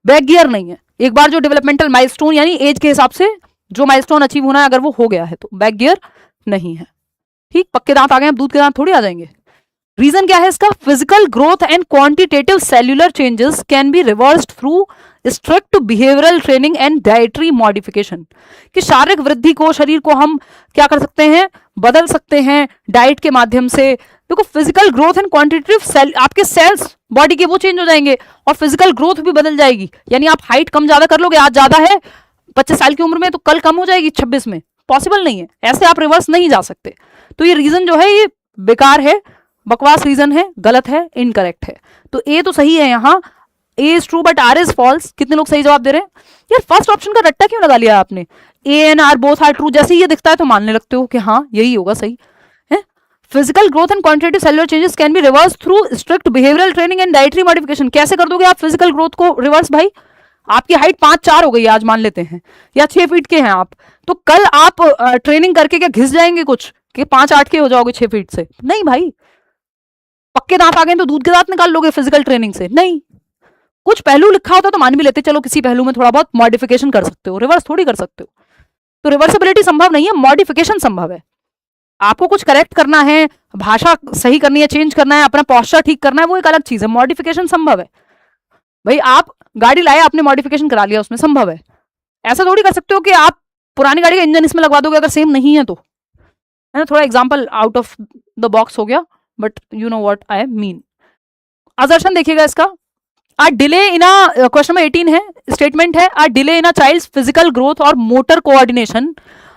बैक गियर नहीं है, एक बार जो डेवलपमेंटल माइलस्टोन यानी एज के हिसाब से जो माइलस्टोन अचीव होना है, अगर वो हो गया है तो बैक गियर नहीं है। ठीक, पक्के दांत आ गए, अब दूध के दांत थोड़ी आ जाएंगे। रीजन क्या है इसका? Physical growth and quantitative cellular changes can be reversed through strict behavioural training and dietary modification. कि शारीरिक वृद्धि को, शरीर को हम क्या कर सकते हैं? बदल सकते हैं डाइट के माध्यम से। देखो, फिजिकल ग्रोथ एंड क्वांटिटेटिव आपके सेल्स बॉडी के वो चेंज हो जाएंगे और फिजिकल ग्रोथ भी बदल जाएगी। यानी आप हाइट कम ज्यादा कर लोगे, आज ज्यादा है 25 साल की उम्र में, तो कल कम हो जाएगी 26 में, पॉसिबल नहीं है, ऐसे आप रिवर्स नहीं जा सकते। तो ये रीजन जो है ये बेकार है, बकवास रीजन है, गलत है, इनकरेक्ट है। तो ए तो सही है यहाँ, A is true but R is false. कितने लोग सही जवाब दे रहे हैं? यार फर्स्ट ऑप्शन का रट्टा क्यों लगा लिया आपने? A and R both are true, जैसे ही ये दिखता है तो मानने लगते हो कि हाँ यही होगा सही है। Physical growth and quantitative cellular changes can be reverse through strict behavioural training and dietary modification. कैसे कर दोगे आप फिजिकल ग्रोथ को रिवर्स? भाई आपकी हाइट 5'4" हो गई आज मान लेते हैं, या 6 फीट के हैं आप, तो कल आप ट्रेनिंग करके क्या घिस जाएंगे कुछ कि 5'8" के हो जाओगे 6 फीट से? नहीं भाई। पक्के दांत आ गए तो दूध के दांत निकाल लोगे फिजिकल ट्रेनिंग से? नहीं। कुछ पहलू लिखा होता तो मान भी लेते, चलो किसी पहलू में थोड़ा बहुत मॉडिफिकेशन कर सकते हो, रिवर्स थोड़ी कर सकते हो। तो रिवर्सिबिलिटी संभव नहीं है, मॉडिफिकेशन संभव है। आपको कुछ करेक्ट करना है, भाषा सही करनी है, चेंज करना है, अपना पोस्चर ठीक करना है, वो एक अलग चीज है। मॉडिफिकेशन संभव है भाई। आप गाड़ी लाए, आपने मॉडिफिकेशन करा लिया उसमें, संभव है। ऐसा थोड़ी कर सकते हो कि आप पुरानी गाड़ी का इंजन इसमें लगवा दोगे अगर सेम नहीं है तो, है ना। थोड़ा example out of the box हो गया, but you know what I mean. Assertion देखिएगा इसका, a delay in a, question number 18 है, स्टेटमेंट है, a delay in a child's physical growth और motor coordination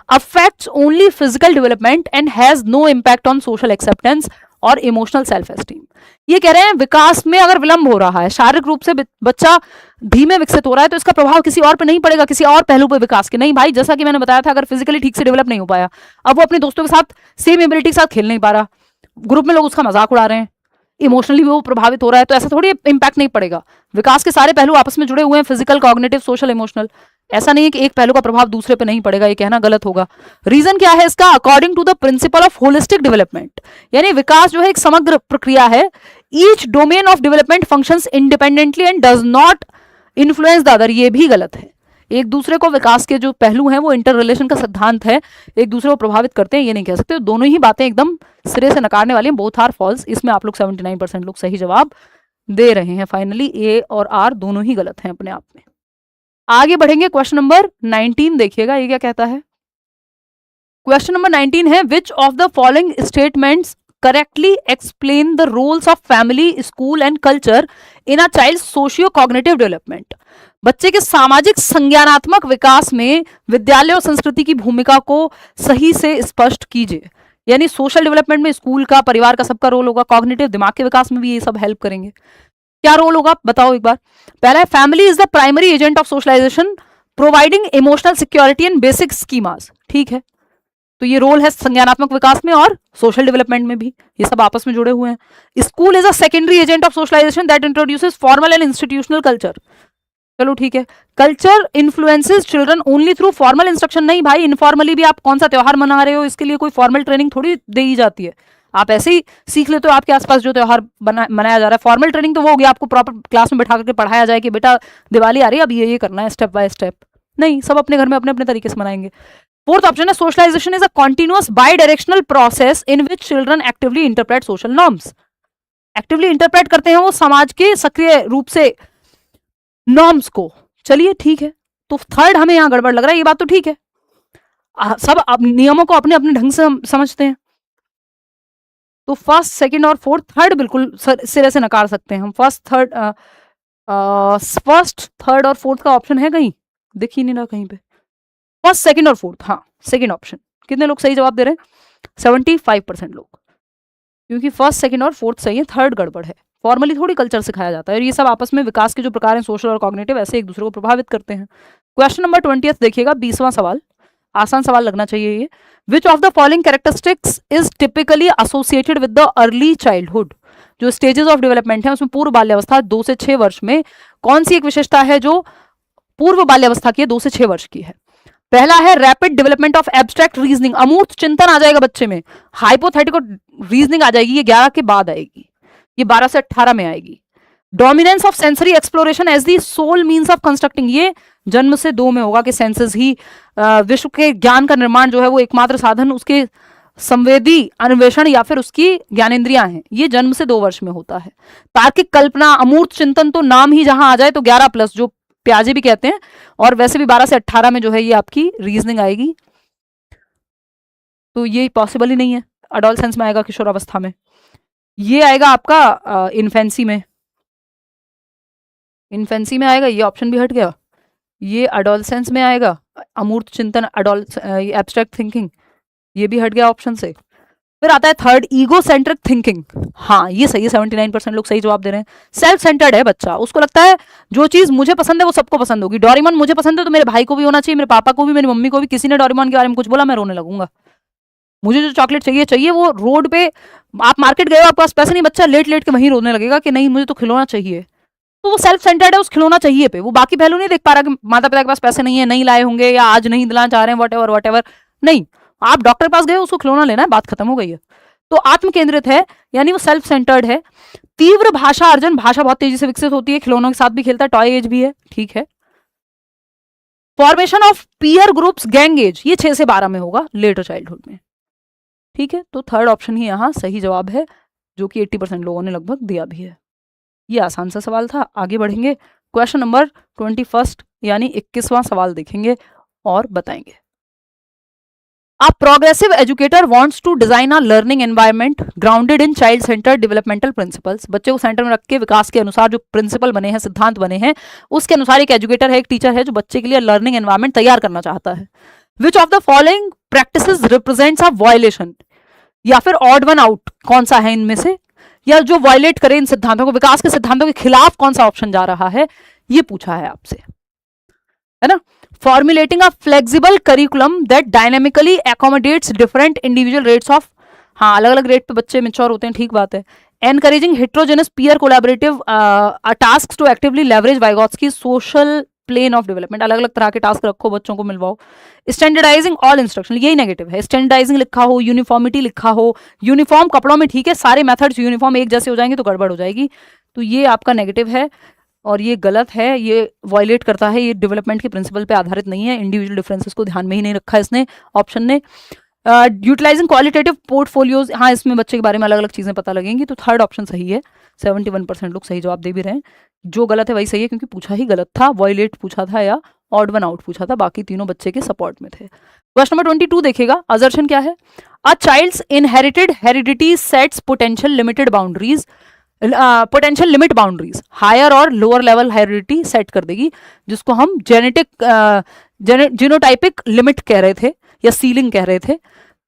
affects only physical development and has no impact on social acceptance और emotional self esteem. ये कह रहे हैं विकास में अगर विलंब हो रहा है, शारीरिक रूप से बच्चा धीमे विकसित हो रहा है, तो इसका प्रभाव किसी और पे नहीं पड़ेगा, किसी और पहलू पे विकास के नहीं। भाई जैसा कि मैंने बताया था, अगर फिजिकली ठीक से डेवलप नहीं हो पाया, अब वो अपने दोस्तों के साथ सेम एबिलिटी के साथ खेल नहीं पा रहा, ग्रुप में लोग उसका मजाक उड़ा रहे हैं, इमोशनली वो प्रभावित हो रहा है, तो ऐसा थोड़ी इम्पैक्ट नहीं पड़ेगा। विकास के सारे पहलू आपस में जुड़े हुए हैं, फिजिकल, कॉग्निटिव, सोशल, इमोशनल। ऐसा नहीं है कि एक पहलू का प्रभाव दूसरे पे नहीं पड़ेगा, ये कहना गलत होगा। रीजन क्या है इसका? According to the principle of holistic development, यानी विकास जो है एक समग्र प्रक्रिया है। Each domain of development functions independently and does not influence the other. ये भी गलत है। एक दूसरे को, विकास के जो पहलू हैं वो इंटर रिलेशन का सिद्धांत है, एक दूसरे को प्रभावित करते हैं, ये नहीं कह सकते। दोनों ही बातें एकदम सिरे से नकारने वाली हैं, बोथ आर फॉल्स। इसमें आप लोग 79% लोग सही जवाब दे रहे हैं। फाइनली ए और आर दोनों ही गलत हैं अपने आप में। आगे बढ़ेंगे, क्वेश्चन नंबर 19 देखिएगा, ये क्या कहता है। क्वेश्चन नंबर 19 है, which of the following statements correctly explain the roles of family, school and culture in a child socio cognitive development. बच्चे के सामाजिक संज्ञानात्मक विकास में विद्यालय और संस्कृति की भूमिका को सही से स्पष्ट कीजिए। यानी सोशल डेवलपमेंट में स्कूल का, परिवार का, सबका रोल होगा। कॉग्निटिव, दिमाग के विकास में भी ये सब हेल्प करेंगे। क्या रोल होगा बताओ एक बार। पहला है, family is the primary agent of socialization providing emotional security and basic schemas. ठीक है, तो ये रोल है संज्ञानात्मक विकास में और सोशल डेवलपमेंट में भी, ये सब आपस में जुड़े हुए हैं। School is a secondary agent of socialization that introduces formal and institutional culture. चलो ठीक है, culture influences children only through formal instruction. नहीं भाई, इनफॉर्मली भी आप कौन सा त्योहार मना रहे हो, इसके लिए कोई फॉर्मल ट्रेनिंग थोड़ी दी ही जाती है। आप ऐसे ही सीख लेते हो आपके आसपास जो त्योहार मनाया जा रहा है। फॉर्मल ट्रेनिंग तो वो होगी, आपको प्रॉपर क्लास में बैठा करके पढ़ाया जाए कि बेटा दिवाली आ रही है, अब ये करना है स्टेप बाय स्टेप। नहीं, सब अपने घर में अपने अपने तरीके से मनाएंगे। फोर्थ ऑप्शन है, socialization is a continuous bidirectional process in which children actively interpret social norms. Actively interpret करते हैं वो समाज के सक्रिय रूप से नॉर्म्स को। चलिए ठीक है, तो थर्ड हमें यहां गड़बड़ लग रहा है, ये बात तो ठीक है। सब नियमों को अपने अपने ढंग से हम समझते हैं, तो फर्स्ट, सेकंड और फोर्थ, थर्ड बिल्कुल सिरे से नकार सकते हैं हम। फर्स्ट, थर्ड और फोर्थ का ऑप्शन है कहीं? दिख ही नहीं रहा कहीं पे। फर्स्ट, सेकंड और फोर्थ, हाँ सेकंड ऑप्शन। कितने लोग सही जवाब दे रहे हैं? 75% लोग, क्योंकि फर्स्ट, सेकंड और फोर्थ सही है, थर्ड गड़बड़ है। फॉर्मली थोड़ी कल्चर सिखाया जाता है, और ये सब आपस में विकास के जो प्रकार हैं सोशल और कॉग्निटिव, ऐसे एक दूसरे को प्रभावित करते हैं। क्वेश्चन नंबर 20 देखिएगा, 20वां सवाल, आसान सवाल लगना चाहिए ये। विच of the following characteristics is typically associated with the early childhood. जो स्टेजेस ऑफ डेवलपमेंट है उसमें पूर्व बाल्यावस्था 2 से 6 वर्ष में कौन सी एक विशेषता है जो पूर्व बाल्यावस्था की है, 2 से 6 वर्ष की है? पहला है rapid development of abstract reasoning, अमूर्त चिंतन आ जाएगा बच्चे में। हाइपोथेटिकल रीजनिंग आ जाएगी, ये 11 के बाद आएगी, ये 12 से 18 में आएगी। Dominance of sensory exploration as the sole means of constructing, ये जन्म से 2 में होगा कि सेंसेस ही विश्व के ज्ञान का निर्माण जो है वो एकमात्र साधन उसके संवेदी अन्वेषण या फिर उसकी ज्ञानेंद्रियां हैं, ये जन्म से 2 वर्ष में होता है। तार्किक कल्पना, अमूर्त चिंतन, तो नाम ही जहां आ जाए तो 11+ जो प्याजे भी कहते हैं, और वैसे भी 12 से 18 में जो है ये आपकी रीजनिंग आएगी, तो ये पॉसिबल ही नहीं है। अडोलसेंस में आएगा, किशोरावस्था में। ये आएगा आपका इन्फेंसी में, इन्फेंसी में आएगा, ये ऑप्शन भी हट गया। ये अडोलसेंस में आएगा, अमूर्त चिंतन, एब्स्ट्रैक्ट थिंकिंग, ये भी हट गया ऑप्शन से। फिर आता है थर्ड, ईगो सेंट्रिक थिंकिंग, हाँ ये सही है, 79% लोग सही जवाब दे रहे हैं। सेल्फ सेंटर्ड है बच्चा, उसको लगता है जो चीज मुझे पसंद है वो सबको पसंद होगी। डोरेमोन मुझे पसंद है तो मेरे भाई को भी होना चाहिए, मेरे पापा को भी, मेरी मम्मी को भी। किसी ने डोरेमोन के बारे में कुछ बोला मैं रोने लगूंगा। मुझे जो चॉकलेट चाहिए चाहिए, वो रोड पे आप मार्केट गए हो, आपके पास पैसे नहीं, बच्चा लेट लेट के वहीं रोने लगेगा कि नहीं मुझे तो खिलौना चाहिए। तो वो सेल्फ सेंटर्ड है उस खिलौना चाहिए पे, वो बाकी पहलू नहीं देख पा रहा कि माता पिता के पास पैसे नहीं है, नहीं लाए होंगे, या आज नहीं दिलाना चाह रहे हैं, वट एवर। नहीं, आप डॉक्टर के पास गए, उसको खिलौना लेना है, बात खत्म हो गई है। तो आत्म केंद्रित है, यानी वो सेल्फ सेंटर्ड है। तीव्र भाषा अर्जन, भाषा बहुत तेजी से विकसित होती है, खिलौनों के साथ भी खेलता है, टॉय एज भी है, ठीक है। Formation of peer groups, gang as, ये 6 से 12 में होगा, लेटर चाइल्डहुड में, ठीक है। तो थर्ड ऑप्शन ही यहाँ सही जवाब है, जो कि 80% लोगों ने लगभग दिया भी है। ये आसान सा सवाल था। आगे बढ़ेंगे, क्वेश्चन नंबर 21 यानी 21वां सवाल देखेंगे और बताएंगे। A progressive educator wants to design a learning environment grounded in child-centered developmental principles। बच्चे को सेंटर में रख के विकास के अनुसार जो प्रिंसिपल बने हैं, सिद्धांत बने हैं, उसके अनुसार एक एजुकेटर है, एक टीचर है जो बच्चे के लिए लर्निंग एनवायरमेंट तैयार करना चाहता है। Which of the following practices represents a violation, या फिर ऑड वन आउट, कौन सा है इनमें से, या जो वायलेट करे इन सिद्धांतों को, विकास के सिद्धांतों के खिलाफ कौन सा ऑप्शन जा रहा है, ये पूछा है आपसे, है ना। Formulating a flexible curriculum that dynamically accommodates different individual rates of हाँ, अलग अलग रेट पे बच्चे मेच्योर होते हैं, ठीक बात है। Encouraging heterogeneous peer collaborative task to actively leverage Vygotsky social plane of development, अलग अलग तरह के टास्क रखो, बच्चों को मिलवाओ। स्टैंडर्डाइजिंग ऑल इंस्ट्रक्शन, यही नेगेटिव है। स्टैंडर्डाइजिंग लिखा हो, यूनिफॉर्मिटी लिखा हो, यूनिफॉर्म कपड़ों में ठीक है, सारे मेथड्स यूनिफॉर्म एक जैसे हो जाएंगे तो गड़बड़ हो जाएगी, तो ये आपका नेगेटिव है और ये गलत है, ये वायलेट करता है, ये डेवलपमेंट के प्रिंसिपल पे आधारित नहीं है, इंडिविजुअल डिफरेंसेस को ध्यान में ही नहीं रखा इसने ऑप्शन ने। यूटिलाइजिंग क्वालिटेटिव पोर्टफोलियोज, हाँ इसमें बच्चे के बारे में अलग अलग चीजें पता लगेंगी, तो थर्ड ऑप्शन सही है। 71% लोग सही जवाब दे भी रहे हैं। जो गलत है वही सही है, क्योंकि पूछा ही गलत था, वॉयलेट पूछा था या ऑड वन आउट पूछा था, बाकी तीनों बच्चे के सपोर्ट में थे। क्वेश्चन नंबर 22 देखिएगा, असर्शन क्या है? A child's inherited heredity sets potential limited boundaries, potential limit boundaries higher और लोअर लेवल हेरिडिटी सेट कर देगी, जिसको हम जेनेटिक जीनोटाइपिक लिमिट कह रहे थे या सीलिंग कह रहे थे,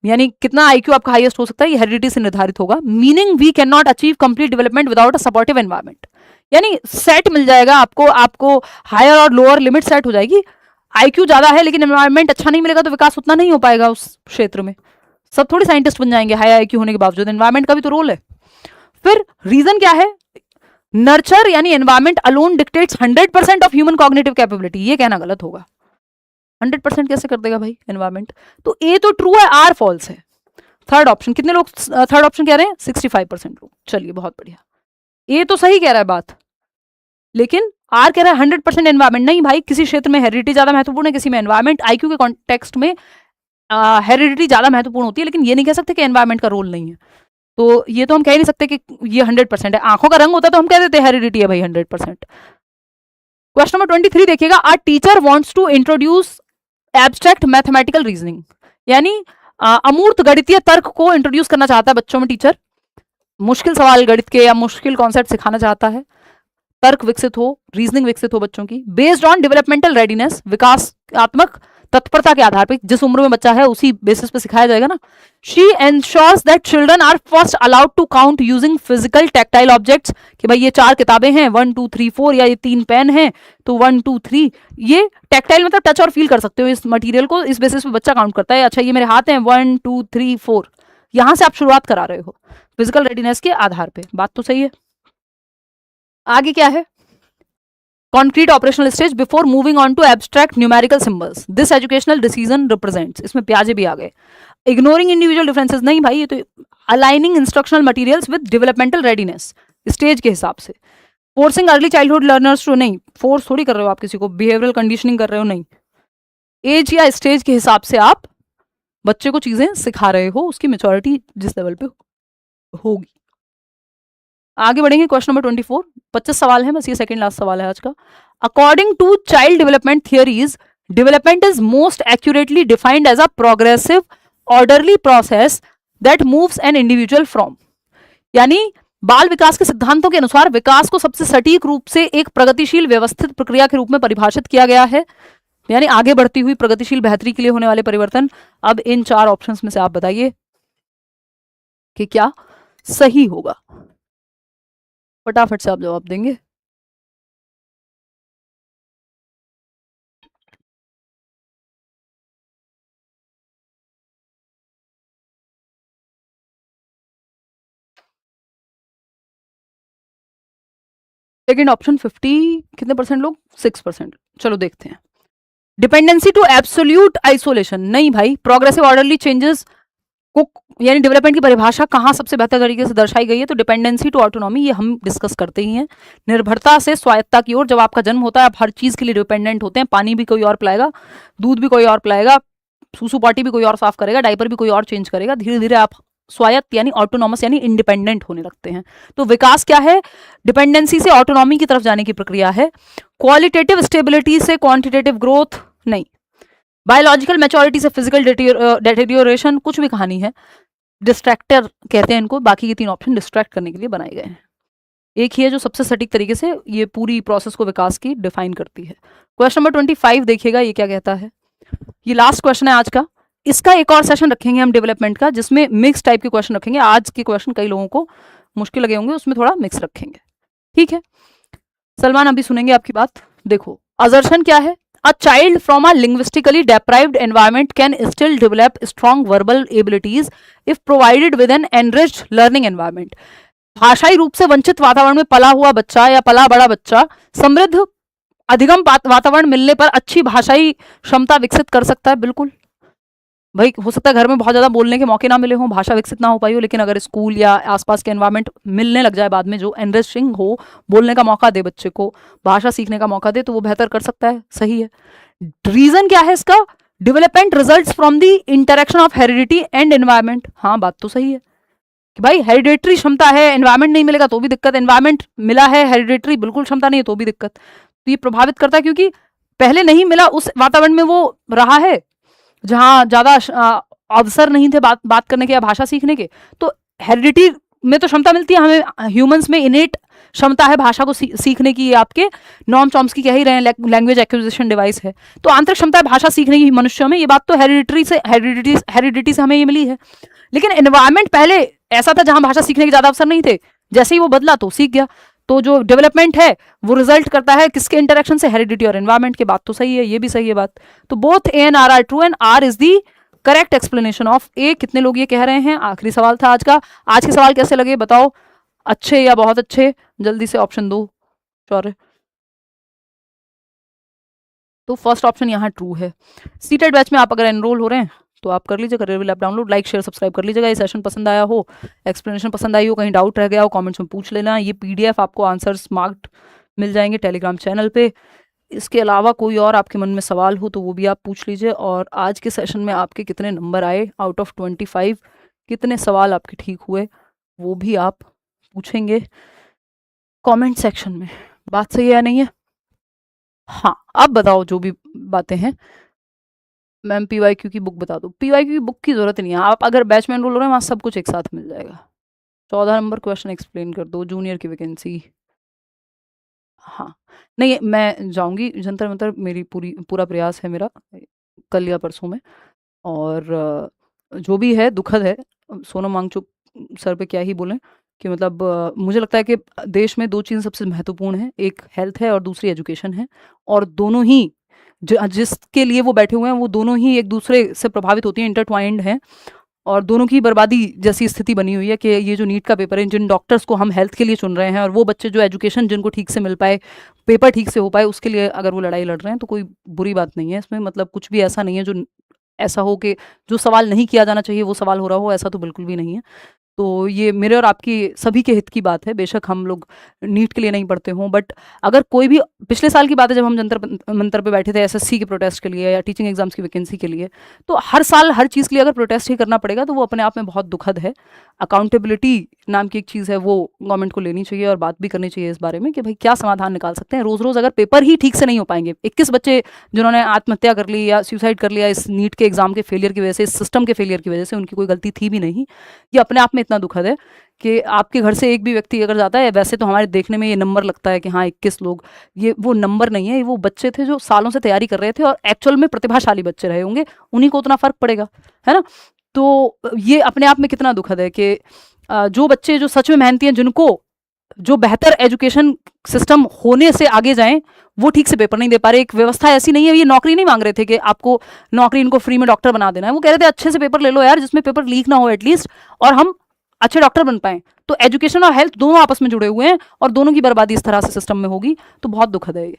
यानी कितना आईक्यू आपका हाईएस्ट हो सकता है ये हेरिडिटी से निर्धारित होगा। Meaning we cannot achieve complete development without a supportive environment, यानी सेट मिल जाएगा आपको, आपको हायर और लोअर लिमिट सेट हो जाएगी। आईक्यू ज्यादा है लेकिन एनवायरमेंट अच्छा नहीं मिलेगा तो विकास उतना नहीं हो पाएगा उस क्षेत्र में, सब थोड़ी साइंटिस्ट बन जाएंगे हाई आईक्यू होने के बावजूद, एनवायरमेंट का भी तो रोल है। फिर रीजन क्या है? नर्चर यानी environment alone dictates 100% of human cognitive capability, ये कहना गलत होगा। 100% कैसे कर देगा भाई एनवायरमेंट? तो ए तो ट्रू है, आर फॉल्स है। थर्ड ऑप्शन, कितने लोग थर्ड ऑप्शन कह रहे हैं? 65% लोग। चलिए बहुत बढ़िया, ए तो सही कह रहा है बात, लेकिन आर कह रहा है 100% एनवायरमेंट। नहीं भाई, किसी क्षेत्र में हेरिडिटी ज्यादा महत्वपूर्ण है, किसी में एनवायरमेंट। आईक्यू के कॉन्टेक्स्ट में हेरिडिटी ज्यादा महत्वपूर्ण होती है, लेकिन ये नहीं कह सकते कि एनवायरमेंट का रोल नहीं है। तो ये तो हम कह ही नहीं सकते कि ये 100% है। आंखों का रंग होता तो हम कह देते हेरिडिटी है भाई 100%। क्वेश्चन नंबर 23 देखिएगा, a teacher wants to introduce abstract mathematical reasoning, यानी अमूर्त गणितीय तर्क को इंट्रोड्यूस करना चाहता है बच्चों में टीचर, मुश्किल सवाल गणित के या मुश्किल कॉन्सेप्ट सिखाना चाहता है, तर्क विकसित हो, रीजनिंग विकसित हो बच्चों की, बेस्ड ऑन डेवलपमेंटल रेडीनेस, विकासात्मक तत्परता के आधार पर, जिस उम्र में बच्चा है उसी बेसिस पे सिखाया जाएगा ना। She ensures that children are first allowed to count using physical tactile objects, कि भाई ये 4 किताबें हैं 1 2 3 4, या ये 3 पेन हैं तो 1 2 3, ये टैक्टाइल मतलब टच और फील कर सकते हो इस मटेरियल को, इस बेसिस पे बच्चा काउंट करता है। अच्छा ये मेरे हाथ हैं 1 2 3 4, यहां से आप शुरुआत करा रहे हो फिजिकल रेडीनेस के आधार पे, बात तो सही है। आगे क्या है? concrete operational stage before moving on to abstract numerical symbols, this educational decision represents, इसमें प्याजे भी आ गए। ignoring individual differences, नहीं भाई, ये तो aligning instructional materials with developmental readiness stage के हिसाब से। forcing early childhood learners to, नहीं फोर्स थोड़ी कर रहे हो आप किसी को, behavioral conditioning कर रहे हो, नहीं, एज या स्टेज के हिसाब से आप बच्चे को चीजें सिखा रहे हो, उसकी मेच्योरिटी जिस लेवल पे होगी। आगे बढ़ेंगे, क्वेश्चन नंबर 24, 25 सवाल है बस, ये सेकंड लास्ट सवाल है आज का। According to child development theories, development is most accurately defined as a progressive orderly process that moves an individual from, यानी बाल विकास के सिद्धांतों के अनुसार विकास को सबसे सटीक रूप से एक प्रगतिशील व्यवस्थित प्रक्रिया के रूप में परिभाषित किया गया है, यानी आगे बढ़ती हुई प्रगतिशील बेहतरी के लिए होने वाले परिवर्तन। अब इन 4 ऑप्शंस में से आप बताइए कि क्या सही होगा, फटाफट से आप जवाब देंगे। सेकेंड ऑप्शन 50 कितने परसेंट लोग? 6%। चलो देखते हैं। डिपेंडेंसी टू एब्सोल्यूट आइसोलेशन, नहीं भाई, प्रोग्रेसिव ऑर्डरली चेंजेस को, यानी डेवलपमेंट की परिभाषा कहाँ सबसे बेहतर तरीके से दर्शाई गई है? तो डिपेंडेंसी टू ऑटोनॉमी, ये हम डिस्कस करते ही हैं। निर्भरता से स्वायत्ता की ओर, जब आपका जन्म होता है आप हर चीज के लिए डिपेंडेंट होते हैं, पानी भी कोई और पिलाएगा, दूध भी कोई और पिलाएगा, सूसू पॉटी भी कोई और साफ करेगा, डायपर भी कोई और चेंज करेगा, धीरे धीरे आप स्वायत्त यानी ऑटोनॉमस यानी इंडिपेंडेंट होने लगते हैं। तो विकास क्या है? डिपेंडेंसी से ऑटोनॉमी की तरफ जाने की प्रक्रिया है। क्वालिटेटिव स्टेबिलिटी से क्वांटिटेटिव ग्रोथ, नहीं। बायोलॉजिकल मैच्योरिटी से फिजिकल डेटेरियोरेशन, कुछ भी कहानी है, डिस्ट्रैक्टर कहते हैं इनको, बाकी के 3 ऑप्शन डिस्ट्रैक्ट करने के लिए बनाए गए हैं। एक ही है जो सबसे सटीक तरीके से ये पूरी प्रोसेस को विकास की डिफाइन करती है। क्वेश्चन नंबर 25 देखिएगा, ये क्या कहता है। ये लास्ट क्वेश्चन है आज का, इसका एक और सेशन रखेंगे हम डेवलपमेंट का, जिसमें मिक्स टाइप के क्वेश्चन रखेंगे। आज के क्वेश्चन कई लोगों को मुश्किल लगे होंगे, उसमें थोड़ा मिक्स रखेंगे, ठीक है। सलमान अभी सुनेंगे आपकी बात। देखो, असर्शन क्या है? A child from a linguistically deprived environment can still develop strong verbal abilities if provided with an enriched learning environment. भाषाई रूप से वंचित वातावरण में पला हुआ बच्चा या पला बड़ा बच्चा समृद्ध अधिगम वातावरण मिलने पर अच्छी भाषाई क्षमता विकसित कर सकता है। बिल्कुल भाई, हो सकता है घर में बहुत ज़्यादा बोलने के मौके ना मिले हों, भाषा विकसित ना हो पाई हो, लेकिन अगर स्कूल या आसपास के एनवायरनमेंट मिलने लग जाए बाद में जो एनरिचिंग हो, बोलने का मौका दे बच्चे को, भाषा सीखने का मौका दे, तो वो बेहतर कर सकता है। सही है। रीजन क्या है इसका? Development results from the interaction of heredity and environment. हाँ, बात तो सही है कि भाई हेरिडेटरी क्षमता है, एनवायरनमेंट नहीं मिलेगा तो भी दिक्कत, एनवायरनमेंट मिला है, हेरिडेटरी बिल्कुल क्षमता नहीं है तो भी दिक्कत। तो ये प्रभावित करता है क्योंकि पहले नहीं मिला, उस वातावरण में वो रहा है जहाँ ज़्यादा अवसर नहीं थे बात करने के या भाषा सीखने के। तो हेरिडिटी में तो क्षमता मिलती है हमें, ह्यूमंस में इनेट क्षमता है भाषा को सीखने की। आपके नॉम चॉम्स्की कह ही रहे हैं, लैंग्वेज एक्विजिशन डिवाइस है, तो आंतरिक क्षमता है भाषा सीखने की मनुष्यों में। ये बात तो हेरिडिटी से हमें ये मिली है। लेकिन एनवायरनमेंट पहले ऐसा था जहां भाषा सीखने के ज्यादा अवसर नहीं थे, जैसे ही वो बदला तो सीख गया। तो जो डेवलपमेंट है वो रिजल्ट करता है किसके इंटरेक्शन से? हेरिडिटी और एनवायरनमेंट के। बात तो सही है, ये भी सही है बात। तो both A and R are true and R is the correct explanation of A. कितने लोग ये कह रहे हैं? आखिरी सवाल था आज का। आज के सवाल कैसे लगे बताओ, अच्छे या बहुत अच्छे? जल्दी से ऑप्शन दो शौर्य। तो फर्स्ट ऑप्शन यहाँ ट्रू है। सीटेड बैच में आप अगर एनरोल हो रहे हैं तो आप कर लीजिएगा career app download, like share subscribe कर लीजिएगा। ये सेशन पसंद आया हो, एक्सप्लेनेशन पसंद आई हो, कहीं डाउट रह गया हो, कमेंट्स में पूछ लेना। ये पीडीएफ आपको आंसर्स मार्क्ड मिल जाएंगे टेलीग्राम चैनल पे। इसके अलावा कोई और आपके मन में सवाल हो तो वो भी आप पूछ लीजिए। और आज के सेशन में आपके कितने नंबर आए आउट ऑफ 25, कितने सवाल आपके ठीक हुए, वो भी आप पूछेंगे कमेंट सेक्शन में। बात सही है या नहीं है? हाँ, अब बताओ जो भी बातें हैं। मैम पीवाईक्यू की बुक बता दो। पीवाईक्यू की बुक की जरूरत नहीं है, आप अगर बैच में एनरोल हो रहे हैं वहाँ सब कुछ एक साथ मिल जाएगा। 14 नंबर क्वेश्चन एक्सप्लेन कर दो, जूनियर की वैकेंसी। हाँ, नहीं मैं जाऊंगी जंतर मंतर, मेरी पूरा प्रयास है मेरा कल या परसों में। और जो भी है दुखद है, सोनम वांगचुक सर पे क्या ही बोलें कि मतलब मुझे लगता है कि देश में दो चीज़ सबसे महत्वपूर्ण है, एक हेल्थ है और दूसरी एजुकेशन है। और दोनों ही जिसके लिए वो बैठे हुए हैं वो दोनों ही एक दूसरे से प्रभावित होती हैं, इंटरट्वाइंड हैं। और दोनों की बर्बादी जैसी स्थिति बनी हुई है कि ये जो नीट का पेपर है, जिन डॉक्टर्स को हम हेल्थ के लिए चुन रहे हैं और वो बच्चे जो एजुकेशन जिनको ठीक से मिल पाए, पेपर ठीक से हो पाए, उसके लिए अगर वो लड़ाई लड़ रहे हैं तो कोई बुरी बात नहीं है इसमें। मतलब कुछ भी ऐसा नहीं है जो ऐसा हो कि जो सवाल नहीं किया जाना चाहिए वो सवाल हो रहा हो, ऐसा तो बिल्कुल भी नहीं है। तो ये मेरे और आपकी सभी के हित की बात है। बेशक हम लोग नीट के लिए नहीं पढ़ते हों, बट अगर कोई भी, पिछले साल की बात है जब हम जंतर मंतर पे बैठे थे एसएससी के प्रोटेस्ट के लिए या टीचिंग एग्जाम्स की वैकेंसी के लिए, तो हर साल हर चीज़ के लिए अगर प्रोटेस्ट ही करना पड़ेगा तो वो अपने आप में बहुत दुखद है। अकाउंटेबिलिटी नाम की एक चीज़ है, वो गवर्नमेंट को लेनी चाहिए और बात भी करनी चाहिए इस बारे में कि भाई क्या समाधान निकाल सकते हैं। रोज़ रोज़ अगर पेपर ही ठीक से नहीं हो पाएंगे, 21 बच्चे जिन्होंने आत्महत्या कर ली या सुसाइड कर लिया इस नीट के एग्जाम के फेलियर की वजह से, इस सिस्टम के फेलियर की वजह से, उनकी कोई गलती थी भी नहीं, ये अपने आप में इतना दुखद है कि आपके घर से एक भी व्यक्ति अगर जाता है, वैसे तो हमारे देखने में ये नंबर लगता है कि हाँ 21 लोग, ये वो नंबर नहीं है, ये वो बच्चे थे जो सालों से तैयारी कर रहे थे और एक्चुअल में प्रतिभाशाली बच्चे रहे होंगे, उन्हीं को उतना फर्क पड़ेगा, है ना। तो ये अपने आप में कितना दुखद है कि जो बच्चे जो सच में मेहनती हैं, जिनको जो बेहतर एजुकेशन सिस्टम होने से आगे जाएं, वो ठीक से पेपर नहीं दे पा रहे। एक व्यवस्था ऐसी नहीं है, ये नौकरी नहीं मांग रहे थे कि आपको नौकरी, इनको फ्री में डॉक्टर बना देना है। वो कह रहे थे अच्छे से पेपर ले लो यार, जिसमें पेपर लीक ना हो एटलीस्ट, और हम अच्छे डॉक्टर बन पाए। तो एजुकेशन और हेल्थ दोनों आपस में जुड़े हुए हैं और दोनों की बर्बादी इस तरह से सिस्टम में होगी तो बहुत दुखद है ये।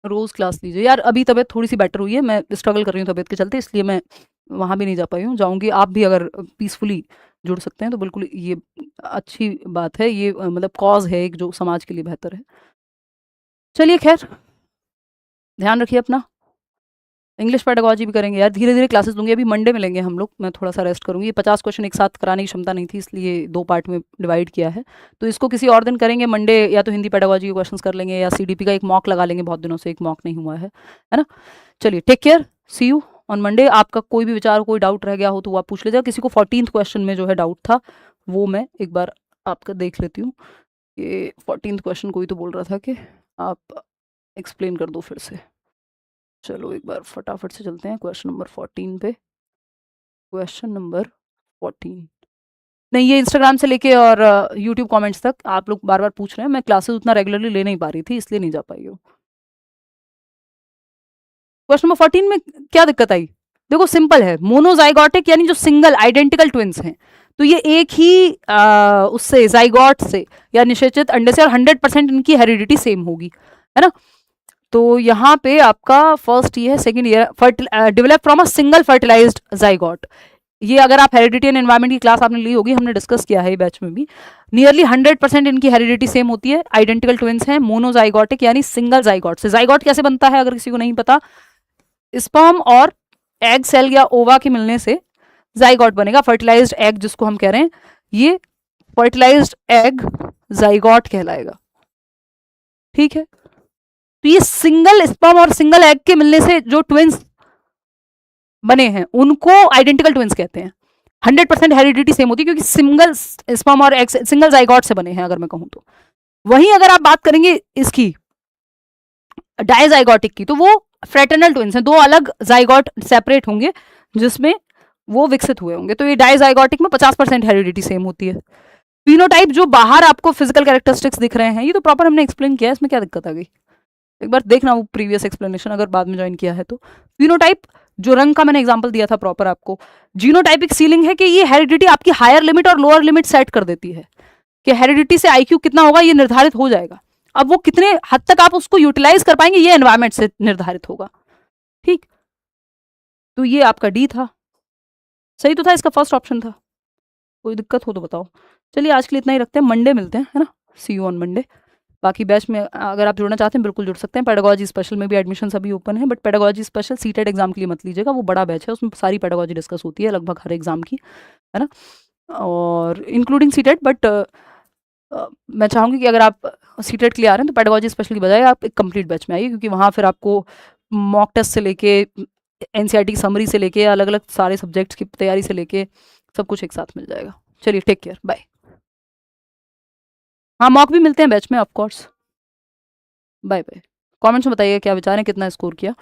रोज क्लास लीजिए यार। अभी तबीयत थोड़ी सी बेटर हुई है, मैं स्ट्रगल कर रही हूँ तबीयत के चलते, इसलिए मैं वहाँ भी नहीं जा पाई हूँ। जाऊँगी, आप भी अगर पीसफुली जुड़ सकते हैं तो बिल्कुल ये अच्छी बात है। ये मतलब कॉज है एक जो समाज के लिए बेहतर है। चलिए खैर, ध्यान रखिए अपना। इंग्लिश पेडागोजी भी करेंगे यार, धीरे धीरे क्लासेस दूंगी। अभी मंडे मिलेंगे हम लोग, मैं थोड़ा सा रेस्ट करूंगी। ये 50 क्वेश्चन एक साथ कराने की क्षमता नहीं थी, इसलिए 2 पार्ट में डिवाइड किया है। तो इसको किसी और दिन करेंगे मंडे, या तो हिंदी पेडागोजी के क्वेश्चंस कर लेंगे या सीडीपी का एक मॉक लगा लेंगे, बहुत दिनों से एक मॉक नहीं हुआ है ना। चलिए take care, see you on Monday. आपका कोई भी विचार, कोई डाउट रह गया हो तो वो आप पूछ लीजिएगा। किसी को 14th क्वेश्चन में जो है डाउट था वो मैं एक बार आपका देख लेती हूँ। ये 14th क्वेश्चन कोई तो बोल रहा था कि आप एक्सप्लेन कर दो फिर से। चलो एक बार फटाफट से चलते हैं क्वेश्चन नंबर 14 पे। क्वेश्चन नंबर 14, नहीं, ये इंस्टाग्राम से लेके और यूट्यूब कमेंट्स तक आप लोग बार-बार पूछ रहे हैं, मैं क्लासेस उतना रेगुलरली ले नहीं पा रही थी, इसलिए नहीं जा पाई हूँ। क्वेश्चन नंबर 14 में क्या दिक्कत आई? देखो सिंपल है, मोनोजाइगोटिक यानी जो सिंगल आइडेंटिकल ट्विन्स हैं, तो ये एक ही उससे ज़ाइगोट से या निषेचित अंडे से और 100% इनकी हेरिडिटी सेम होगी, है ना? तो यहाँ पे आपका फर्स्ट ये है, सेकंड ये develop from a single fertilized zygote. ये अगर आप हेरिडिटी एंड एनवायरमेंट की क्लास आपने ली होगी, हमने डिस्कस किया है बैच में भी। नियरली 100% इनकी हेरिडिटी सेम होती है, आइडेंटिकल ट्विन्स हैं, मोनोजाइगोटिक यानी सिंगल ज़ाइगोट से। ज़ाइगोट कैसे बनता है अगर किसी को नहीं पता, स्पर्म और एग सेल या ओवा के मिलने से जाइगोट बनेगा, फर्टिलाइज्ड एग जिसको हम कह रहे हैं, ये फर्टिलाइज्ड एग जाइगोट कहलाएगा। ठीक है, तो ये सिंगल स्पर्म और सिंगल एग के मिलने से जो ट्विंस बने हैं उनको आइडेंटिकल ट्विंस कहते हैं। 100% हेरिडिटी सेम होती है क्योंकि सिंगल स्पर्म और एग सिंगल जाइगोट से बने हैं अगर मैं कहूं तो। वहीं अगर आप बात करेंगे इसकी डायजाइगोटिक की, तो वो फ्रेटर्नल ट्विंस हैं, दो अलग जाइगोट सेपरेट होंगे जिसमें वो विकसित हुए होंगे। तो ये डायजाइगोटिक में 50% हेरिडिटी सेम होती है। फिनोटाइप जो बाहर आपको फिजिकल कैरेक्टरिस्टिक्स दिख रहे हैं, ये तो प्रॉपर हमने एक्सप्लेन किया है, इसमें क्या दिक्कत आ गई? एक बार देखना वो प्रीवियस एक्सप्लेनेशन अगर बाद में ज्वाइन किया है तो। फिनोटाइप जो रंग का मैंने एग्जांपल दिया था प्रॉपर आपको, जीनोटाइपिक सीलिंग है कि ये हेरिडिटी आपकी हायर लिमिट और लोअर लिमिट सेट कर देती है कि हेरिडिटी से आईक्यू कितना होगा ये निर्धारित हो जाएगा। अब वो कितने हद तक आप उसको यूटिलाइज कर पाएंगे ये एनवायरमेंट से निर्धारित होगा। ठीक, तो ये आपका डी था, सही तो था, इसका फर्स्ट ऑप्शन था। कोई दिक्कत हो तो बताओ। चलिए आज के लिए इतना ही रखते हैं, मंडे मिलते हैं, है ना? सी यू ऑन मंडे। बाकी बैच में अगर आप जुड़ना चाहते हैं बिल्कुल जुड़ सकते हैं। पेडागोजी स्पेशल में भी एडमिशन अभी ओपन है, but pedagogy special CTET exam के लिए मत लीजिएगा, वो बड़ा बैच है, उसमें सारी पेडागोजी डिस्कस होती है लगभग हर एग्जाम की, है ना? और इंक्लूडिंग सीटेट, बट मैं चाहूँगी कि अगर आप सीटेट के लिए आ रहे हैं तो पेडागोजी स्पेशल की बजाय आप एक कंप्लीट बैच में आइए, क्योंकि वहाँ फिर आपको मॉक टेस्ट से लेके एनसीईआरटी की समरी से लेके अलग अलग सारे सब्जेक्ट्स की तैयारी से लेके सब कुछ एक साथ मिल जाएगा। चलिए टेक केयर, बाय। हाँ, मॉक भी मिलते हैं बैच में of course. Bye bye. Comments में बताइए क्या विचार है, कितना स्कोर किया।